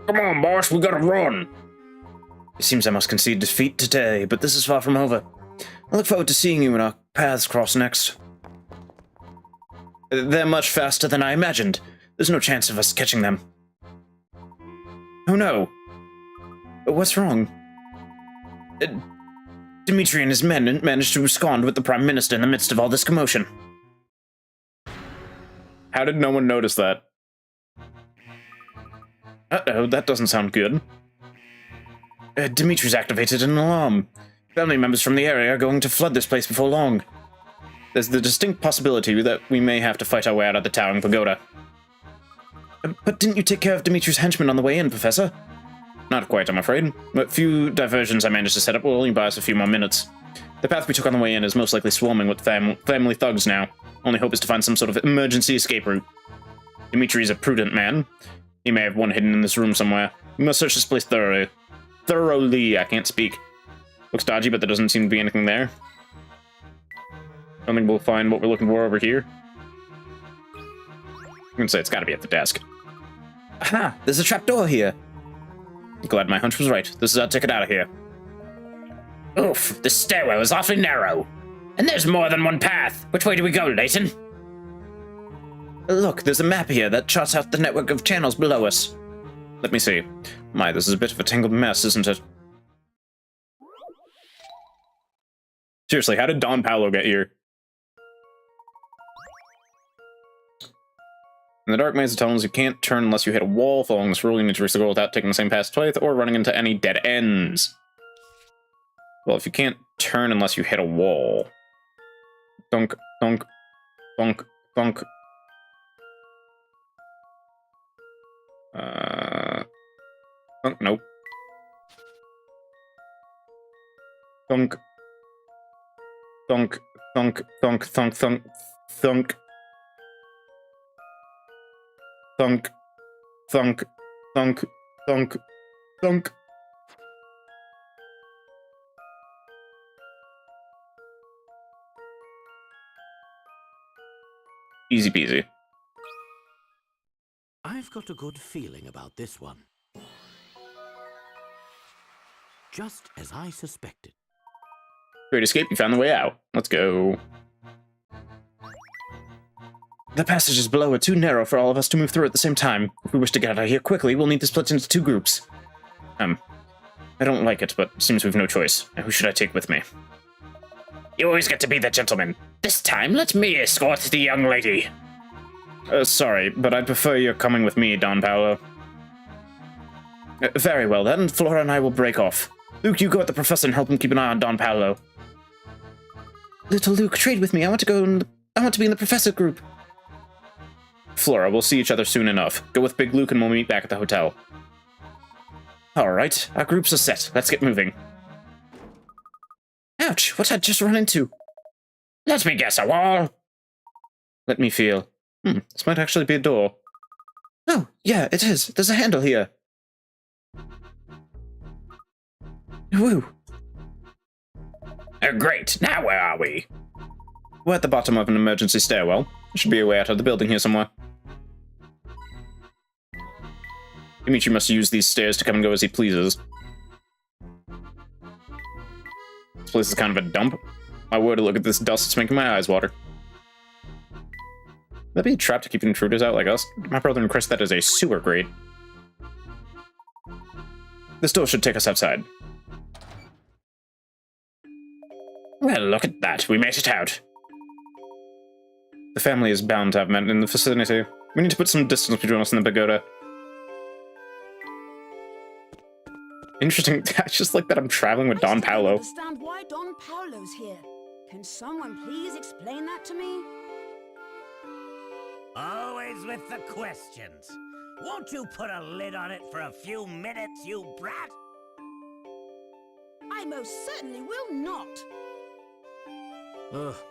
Come on, boss, we gotta run. It seems I must concede defeat today, but this is far from over. I look forward to seeing you when our paths cross next. They're much faster than I imagined. There's no chance of us catching them. Oh no. What's wrong? Dimitri and his men managed to abscond with the Prime Minister in the midst of all this commotion. How did no one notice that? Uh-oh, that doesn't sound good. Dimitri's activated an alarm. Family members from the area are going to flood this place before long. There's the distinct possibility that we may have to fight our way out of the Towering Pagoda. But didn't you take care of Dimitri's henchmen on the way in, Professor? Not quite, I'm afraid. But few diversions I managed to set up will only buy us a few more minutes. The path we took on the way in is most likely swarming with family thugs now. Only hope is to find some sort of emergency escape route. Dimitri is a prudent man. He may have one hidden in this room somewhere. We must search this place thoroughly. I can't speak. Looks dodgy, but there doesn't seem to be anything there. I don't think we'll find what we're looking for over here. I'm gonna say it's gotta be at the desk. Aha! There's a trapdoor here! Glad my hunch was right. This is our ticket out of here. Oof, the stairwell is awfully narrow. And there's more than one path. Which way do we go, Layton? Look, there's a map here that charts out the network of channels below us. Let me see. My, this is a bit of a tangled mess, isn't it? Seriously, how did Don Paolo get here? In the dark maze of tunnels, you can't turn unless you hit a wall. Following this rule, you need to reach the goal without taking the same path twice or running into any dead ends. Well, if you can't turn unless you hit a wall. Thunk, thunk, thunk, thunk. Thunk, nope. Thunk. Thunk, thunk, thunk, thunk, thunk, thunk. Thunk, thunk, thunk, thunk, thunk. Easy peasy. I've got a good feeling about this one. Just as I suspected. Great escape, you found the way out. Let's go. The passages below are too narrow for all of us to move through at the same time. If we wish to get out of here quickly, we'll need to split into 2 groups. I don't like it, but seems we've no choice. Now, who should I take with me? You always get to be the gentleman. This time, let me escort the young lady. Sorry, but I'd prefer you're coming with me, Don Paolo. Very well then, Flora and I will break off. Luke, you go with the professor and help him keep an eye on Don Paolo. Little Luke, trade with me. I want to be in the professor group. Flora, we'll see each other soon enough. Go with Big Luke and we'll meet back at the hotel. All right, our groups are set. Let's get moving. Ouch, what had I just run into? Let me guess, a wall? Let me feel. This might actually be a door. Oh, yeah, it is. There's a handle here. Woo. Oh, great. Now where are we? We're at the bottom of an emergency stairwell. There should be a way out of the building here somewhere. Dimitri must use these stairs to come and go as he pleases. This place is kind of a dump. My word, look at this dust. It's making my eyes water. Would that be a trap to keep intruders out like us? My brother and Chris, that is a sewer grate. This door should take us outside. Well, look at that. We made it out. The family is bound to have met in the vicinity. We need to put some distance between us and the pagoda. Interesting. I just like that I'm traveling with Don Paolo. I don't understand why Don Paolo's here. Can someone please explain that to me? Always with the questions. Won't you put a lid on it for a few minutes, you brat? I most certainly will not.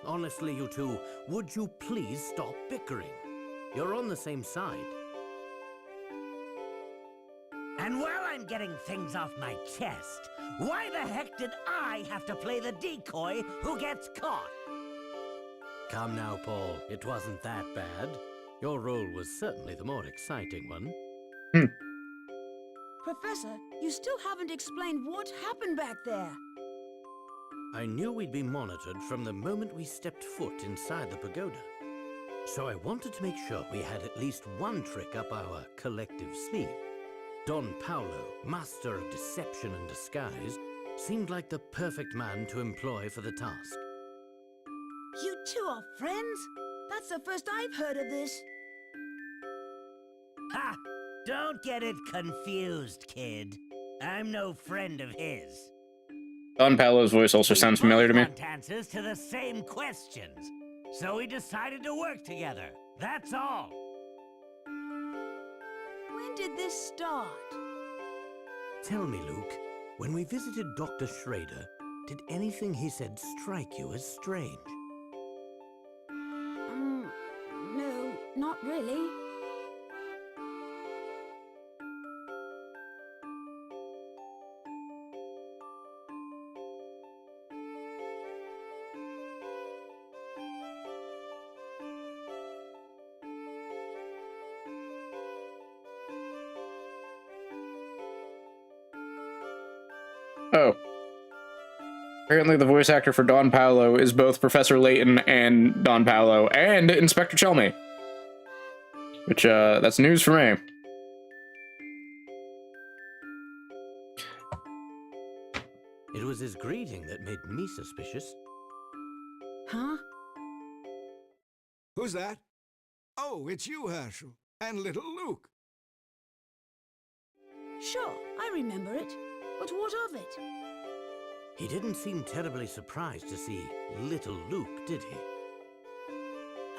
Honestly, you two, would you please stop bickering? You're on the same side. And while I'm getting things off my chest, why the heck did I have to play the decoy who gets caught? Come now, Paul. It wasn't that bad. Your role was certainly the more exciting one. Professor, you still haven't explained what happened back there. I knew we'd be monitored from the moment we stepped foot inside the pagoda. So I wanted to make sure we had at least one trick up our collective sleeve. Don Paolo, master of deception and disguise, seemed like the perfect man to employ for the task. You two are friends? That's the first I've heard of this. Ha! Don't get it confused, kid. I'm no friend of his. Don Paolo's voice also sounds familiar to me. We both want answers to the same questions, so we decided to work together. That's all. When did this start? Tell me, Luke, when we visited Dr. Schrader, did anything he said strike you as strange? No, not really. Oh. Apparently the voice actor for Don Paolo is both Professor Layton and Don Paolo and Inspector Chelmy. Which, that's news for me. It was his greeting that made me suspicious. Huh? Who's that? Oh, it's you, Herschel. And little Luke. Sure, I remember it. But what of it? He didn't seem terribly surprised to see little Luke, did he?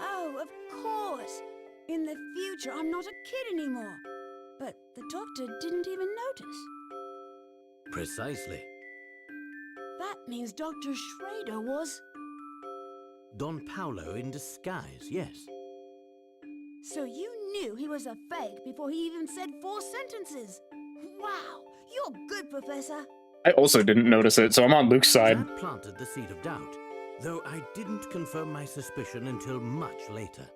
Oh, of course. In the future, I'm not a kid anymore. But the doctor didn't even notice. Precisely. That means Dr. Schrader was... Don Paolo in disguise, yes. So you knew he was a fake before he even said 4 sentences. Wow, you're good, Professor. I also didn't notice it, so I'm on Luke's side. That planted the seed of doubt, though I didn't confirm my suspicion until much later.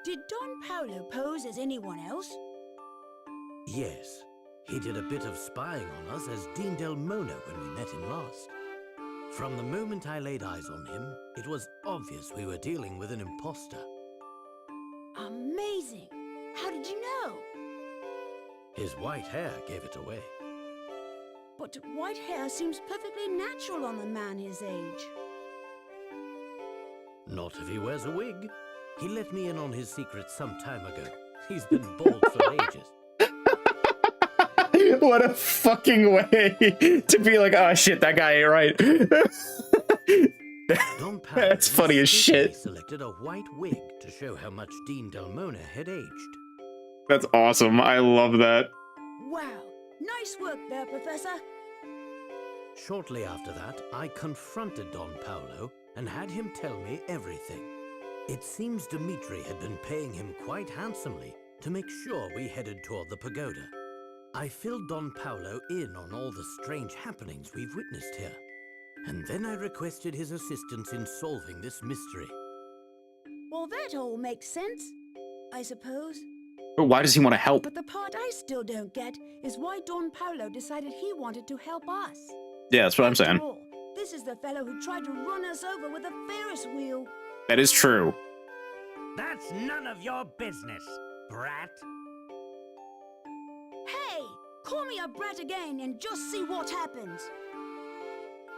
Did Don Paolo pose as anyone else? Yes, he did a bit of spying on us as Dean Del Mona when we met him last. From the moment I laid eyes on him, it was obvious we were dealing with an imposter. Amazing! How did you know? His white hair gave it away. But white hair seems perfectly natural on a man his age. Not if he wears a wig. He let me in on his secret some time ago. He's been bald for ages. What a fucking way to be like, oh shit, that guy ain't right. Don Paolo That's funny as shit. Selected a white wig to show how much Dean Del Mona had aged. That's awesome. I love that. Wow, nice work there, Professor. Shortly after that, I confronted Don Paolo and had him tell me everything. It seems Dimitri had been paying him quite handsomely to make sure we headed toward the pagoda. I filled Don Paolo in on all the strange happenings we've witnessed here. And then I requested his assistance in solving this mystery. Well, that all makes sense, I suppose. But why does he want to help? But the part I still don't get is why Don Paolo decided he wanted to help us. Yeah, that's what I'm saying. After all, this is the fellow who tried to run us over with a Ferris wheel. That is true. That's none of your business, brat. Hey, call me a brat again and just see what happens.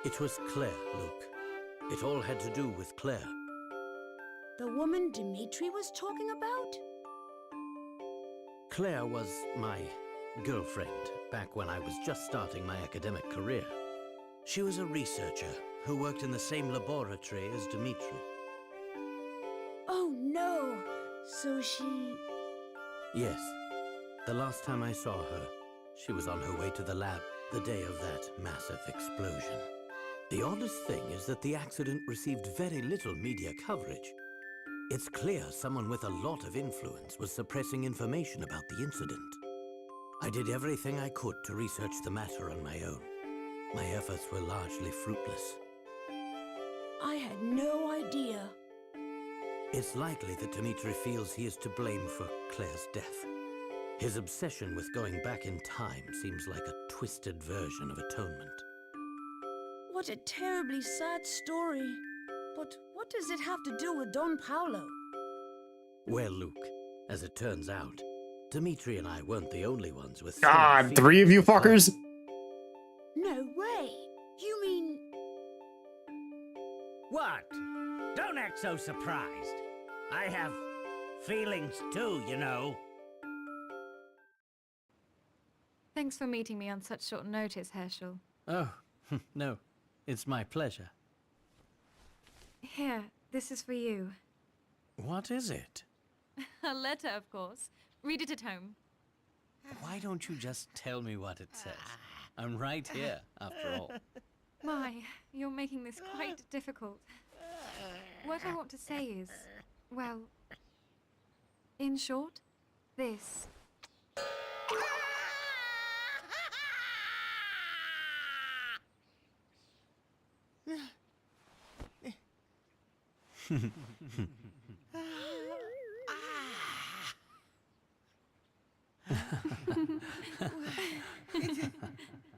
It was Claire, Luke. It all had to do with Claire. The woman Dimitri was talking about? Claire was my girlfriend back when I was just starting my academic career. She was a researcher who worked in the same laboratory as Dimitri. Oh no, so she... Yes. The last time I saw her, she was on her way to the lab the day of that massive explosion. The oddest thing is that the accident received very little media coverage. It's clear someone with a lot of influence was suppressing information about the incident. I did everything I could to research the matter on my own. My efforts were largely fruitless. I had no idea. It's likely that Dimitri feels he is to blame for Claire's death. His obsession with going back in time seems like a twisted version of atonement. What a terribly sad story. But what does it have to do with Don Paolo? Well, Luke, as it turns out, Dimitri and I weren't the only ones with... God, 3 of you fuckers? No way! You mean... What? Don't act so surprised. I have feelings too, you know. Thanks for meeting me on such short notice, Herschel. Oh, no. It's my pleasure. Here, this is for you. What is it? A letter, of course. Read it at home. Why don't you just tell me what it says? I'm right here, after all. My, you're making this quite difficult. What I want to say is, well, in short, this.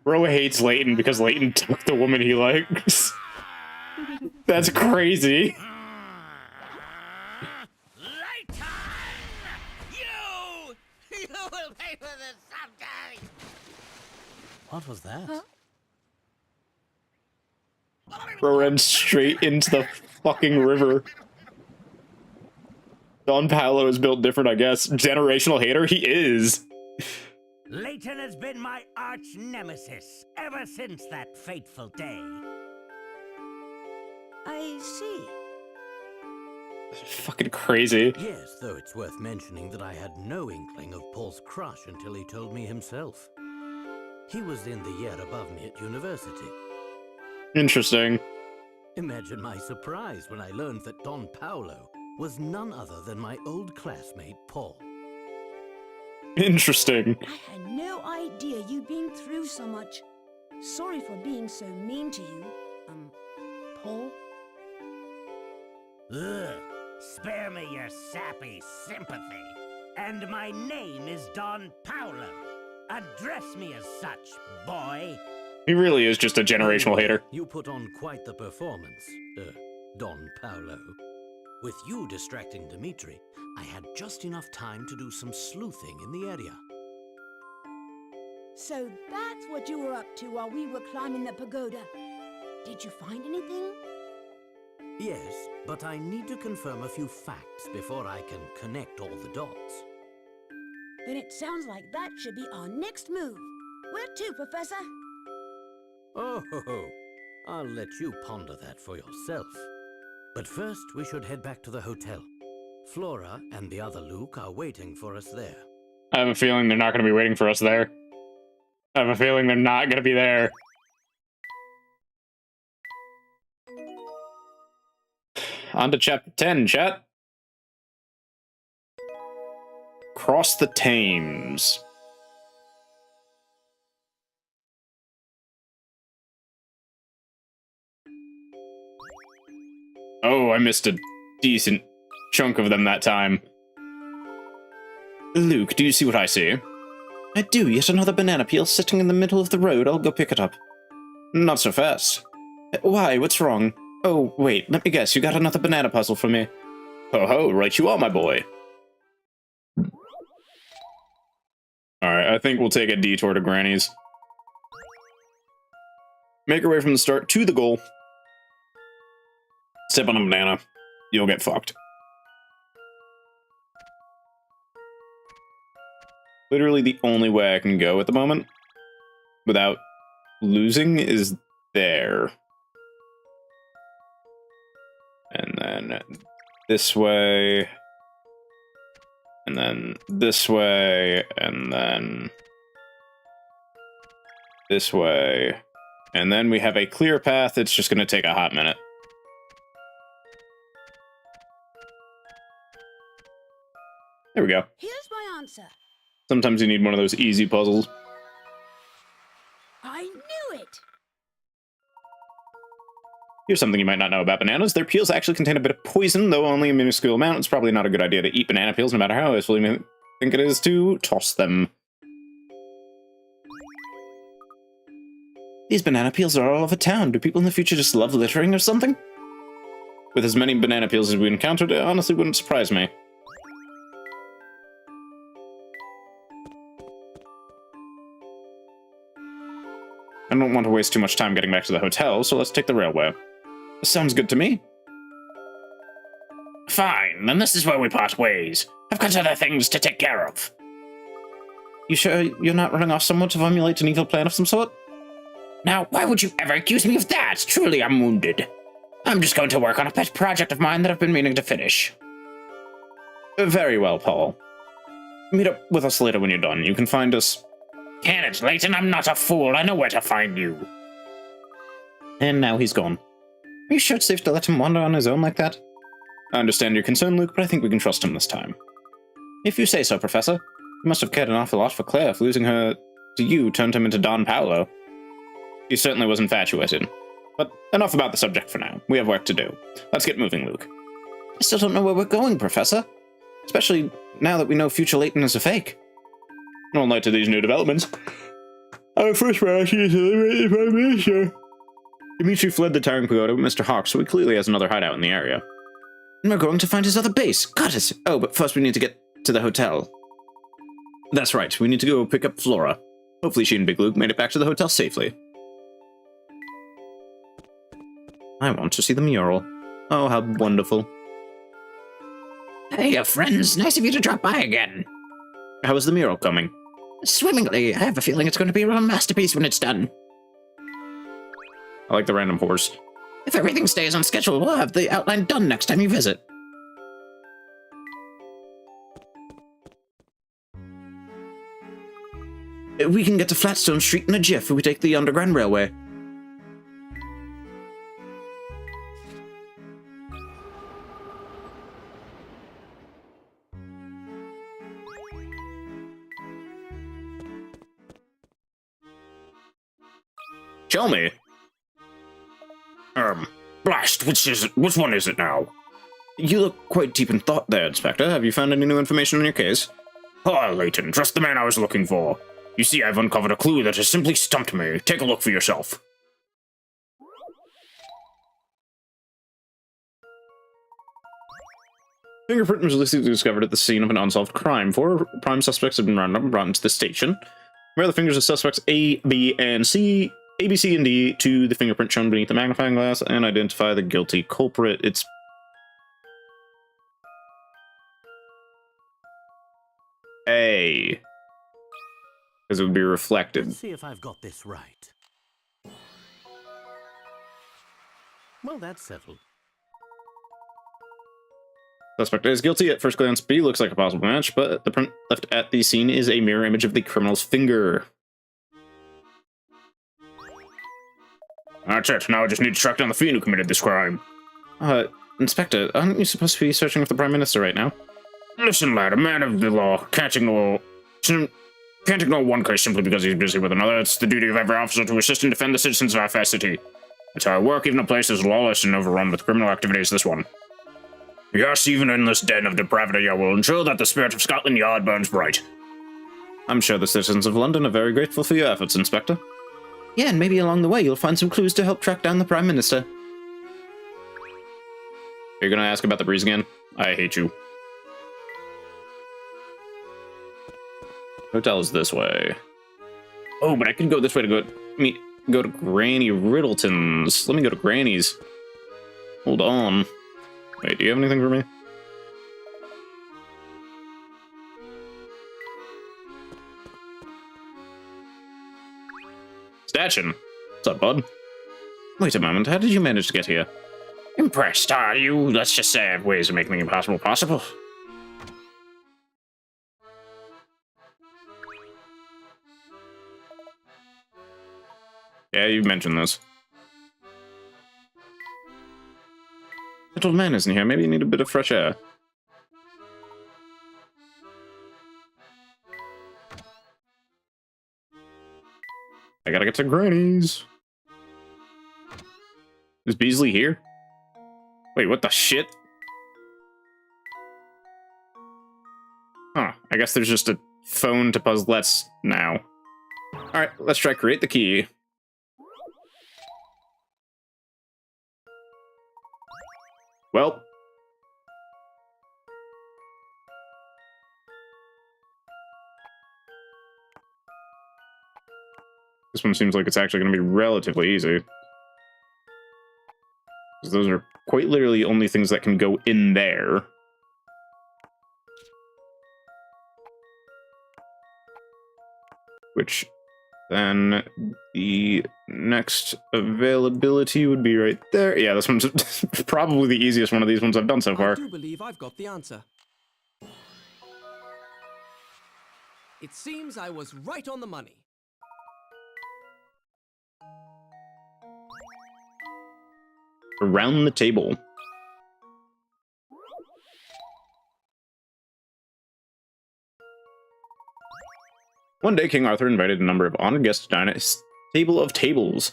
Bro hates Layton because Layton took the woman he likes. That's crazy. Layton! You will pay for this someday! What was that? Huh? Bro ran straight into the fucking river. Don Paolo is built different, I guess. Generational hater? He is. Layton has been my arch nemesis ever since that fateful day. I see. Fucking crazy. Yes, though it's worth mentioning that I had no inkling of Paul's crush until he told me himself. He was in the year above me at university. Interesting. Imagine my surprise when I learned that Don Paolo was none other than my old classmate, Paul. Interesting. I had no idea you'd been through so much. Sorry for being so mean to you, Paul. Ugh, spare me your sappy sympathy. And my name is Don Paolo. Address me as such, boy. He really is just a generational hater. You put on quite the performance, Don Paolo. With you distracting Dimitri, I had just enough time to do some sleuthing in the area. So that's what you were up to while we were climbing the pagoda. Did you find anything? Yes, but I need to confirm a few facts before I can connect all the dots. Then it sounds like that should be our next move. Where to, Professor? Oh, I'll let you ponder that for yourself. But first, we should head back to the hotel. Flora and the other Luke are waiting for us there. I have a feeling they're not going to be waiting for us there. I have a feeling they're not going to be there. On to chapter 10, chat. Cross the Thames. Oh, I missed a decent chunk of them that time. Luke, do you see what I see? I do. Yet another banana peel sitting in the middle of the road. I'll go pick it up. Not so fast. Why? What's wrong? Oh, wait. Let me guess. You got another banana puzzle for me. Ho-ho, right you are, my boy. Alright, I think we'll take a detour to Granny's. Make our way from the start to the goal. Step on a banana. You'll get fucked. Literally the only way I can go at the moment without losing is there. And then this way. And then this way. And then this way. And then we have a clear path. It's just going to take a hot minute. There we go. Here's my answer. Sometimes you need one of those easy puzzles. I knew it! Here's something you might not know about bananas. Their peels actually contain a bit of poison, though only a minuscule amount. It's probably not a good idea to eat banana peels, no matter how useful you think it is to toss them. These banana peels are all over town. Do people in the future just love littering or something? With as many banana peels as we encountered, it honestly wouldn't surprise me. I don't want to waste too much time getting back to the hotel, so let's take the railway. Sounds good to me. Fine, then this is where we part ways. I've got other things to take care of. You sure you're not running off somewhere to formulate an evil plan of some sort? Now, why would you ever accuse me of that? Truly, I'm wounded. I'm just going to work on a pet project of mine that I've been meaning to finish. Very well, Paul. Meet up with us later when you're done. You can find us... Can it, Layton? I'm not a fool. I know where to find you. And now he's gone. Are you sure it's safe to let him wander on his own like that? I understand your concern, Luke, but I think we can trust him this time. If you say so, Professor. You must have cared an awful lot for Claire if losing her to you turned him into Don Paolo. He certainly was infatuated. But enough about the subject for now. We have work to do. Let's get moving, Luke. I still don't know where we're going, Professor. Especially now that we know future Layton is a fake. All night to these new developments. Our first priority is to eliminate the Prime Minister. Dimitri fled the Towering Pagoda with Mr. Hawk, so he clearly has another hideout in the area. And we're going to find his other base. Got it. Oh, but first we need to get to the hotel. That's right, we need to go pick up Flora. Hopefully she and Big Luke made it back to the hotel safely. I want to see the mural. Oh, how wonderful. Hey, friends. Nice of you to drop by again. How is the mural coming? Swimmingly. I have a feeling it's going to be a real masterpiece when it's done. I like the random horse. If everything stays on schedule, we'll have the outline done next time you visit. We can get to Flatstone Street in a jiff if we take the Underground Railway. Tell me. Blast, which one is it now? You look quite deep in thought there, Inspector. Have you found any new information on your case? Ah, Layton, just the man I was looking for. You see, I've uncovered a clue that has simply stumped me. Take a look for yourself. Fingerprint was recently discovered at the scene of an unsolved crime. 4 prime suspects have been rounded up and brought into the station. Compare the fingers of suspects A, B, and C, A, B, C, and D to the fingerprint shown beneath the magnifying glass and identify the guilty culprit. It's A. Because it would be reflected. Let's see if I've got this right. Well, that's settled. Suspect is guilty. At first glance, B looks like a possible match, but the print left at the scene is a mirror image of the criminal's finger. That's it. Now I just need to track down the fiend who committed this crime. Inspector, aren't you supposed to be searching for the Prime Minister right now? Listen, lad, a man of the law can't ignore one case simply because he's busy with another. It's the duty of every officer to assist and defend the citizens of our fair city. That's how I work, even a place as lawless and overrun with criminal activity as this one. Yes, even in this den of depravity, I will ensure that the spirit of Scotland Yard burns bright. I'm sure the citizens of London are very grateful for your efforts, Inspector. Yeah, and maybe along the way you'll find some clues to help track down the Prime Minister. Are you gonna ask about the breeze again? I hate you. Hotel is this way. Oh, but I could go this way to go to Granny Riddleton's. Let me go to Granny's. Hold on. Wait, do you have anything for me? Statchin. What's up, bud? Wait a moment, how did you manage to get here? Impressed, are you? Let's just say I have ways of making the impossible possible. Yeah, you mentioned this. That old man isn't here. Maybe you need a bit of fresh air. I gotta get to Granny's. Is Beasley here? Wait, what the shit? Huh, I guess there's just a phone to Puzzlettes now. Alright, let's try create the key. Well. This one seems like it's actually going to be relatively easy. Because those are quite literally only things that can go in there. Which then the next availability would be right there. Yeah, this one's probably the easiest one of these ones I've done so far. I do believe I've got the answer. It seems I was right on the money. Around the table. One day, King Arthur invited a number of honored guests to dine at his table of tables.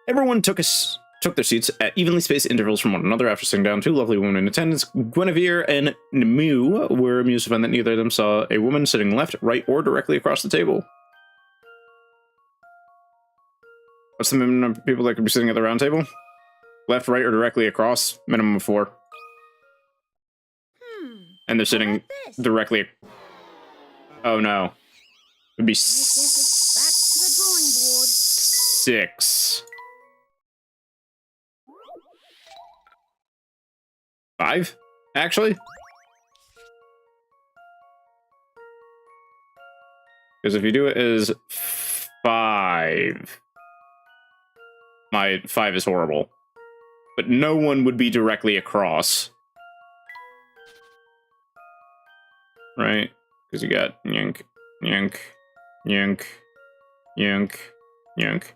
Everyone took their seats at evenly spaced intervals from one another after sitting down. 2 lovely women in attendance, Guinevere and Nemu, were amused to find that neither of them saw a woman sitting left, right, or directly across the table. What's the minimum number of people that could be sitting at the round table? Left, right, or directly across? Minimum of 4. And they're sitting directly. Oh no. It'd be 6. 5, actually? Because if you do it as 5, my 5 is horrible. But no one would be directly across. Right? Because you got yank, yank, yank, yank, yank.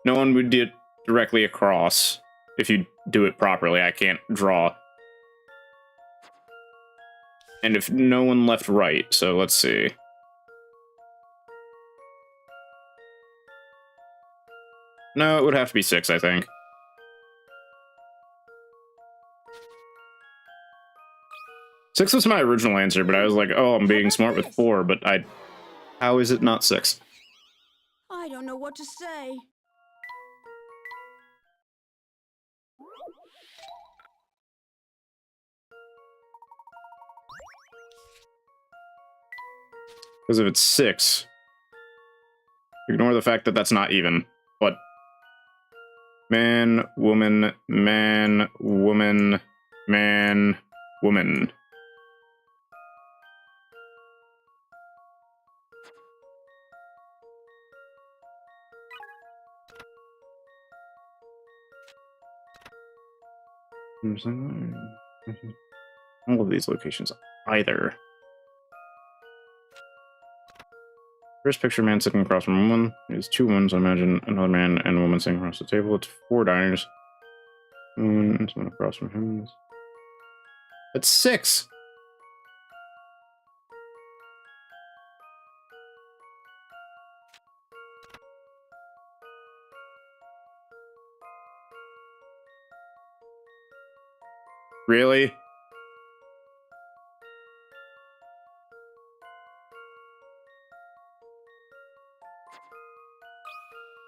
No one would do it directly across if you do it properly. I can't draw. And if no one left right, so let's see. No, it would have to be 6, I think. Six was my original answer, but I was like, oh, I'm being smart with 4, but how is it not 6? I don't know what to say. Because if it's 6, ignore the fact that that's not even. But man, woman, man, woman, man, woman. All of these locations either. First picture, man sitting across from a woman. There's 2 ones, I imagine. Another man and a woman sitting across the table. It's 4 diners. And someone across from him. That's 6. Really?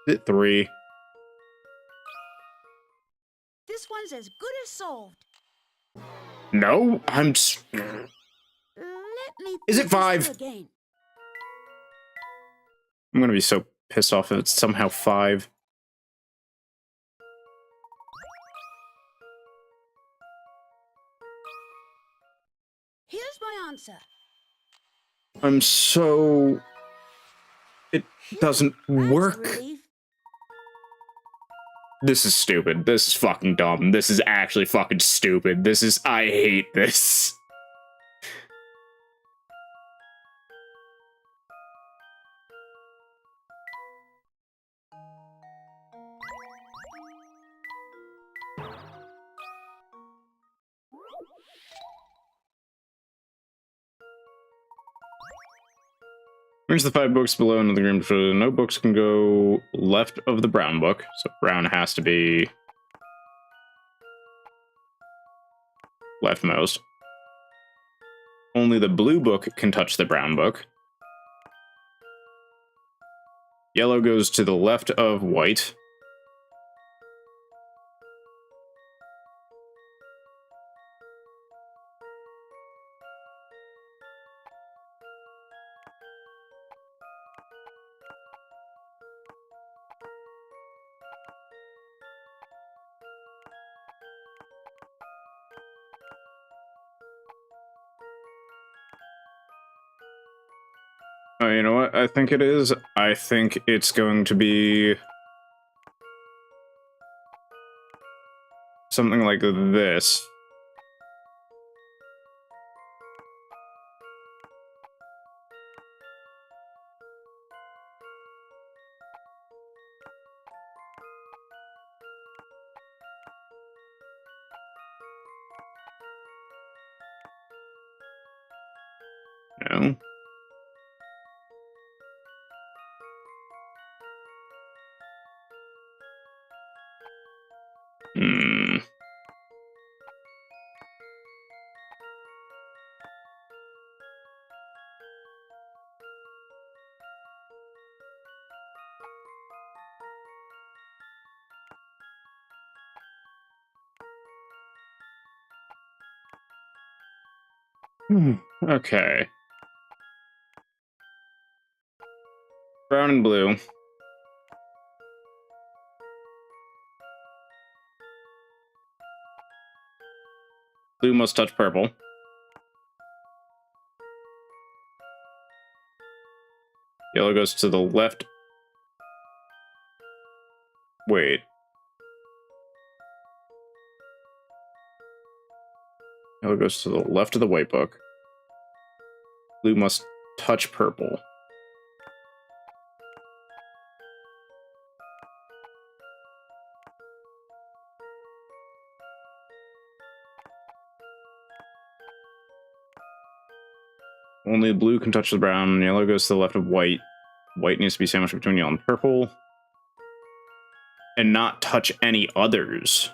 Is it 3? This one's as good as solved. No, I'm just... Let me Is it think this 5? through again. I'm gonna be so pissed off if it's somehow 5. Here's my answer. I'm so... It doesn't work. Relief. This is stupid. This is fucking dumb. This is actually fucking stupid. This is... I hate this. Here's the 5 books below in the green. No books can go left of the brown book. So brown has to be leftmost. Only the blue book can touch the brown book. Yellow goes to the left of white. Oh, you know what? I think it is. I think it's going to be something like this. No. Hmm. Okay. Brown and blue. Blue must touch purple. Yellow goes to the left. Wait. Yellow goes to the left of the white book. Blue must touch purple. Only blue can touch the brown. Yellow goes to the left of white. White needs to be sandwiched between yellow and purple. And not touch any others.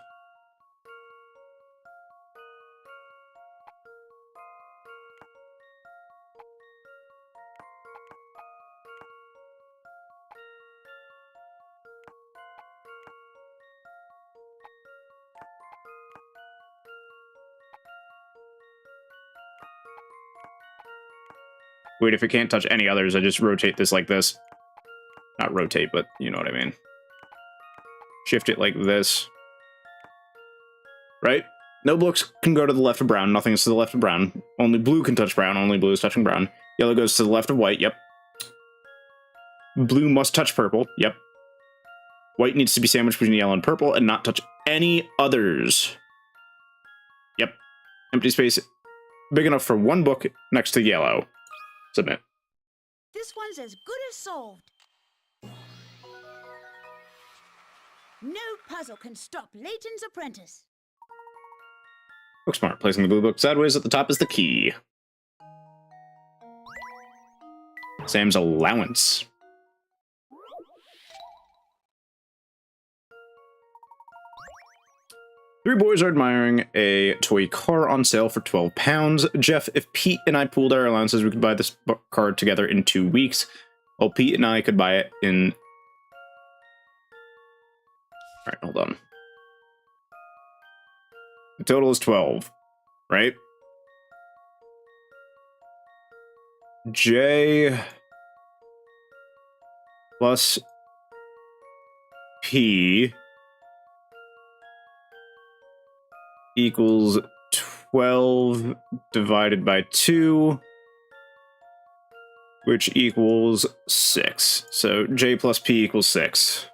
Wait, if it can't touch any others, I just rotate this like this. Not rotate, but you know what I mean. Shift it like this. Right? No books can go to the left of brown. Nothing is to the left of brown. Only blue can touch brown. Only blue is touching brown. Yellow goes to the left of white. Yep. Blue must touch purple. Yep. White needs to be sandwiched between yellow and purple and not touch any others. Yep. Empty space big enough for one book next to yellow. Submit. This one's as good as solved. No puzzle can stop Layton's apprentice. Book smart. Placing the blue book sideways at the top is the key. Sam's allowance. Three boys are admiring a toy car on sale for £12. Jeff, if Pete and I pooled our allowances, we could buy this car together in 2 weeks. Well, Pete and I could buy it in... Alright, hold on. The total is 12, right? J plus P equals 12 divided by 2, which equals 6. So J plus P equals 6.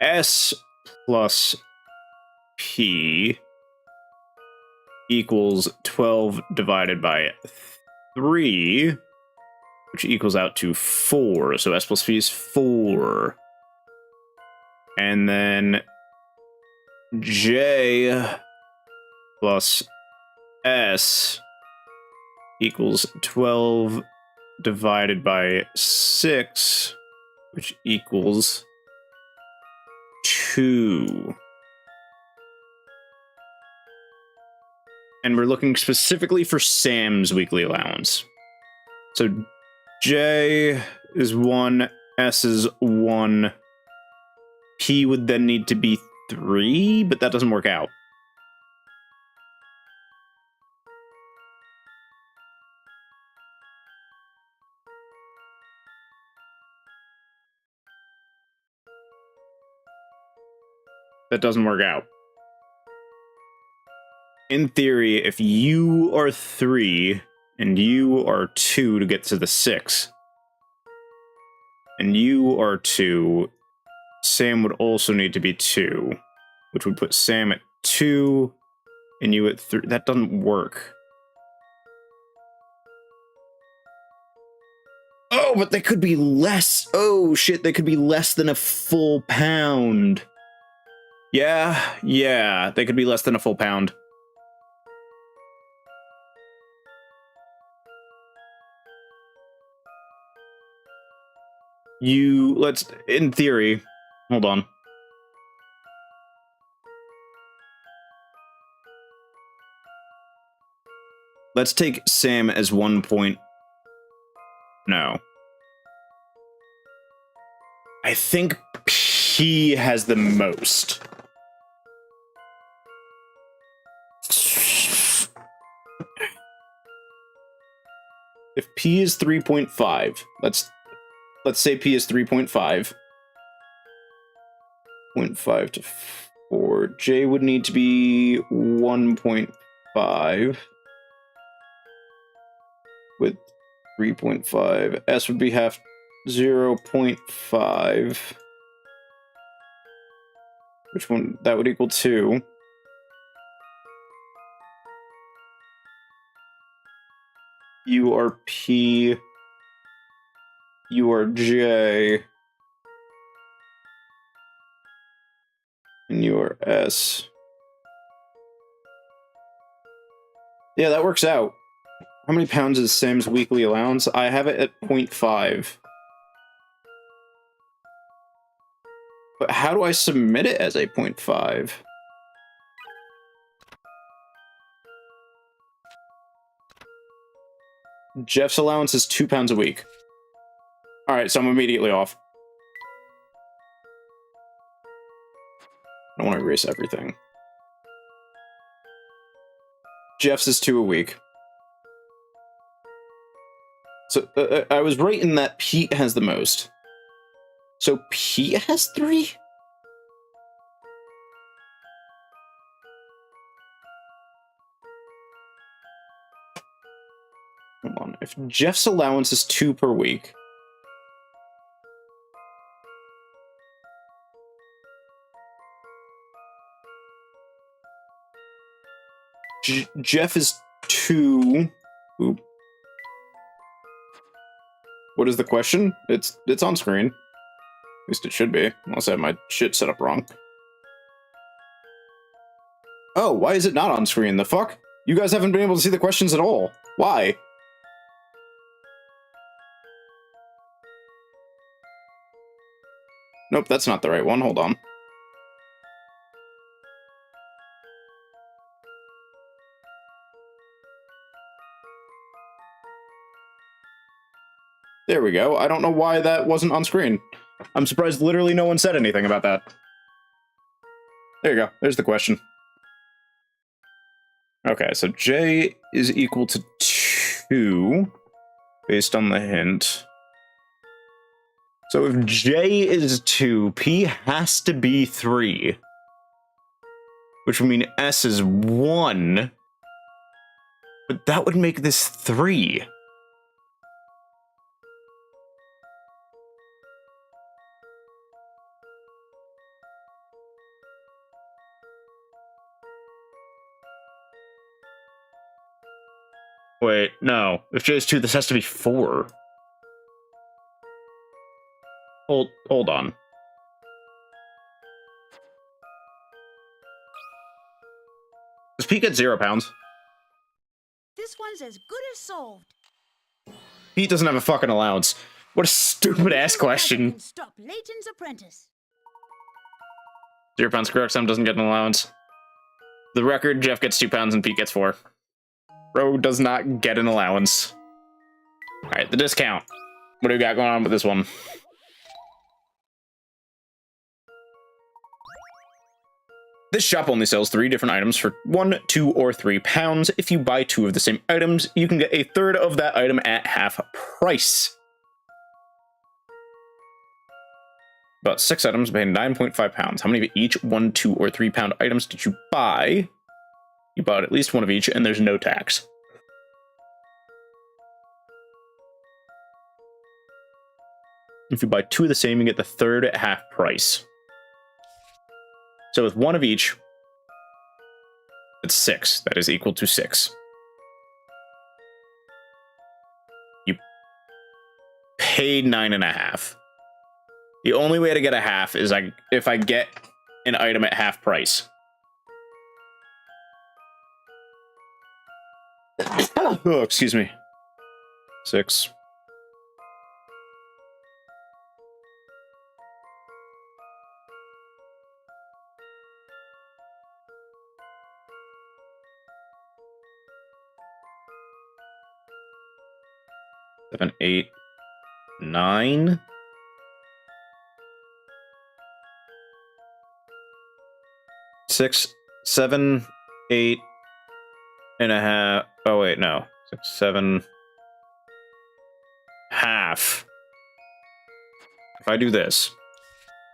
S plus P equals 12 divided by 3, which equals out to 4. So S plus P is 4. And then J plus S equals 12 divided by 6, which equals 2. And we're looking specifically for Sam's weekly allowance. So J is 1, S is 1. P would then need to be 3, but that doesn't work out. That doesn't work out. In theory, if you are 3 and you are 2 to get to the 6, and you are 2, Sam would also need to be 2, which would put Sam at 2 and you at 3. That doesn't work. Oh, but they could be less. Oh, shit, they could be less than a full pound. Yeah, they could be less than a full pound. Let's, in theory, hold on. Let's take Sam as 1 point. No. I think P has the most. if P is 3.5, let's say P is 3.5. 0.5 to 4. J would need to be 1.5 with 3.5. S would be half 0.5. Which one? That would equal 2. You are P. You are J. And you are S. Yeah, that works out. How many pounds is Sam's weekly allowance? I have it at 0.5. But how do I submit it as a 0.5? Jeff's allowance is 2 pounds a week. Alright, so I'm immediately off. I don't want to erase everything. Jeff's is 2 a week. So, I was right in that Pete has the most. So Pete has 3? Hold on. If Jeff's allowance is 2 per week... Jeff is 2... Oop. What is the question? It's on screen. At least it should be, unless I have my shit set up wrong. Oh, why is it not on screen? The fuck? You guys haven't been able to see the questions at all. Why? Nope, that's not the right one. Hold on. There we go. I don't know why that wasn't on screen. I'm surprised literally no one said anything about that. There you go. There's the question. Okay, so J is equal to 2, based on the hint. So if J is 2, P has to be 3. Which would mean S is 1. But that would make this 3. Wait, no. If J is 2, this has to be 4. Hold on. Does Pete get 0 pounds? This one's as good as solved. Pete doesn't have a fucking allowance. What a stupid ass question. Can stop Layton's apprentice. 0 pounds correct, Sam doesn't get an allowance. The record, Jeff gets 2 pounds and Pete gets 4. Bro does not get an allowance. Alright, the discount. What do we got going on with this one? This shop only sells 3 different items for 1, 2, or 3 pounds. If you buy 2 of the same items, you can get a third of that item at half price. About 6 items paying 9.5 pounds. How many of each 1, 2, or 3 pound items did you buy? You bought at least 1 of each, and there's no tax. If you buy 2 of the same, you get the third at half price. So with 1 of each, that's 6. That is equal to 6. You paid 9.5. The only way to get a half is if I get an item at half price. Oh, excuse me. 6. Seven, 8, 9. 6, 7, 8 and a half. Oh wait, no. 6, 7. half. If I do this,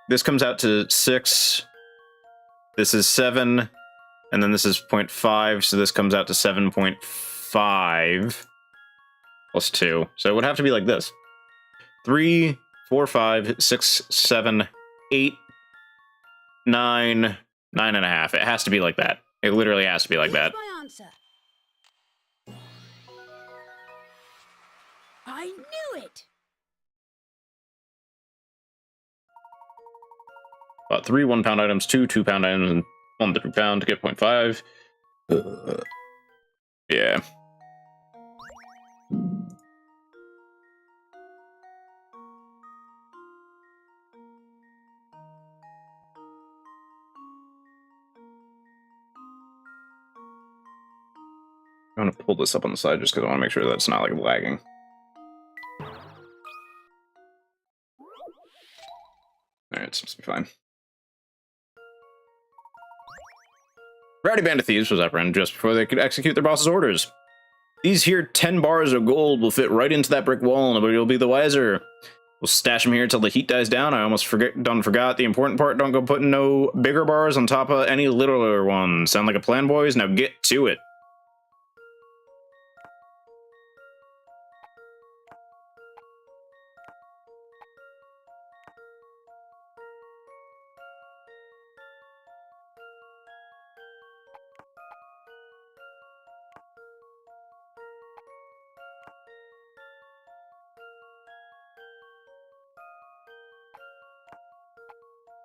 this comes out to 6. This is 7. And then this is 0.5. So this comes out to 7.5 plus 2. So it would have to be like this. 3, 4, 5, 6, 7, 8, 9, 9.5. It has to be like that. It literally has to be like that. My answer. I knew it. About 3 1-pound items, 2 2-pound items, and 1 3-pound to get 0.5. Yeah. I'm gonna pull this up on the side just because I want to make sure that it's not like lagging. Alright, seems to be fine. Rowdy Band of Thieves was apprehended just before they could execute their boss's orders. These here 10 bars of gold will fit right into that brick wall, and nobody will be the wiser. We'll stash them here until the heat dies down. I almost forgot the important part. Don't go putting no bigger bars on top of any littler ones. Sound like a plan, boys? Now get to it.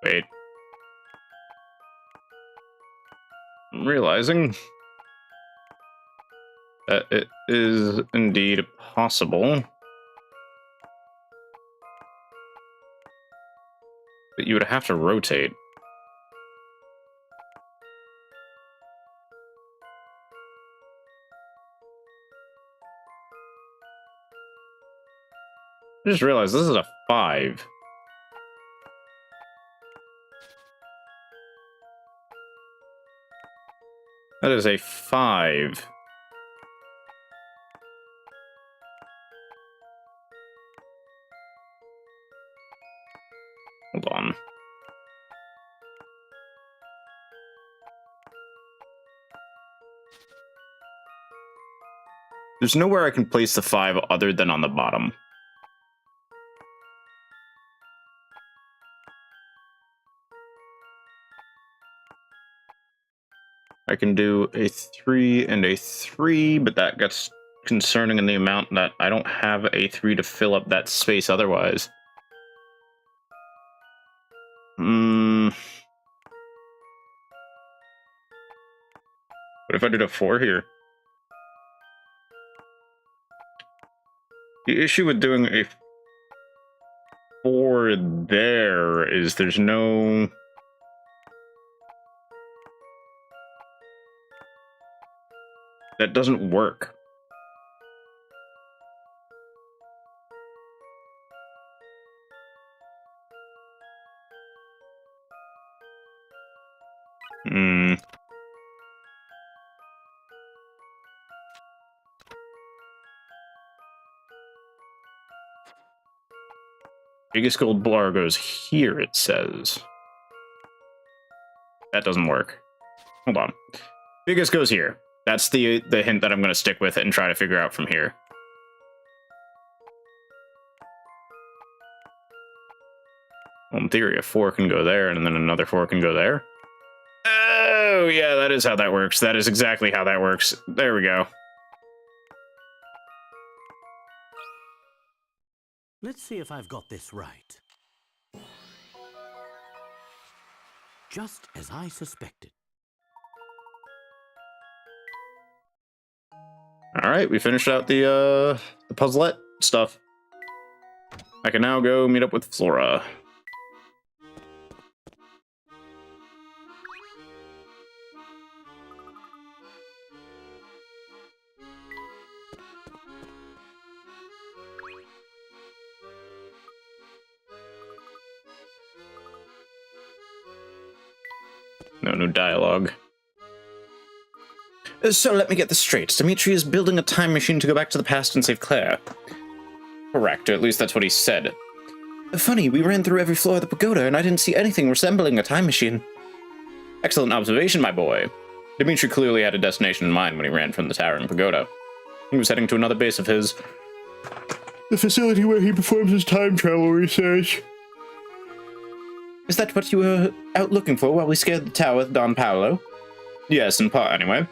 Wait. I'm realizing that it is indeed possible that you would have to rotate. I just realized this is a 5. That is a 5. Hold on. There's nowhere I can place the 5 other than on the bottom. I can do a 3 and a 3, but that gets concerning in the amount that I don't have a 3 to fill up that space otherwise. What if I did a 4 here? The issue with doing a 4 there is there's no... That doesn't work. Biggest gold bar goes here, it says. That doesn't work. Hold on. Biggest goes here. That's the hint that I'm going to stick with and try to figure out from here. Well, in theory, a 4 can go there, and then another 4 can go there. Oh, yeah, that is how that works. That is exactly how that works. There we go. Let's see if I've got this right. Just as I suspected. All right, we finished out the puzzlette stuff. I can now go meet up with Flora. No dialogue. So let me get this straight. Dimitri is building a time machine to go back to the past and save Claire. Correct, at least that's what he said. Funny, we ran through every floor of the pagoda, and I didn't see anything resembling a time machine. Excellent observation, my boy. Dimitri clearly had a destination in mind when he ran from the tower and pagoda. He was heading to another base of his. The facility where he performs his time travel research. Is that what you were out looking for while we scared the tower with Don Paolo? Yes, in part, anyway.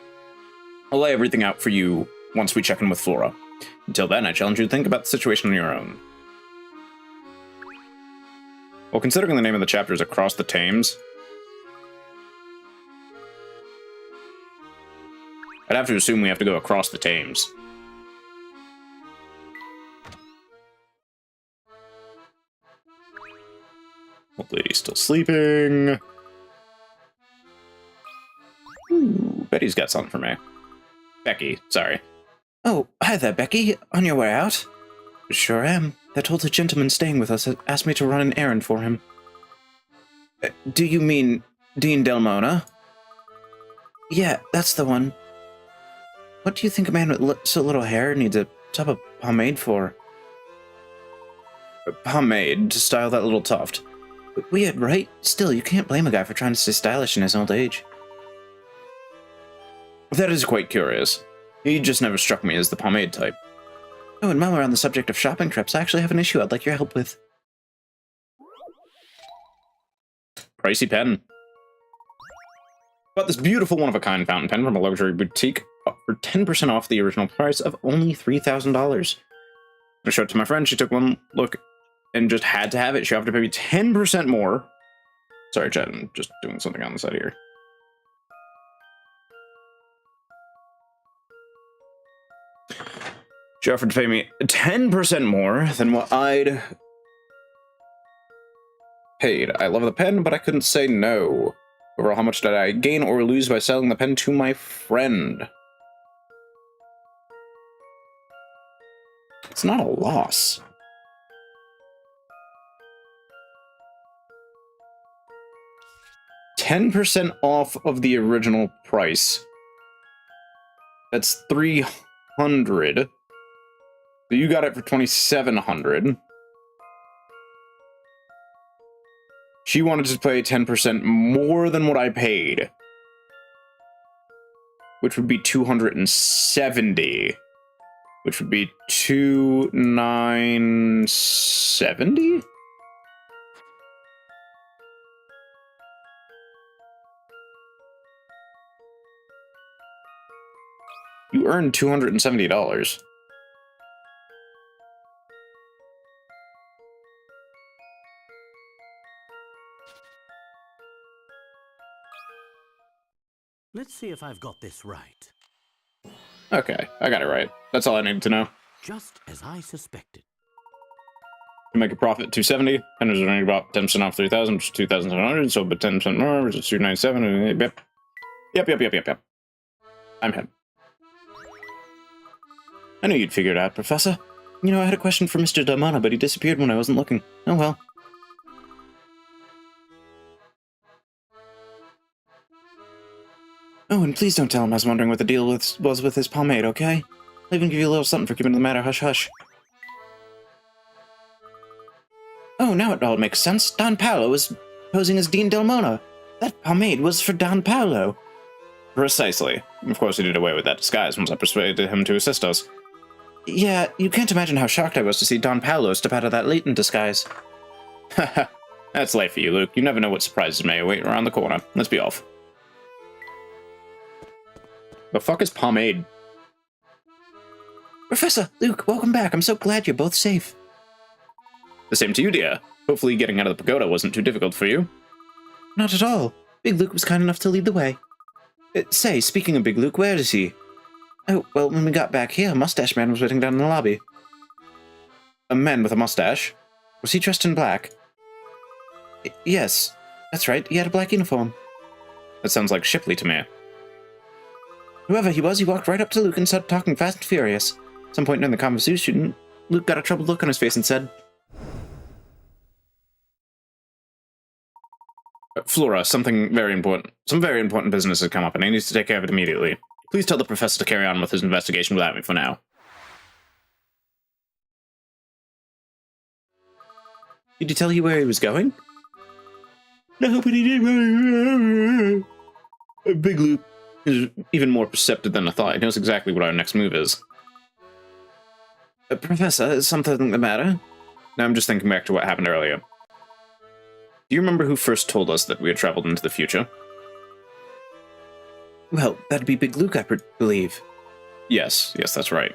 I'll lay everything out for you once we check in with Flora. Until then, I challenge you to think about the situation on your own. Well, considering the name of the chapter is Across the Thames, I'd have to assume we have to go across the Thames. Old lady's still sleeping. Ooh, Betty's got something for me. Becky, sorry. Oh, hi there, Becky. On your way out? Sure am. That older gentleman staying with us asked me to run an errand for him. Do you mean Dean Delmona? Yeah, that's the one. What do you think a man with so little hair needs a tub of pomade for? Pomade to style that little tuft. Weird, right? Still, you can't blame a guy for trying to stay stylish in his old age. That is quite curious. He just never struck me as the pomade type. Oh, and while we're on the subject of shopping trips, I actually have an issue I'd like your help with. Pricey pen. Bought this beautiful one-of-a-kind fountain pen from a luxury boutique for 10% off the original price of only $3,000. I showed it to my friend, she took one look and just had to have it. She offered to pay me 10% more. Sorry, Chad, I'm just doing something on the side here. She offered to pay me 10% more than what I'd paid. I love the pen, but I couldn't say no. Overall, how much did I gain or lose by selling the pen to my friend? It's not a loss. $10% off of the original price. That's $300. So you got it for $2,700. She wanted to pay 10% more than what I paid, which would be $270, which would be $2,970. You earned $270. Let's see if I've got this right. Okay, I got it right. That's all I needed to know. Just as I suspected. To make a profit, 270. And there's only about 10% off 3,000, which is 2,700. So, but 10% more, which is 297. Yep. I'm him. I knew you'd figure it out, Professor. You know, I had a question for Mr. Damana, but he disappeared when I wasn't looking. Oh well. Oh, and please don't tell him I was wondering what the deal was with his pomade, okay? I'll even give you a little something for keeping the matter hush-hush. Oh, now it all makes sense. Don Paolo was posing as Dean Delmona. That pomade was for Don Paolo. Precisely. Of course, he did away with that disguise once I persuaded him to assist us. Yeah, you can't imagine how shocked I was to see Don Paolo step out of that Layton disguise. Haha, that's life for you, Luke. You never know what surprises may await around the corner. Let's be off. The fuck is pomade? Professor, Luke, welcome back. I'm so glad you're both safe. The same to you, dear. Hopefully getting out of the pagoda wasn't too difficult for you. Not at all. Big Luke was kind enough to lead the way. Say, speaking of Big Luke, where is he? Oh, well, when we got back here, a mustache man was waiting down in the lobby. A man with a mustache? Was he dressed in black? Yes, that's right. He had a black uniform. That sounds like Shipley to me. Whoever he was, he walked right up to Luke and started talking fast and furious. At some point during the conversation, Luke got a troubled look on his face and said, Flora, something very important. Some very important business has come up, and I need to take care of it immediately. Please tell the professor to carry on with his investigation without me for now. Did he tell you where he was going? No, but he did. Big Luke is even more perceptive than I thought. He knows exactly what our next move is. Professor, is something the matter? Now I'm just thinking back to what happened earlier. Do you remember who first told us that we had traveled into the future? Well, that'd be Big Luke, I believe. Yes, that's right.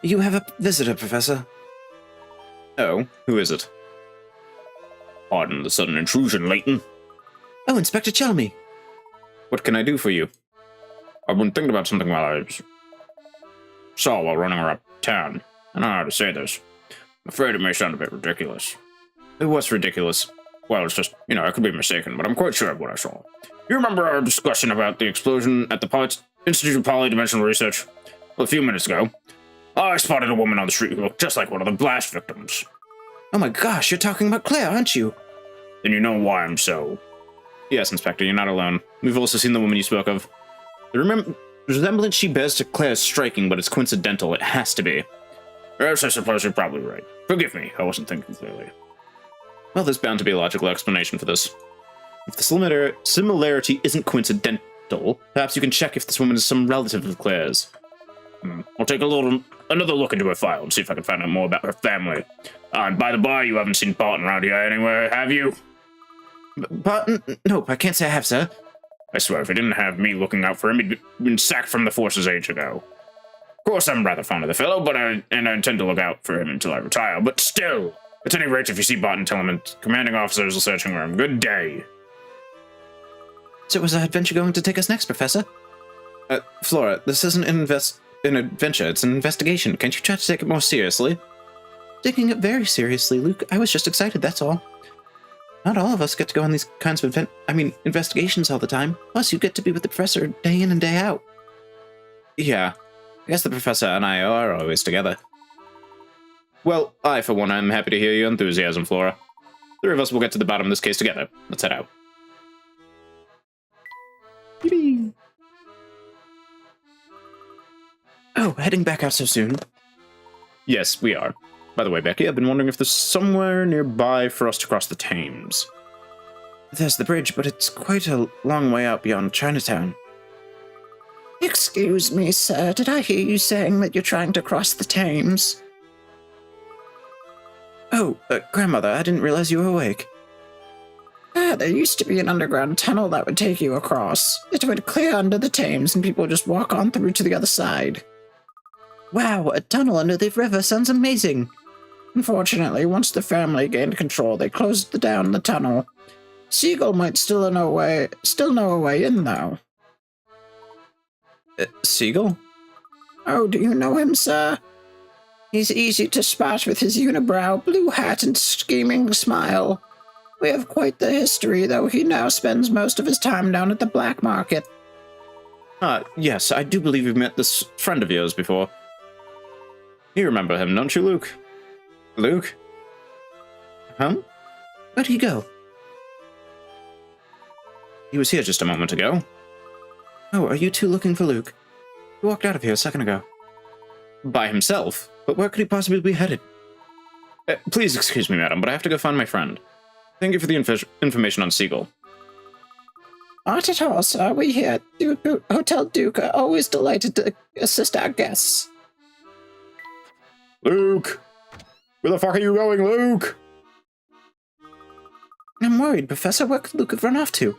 You have a visitor, Professor. Oh, who is it? Pardon the sudden intrusion, Layton. Oh, Inspector Chelmy. What can I do for you? I've been thinking about something while running around town. I don't know how to say this. I'm afraid it may sound a bit ridiculous. What's ridiculous? Well, it's just, I could be mistaken, but I'm quite sure of what I saw. You remember our discussion about the explosion at the Institute of Polydimensional Research? Well, a few minutes ago, I spotted a woman on the street who looked just like one of the blast victims. Oh my gosh, you're talking about Claire, aren't you? Then you know why I'm so... Yes, Inspector, you're not alone. We've also seen the woman you spoke of. The resemblance she bears to Claire is striking, but it's coincidental. It has to be. Yes, I suppose you're probably right. Forgive me, I wasn't thinking clearly. Well, there's bound to be a logical explanation for this. If the similarity isn't coincidental, perhaps you can check if this woman is some relative of Claire's. I'll take another look into her file and see if I can find out more about her family. And by the by, you haven't seen Barton around here anywhere, have you? Barton? Nope, I can't say I have, sir. I swear, if he didn't have me looking out for him, he'd been sacked from the forces age ago. Of course, I'm rather fond of the fellow, but I intend to look out for him until I retire. But still, at any rate, if you see Barton, tell him commanding officers are searching for him. Good day. So was our adventure going to take us next, Professor? Flora, this isn't an adventure, it's an investigation. Can't you try to take it more seriously? Taking it very seriously, Luke. I was just excited, that's all. Not all of us get to go on these kinds of investigations all the time. Plus, you get to be with the professor day in and day out. Yeah, I guess the professor and I are always together. Well, I, for one, am happy to hear your enthusiasm, Flora. The three of us will get to the bottom of this case together. Let's head out. Yippee! Oh, heading back out so soon? Yes, we are. By the way, Becky, I've been wondering if there's somewhere nearby for us to cross the Thames. There's the bridge, but it's quite a long way out beyond Chinatown. Excuse me, sir. Did I hear you saying that you're trying to cross the Thames? Oh, Grandmother, I didn't realize you were awake. There used to be an underground tunnel that would take you across. It went clear under the Thames, and people would just walk on through to the other side. Wow, a tunnel under the river sounds amazing. Unfortunately, once the family gained control, they closed down the tunnel. Seagull might still know a way in, though. Seagull? Oh, do you know him, sir? He's easy to spot with his unibrow, blue hat, and scheming smile. We have quite the history, though he now spends most of his time down at the black market. Yes, I do believe you've met this friend of yours before. You remember him, don't you, Luke? Luke? Huh? Where'd he go? He was here just a moment ago. Oh, are you two looking for Luke? He walked out of here a second ago. By himself? But where could he possibly be headed? Please excuse me, madam, but I have to go find my friend. Thank you for the information on Seagull. Not at all, sir. We here at Hotel Duke are always delighted to assist our guests. Luke! Where the fuck are you going, Luke? I'm worried, Professor. Where could Luke have run off to?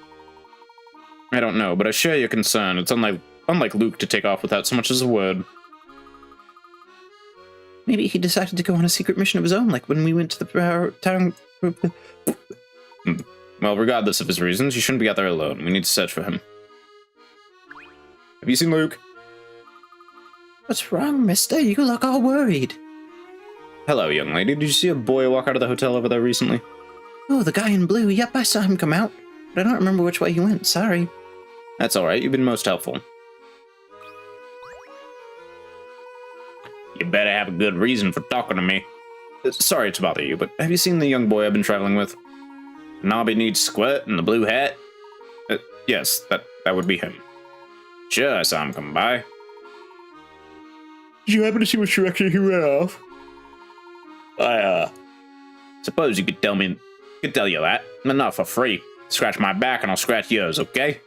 I don't know, but I share your concern. It's unlike Luke to take off without so much as a word. Maybe he decided to go on a secret mission of his own, like when we went to the town... Well, regardless of his reasons, you shouldn't be out there alone. We need to search for him. Have you seen Luke? What's wrong, mister? You look all worried. Hello, young lady. Did you see a boy walk out of the hotel over there recently? Oh, the guy in blue. Yep, I saw him come out. But I don't remember which way he went. Sorry. That's alright. You've been most helpful. You better have a good reason for talking to me. Sorry to bother you, but have you seen the young boy I've been traveling with? Knobby-kneed squirt and the blue hat? Yes, that would be him. Sure, I saw him come by. Did you happen to see which direction he ran off? I, suppose you could tell you that. Enough for free. Scratch my back and I'll scratch yours, okay?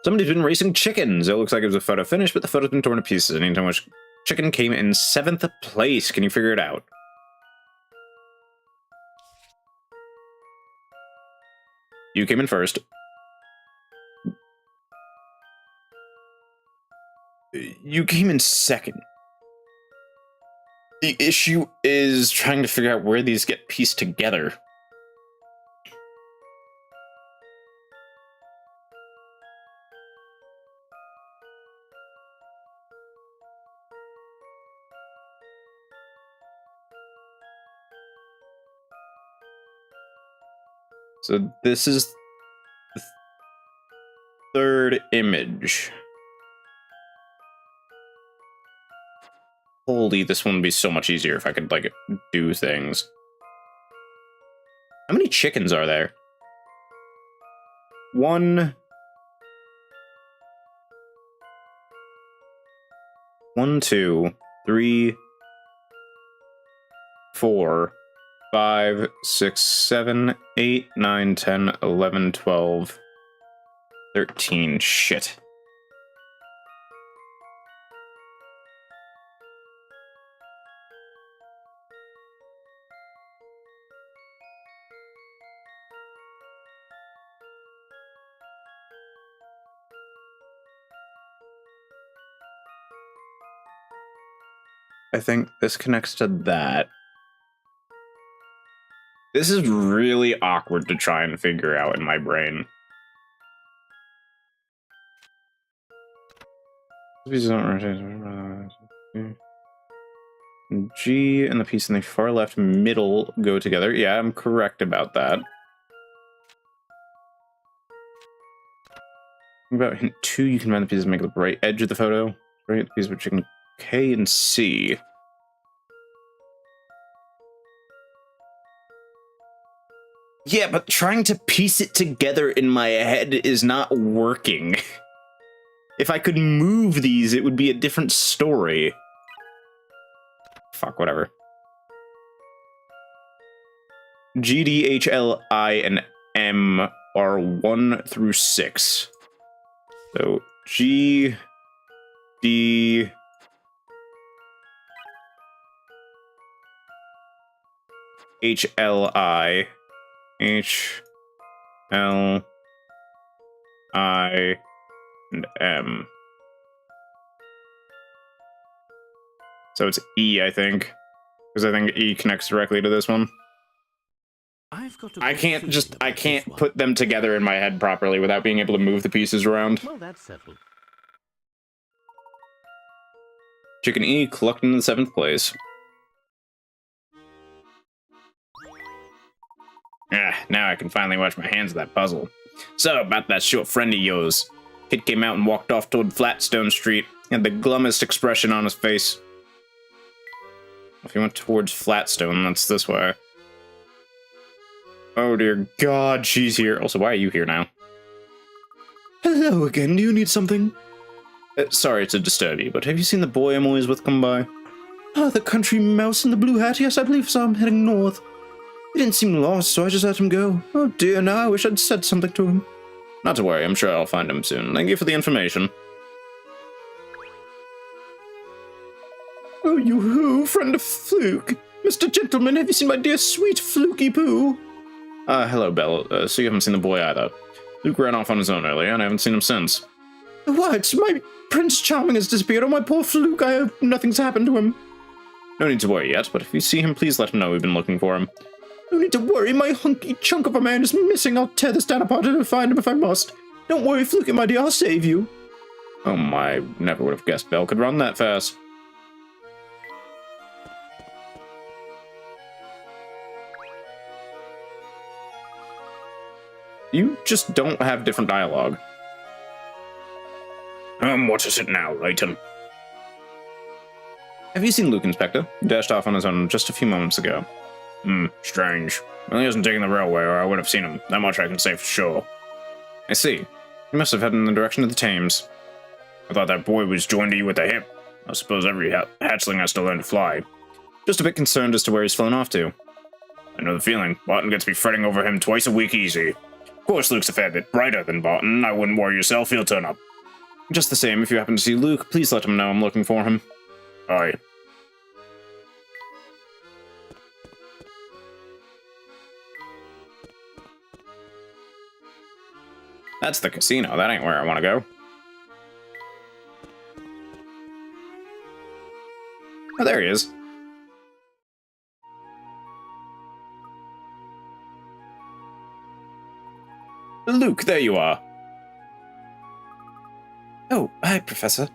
Somebody's been racing chickens. It looks like it was a photo finish, but the photo's been torn to pieces. Anytime which chicken came in 7th place. Can you figure it out? You came in first. You came in second. The issue is trying to figure out where these get pieced together. So this is the third image. Holy, this one would be so much easier if I could, like, do things. How many chickens are there? 1, 2, 3, 4, 5, 6, 7, 8, 9, 10, 11, 12, 13. Shit. I think this connects to that. This is really awkward to try and figure out in my brain. G and the piece in the far left middle go together. Yeah, I'm correct about that. About hint 2, you can find the pieces to make the right edge of the photo. Right, piece of chicken K and C. Yeah, but trying to piece it together in my head is not working. If I could move these, it would be a different story. Fuck, whatever. G, D, H, L, I, and M are 1 through 6. So, G, D, H, L, I, H, L, I, and M. So it's E, I think. Because I think E connects directly to this one. I can't put them together in my head properly without being able to move the pieces around. Well, that's settled. Chicken E collected in the 7th place. Now I can finally wash my hands of that puzzle. So, about that short friend of yours. Kid came out and walked off toward Flatstone Street. He had the glummest expression on his face. If he went towards Flatstone, that's this way. Oh dear God, she's here. Also, why are you here now? Hello again, do you need something? Sorry to disturb you, but have you seen the boy I'm always with come by? Ah, the country mouse in the blue hat. Yes, I believe so. I'm heading north. He didn't seem lost, so I just let him go. Oh dear, now I wish I'd said something to him. Not to worry, I'm sure I'll find him soon. Thank you for the information. Oh, you who, friend of Fluke? Mr. Gentleman, have you seen my dear sweet Flukey Poo? Hello, Belle. So you haven't seen the boy either. Luke ran off on his own earlier, and I haven't seen him since. What? My Prince Charming has disappeared. Oh, my poor Fluke, I hope nothing's happened to him. No need to worry yet, but if you see him, please let him know we've been looking for him. No need to worry, my hunky chunk of a man is missing. I'll tear this down apart and find him if I must. Don't worry, Fluke, my dear, I'll save you. Oh my, never would have guessed Belle could run that fast. You just don't have different dialogue. What is it now, Layton? Have you seen Luke, Inspector? He dashed off on his own just a few moments ago. Strange. Well, he hasn't taken the railway, or I would have seen him. That much I can say for sure. I see. He must have headed in the direction of the Thames. I thought that boy was joined to you at the hip. I suppose every hatchling has to learn to fly. Just a bit concerned as to where he's flown off to. I know the feeling. Barton gets me fretting over him twice a week easy. Of course, Luke's a fair bit brighter than Barton. I wouldn't worry yourself, he'll turn up. Just the same, if you happen to see Luke, please let him know I'm looking for him. Aye. That's the casino. That ain't where I want to go. Oh, there he is. Luke, there you are. Oh, hi, Professor.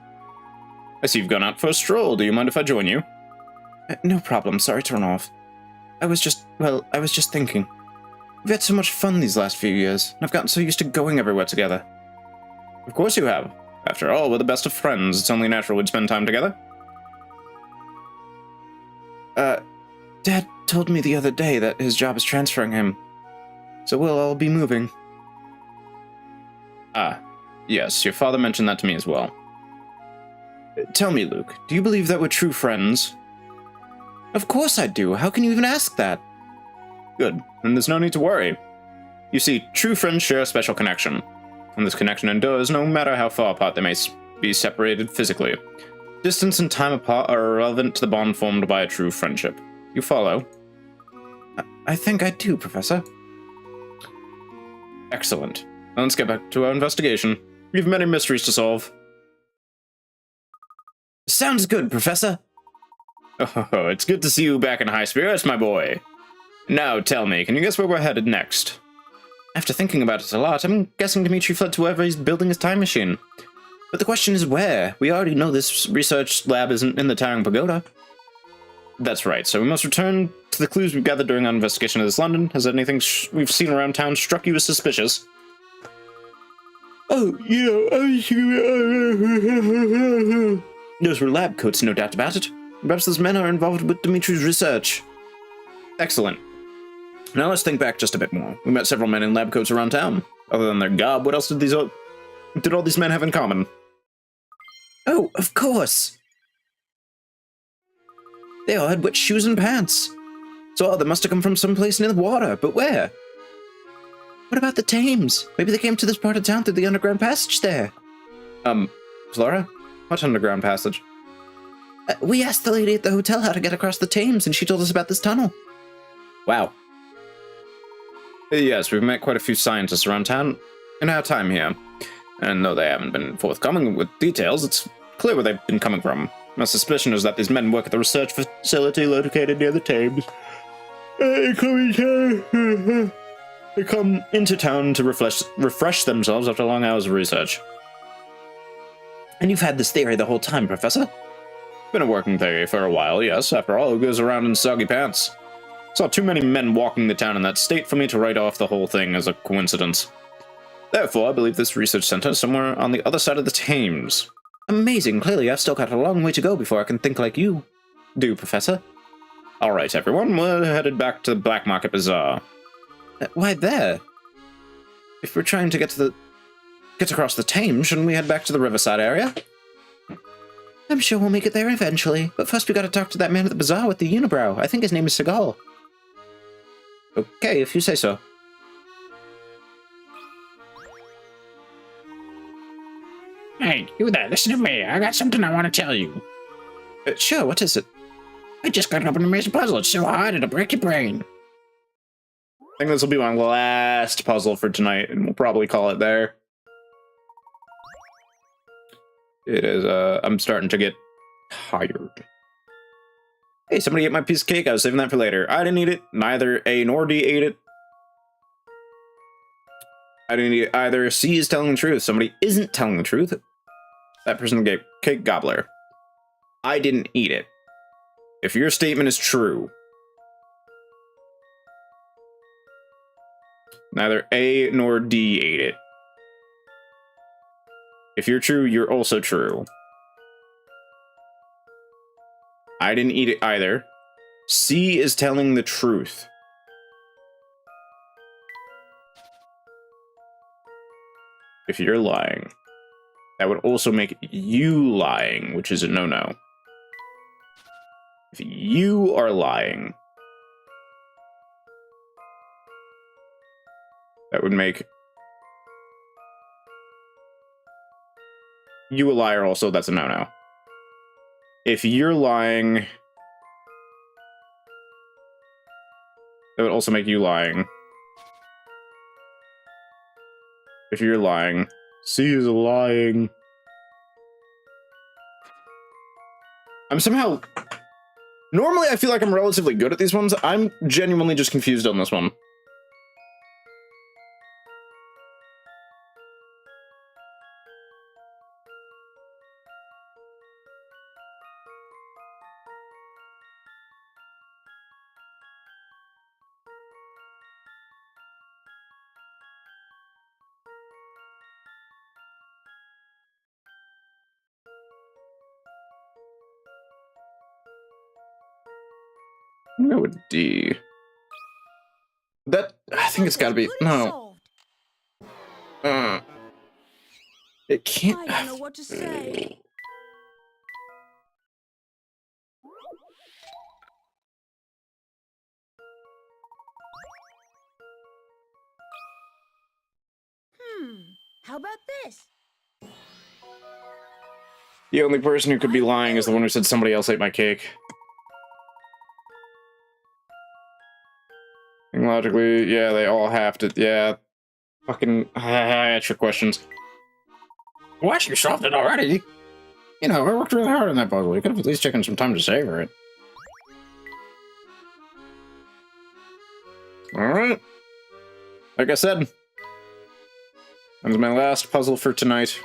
I see you've gone out for a stroll. Do you mind if I join you? No problem. Sorry to run off. I was just thinking. We've had so much fun these last few years, and I've gotten so used to going everywhere together. Of course you have. After all, we're the best of friends. It's only natural we'd spend time together. Dad told me the other day that his job is transferring him. So we'll all be moving. Ah, yes, your father mentioned that to me as well. Tell me, Luke, do you believe that we're true friends? Of course I do. How can you even ask that? Good, then there's no need to worry. You see, true friends share a special connection, and this connection endures no matter how far apart they may be separated physically. Distance and time apart are irrelevant to the bond formed by a true friendship. You follow? I think I do, Professor. Excellent. Now let's get back to our investigation. We have many mysteries to solve. Sounds good, Professor. Oh, it's good to see you back in high spirits, my boy. Now tell me, can you guess where we're headed next? After thinking about it a lot, I'm guessing Dimitri fled to wherever he's building his time machine. But the question is where? We already know this research lab isn't in the Towering Pagoda. That's right, so we must return to the clues we've gathered during our investigation of this London. Has anything we've seen around town struck you as suspicious? Oh, those were lab coats, no doubt about it. Perhaps those men are involved with Dimitri's research. Excellent. Now let's think back just a bit more. We met several men in lab coats around town. Other than their garb, what else did all these men have in common? Oh, of course! They all had wet shoes and pants. So they must have come from someplace near the water, but where? What about the Thames? Maybe they came to this part of town through the underground passage there. Flora? What underground passage? We asked the lady at the hotel how to get across the Thames, and she told us about this tunnel. Wow. Yes, we've met quite a few scientists around town in our time here. And though they haven't been forthcoming with details, it's clear where they've been coming from. My suspicion is that these men work at the research facility located near the Thames. They come into town to refresh themselves after long hours of research. And you've had this theory the whole time, Professor? Been a working theory for a while, yes. After all, who goes around in soggy pants? Saw too many men walking the town in that state for me to write off the whole thing as a coincidence. Therefore, I believe this research center is somewhere on the other side of the Thames. Amazing. Clearly, I've still got a long way to go before I can think like you do, Professor. All right, everyone, we're headed back to the Black Market Bazaar. Why there? If we're trying to get across the Thames, shouldn't we head back to the Riverside area? I'm sure we'll make it there eventually, but first we gotta talk to that man at the bazaar with the unibrow. I think his name is Seagal. Okay, if you say so. Hey, you there, listen to me. I got something I want to tell you. Sure, what is it? I just got up an amazing puzzle. It's so hard it'll break your brain. I think this will be my last puzzle for tonight, and we'll probably call it there. It is, I'm starting to get tired. Hey, somebody ate my piece of cake. I was saving that for later. I didn't eat it. Neither A nor D ate it. I didn't eat it either. C is telling the truth. Somebody isn't telling the truth. That person gave cake gobbler. I didn't eat it. If your statement is true, neither A nor D ate it. If you're true, you're also true. I didn't eat it either. C is telling the truth. if you're lying. That would also make you lying, which is a no-no. If you are lying, that would make you a liar also, that's a no-no. If you're lying, that would also make you lying. If you're lying, C is lying. I'm somehow... Normally I feel like I'm relatively good at these ones. I'm genuinely just confused on this one. I'm gonna go with D. That, I think it's gotta be, no. It can't. I don't know what to say. How about this? The only person who could be lying is the one who said somebody else ate my cake. And logically, yeah, they all have to, yeah. Fucking, trick questions. What? You solved it already? You know, I worked really hard on that puzzle. You could have at least taken some time to savor it. Alright. Like I said, that was my last puzzle for tonight.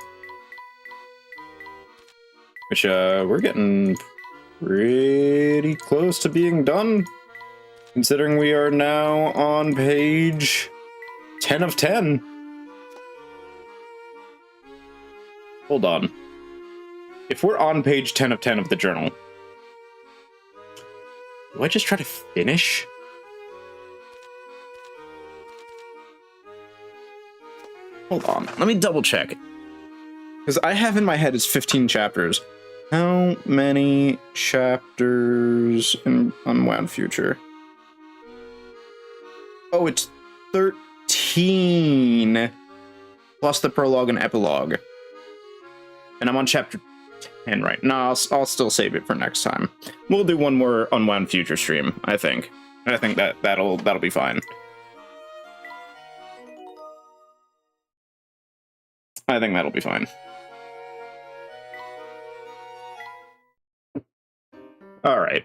Which, we're getting pretty close to being done. Considering we are now on page 10 of 10. Hold on. If we're on page 10 of 10 of the journal, do I just try to finish? Hold on, let me double check. Because I have in my head it's 15 chapters. How many chapters in Unwound Future? Oh, it's 13. Plus the prologue and epilogue. And I'm on chapter 10 right now. I'll still save it for next time. We'll do one more Unwound Future stream, I think. I think that'll be fine. I think that'll be fine. All right.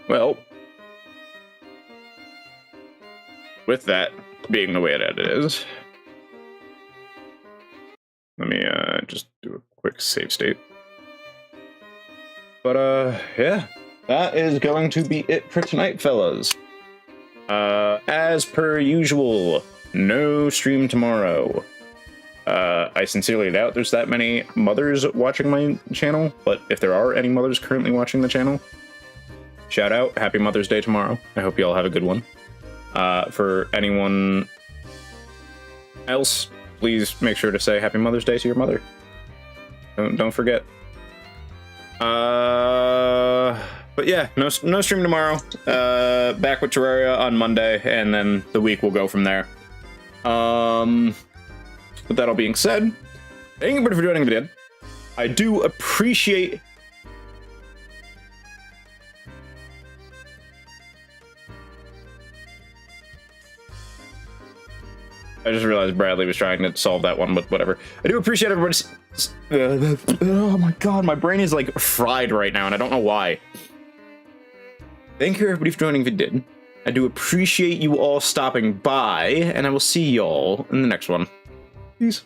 Well, with that being the way it is, let me just do a quick save state. But yeah, that is going to be it for tonight, fellas. As per usual, no stream tomorrow. I sincerely doubt there's that many mothers watching my channel, but if there are any mothers currently watching the channel, shout out, happy Mother's Day tomorrow. I hope you all have a good one. For anyone else, please make sure to say happy Mother's Day to your mother. Don't forget. But yeah, no stream tomorrow. Back with Terraria on Monday, and then the week will go from there. With that all being said, thank you for joining the video. I do appreciate... I just realized Bradley was trying to solve that one, but whatever. I do appreciate everybody's... oh my god, my brain is like fried right now, and I don't know why. Thank you everybody for joining the vid. I do appreciate you all stopping by, and I will see y'all in the next one. Peace.